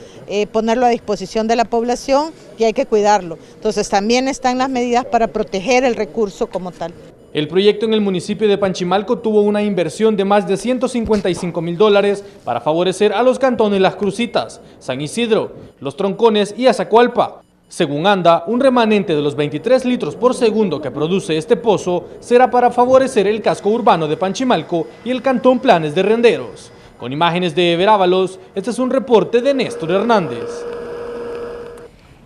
ponerlo a disposición de la población y hay que cuidarlo. Entonces también están las medidas para proteger el recurso como tal. El proyecto en el municipio de Panchimalco tuvo una inversión de más de $155,000 para favorecer a los cantones Las Crucitas, San Isidro, Los Troncones y Azacualpa. Según ANDA, un remanente de los 23 litros por segundo que produce este pozo será para favorecer el casco urbano de Panchimalco y el cantón Planes de Renderos. Con imágenes de Ever Ábalos, este es un reporte de Néstor Hernández.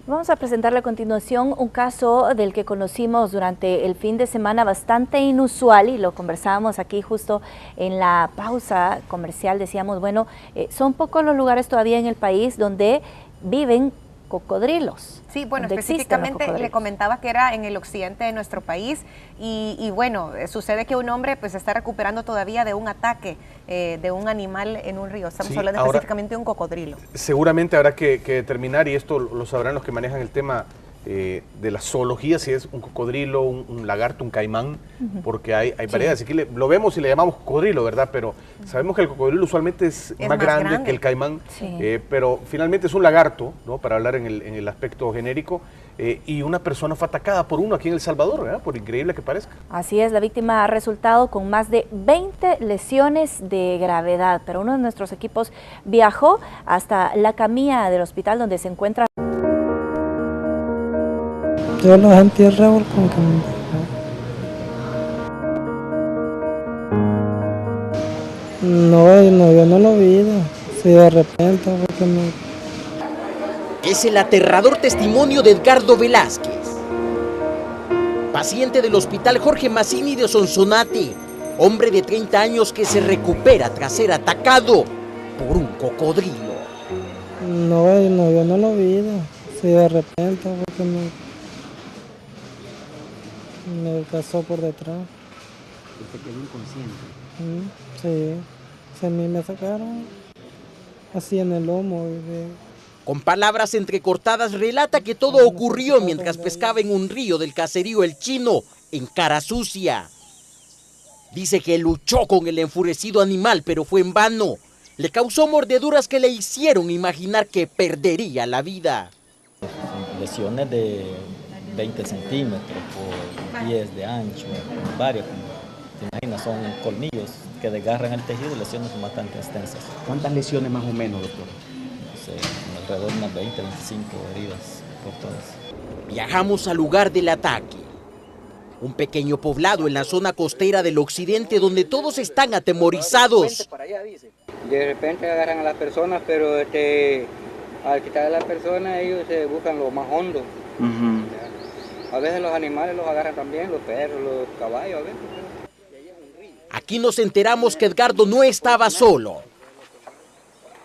Vamos a presentarle a continuación un caso del que conocimos durante el fin de semana bastante inusual y lo conversábamos aquí justo en la pausa comercial. Decíamos, bueno, son pocos los lugares todavía en el país donde viven cocodrilos. Sí, bueno, específicamente le comentaba que era en el occidente de nuestro país y bueno, sucede que un hombre pues está recuperando todavía de un ataque de un animal en un río. Estamos hablando específicamente de un cocodrilo. Seguramente habrá que determinar, y esto lo sabrán los que manejan el tema de la zoología, si es un cocodrilo, un lagarto, un caimán, porque hay variedades. Aquí lo vemos y le llamamos cocodrilo, ¿verdad? Pero sabemos que el cocodrilo usualmente es más grande que el caimán, pero finalmente es un lagarto, ¿no? Para hablar en el aspecto genérico, y una persona fue atacada por uno aquí en El Salvador, ¿verdad? Por increíble que parezca. Así es, la víctima ha resultado con más de 20 lesiones de gravedad, pero uno de nuestros equipos viajó hasta la camilla del hospital donde se encuentra. Yo los entierro con que no, yo no lo vi, si de repente porque no. Es el aterrador testimonio de Edgardo Velázquez, paciente del hospital Jorge Mazzini de Sonsonate, hombre de 30 años que se recupera tras ser atacado por un cocodrilo. No, yo no lo vi, si de repente porque me pasó por detrás. ¿Usted quedó inconsciente? Sí, a mí me sacaron así en el lomo. Con palabras entrecortadas relata que todo ocurrió mientras pescaba en un río del caserío El Chino, en Cara Sucia. Dice que luchó con el enfurecido animal, pero fue en vano. Le causó mordeduras que le hicieron imaginar que perdería la vida. Lesiones de 20 centímetros por 10 de ancho, varias, como te imaginas, son colmillos que desgarran el tejido y lesiones son bastante extensas. ¿Cuántas lesiones más o menos, doctor? No sé, alrededor de unas 20, 25 heridas por todas. Viajamos al lugar del ataque. Un pequeño poblado en la zona costera del occidente donde todos están atemorizados. De repente agarran a las personas, pero al quitar a las personas ellos se buscan lo más hondo. A veces los animales los agarran también, los perros, los caballos. A veces. Aquí nos enteramos que Edgardo no estaba solo.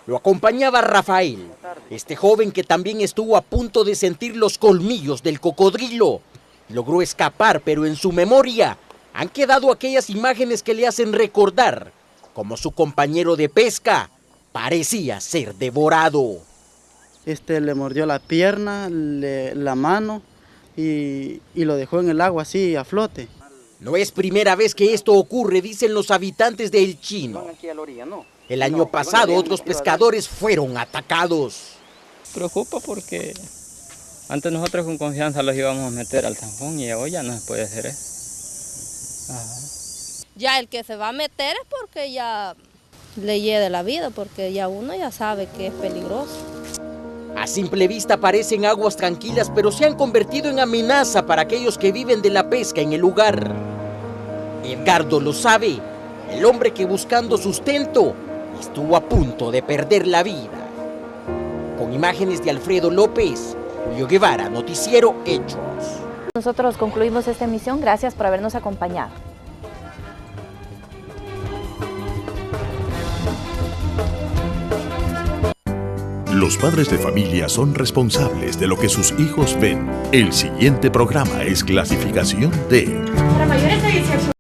Lo acompañaba Rafael, este joven que también estuvo a punto de sentir los colmillos del cocodrilo. Logró escapar, pero en su memoria han quedado aquellas imágenes que le hacen recordar cómo su compañero de pesca parecía ser devorado. Le mordió la pierna, la mano y lo dejó en el agua así a flote. No es primera vez que esto ocurre, dicen los habitantes de El Chino. El año pasado otros pescadores fueron atacados. Preocupa porque antes nosotros con confianza los íbamos a meter al zanjón y hoy ya no se puede hacer eso. Ya el que se va a meter es porque ya le hiede la vida, porque ya uno ya sabe que es peligroso. A simple vista parecen aguas tranquilas, pero se han convertido en amenaza para aquellos que viven de la pesca en el lugar. Edgardo lo sabe, el hombre que buscando sustento estuvo a punto de perder la vida. Con imágenes de Alfredo López, Julio Guevara, Noticiero Hechos. Nosotros concluimos esta emisión, gracias por habernos acompañado. Los padres de familia son responsables de lo que sus hijos ven. El siguiente programa es clasificación D. Para mayores de 18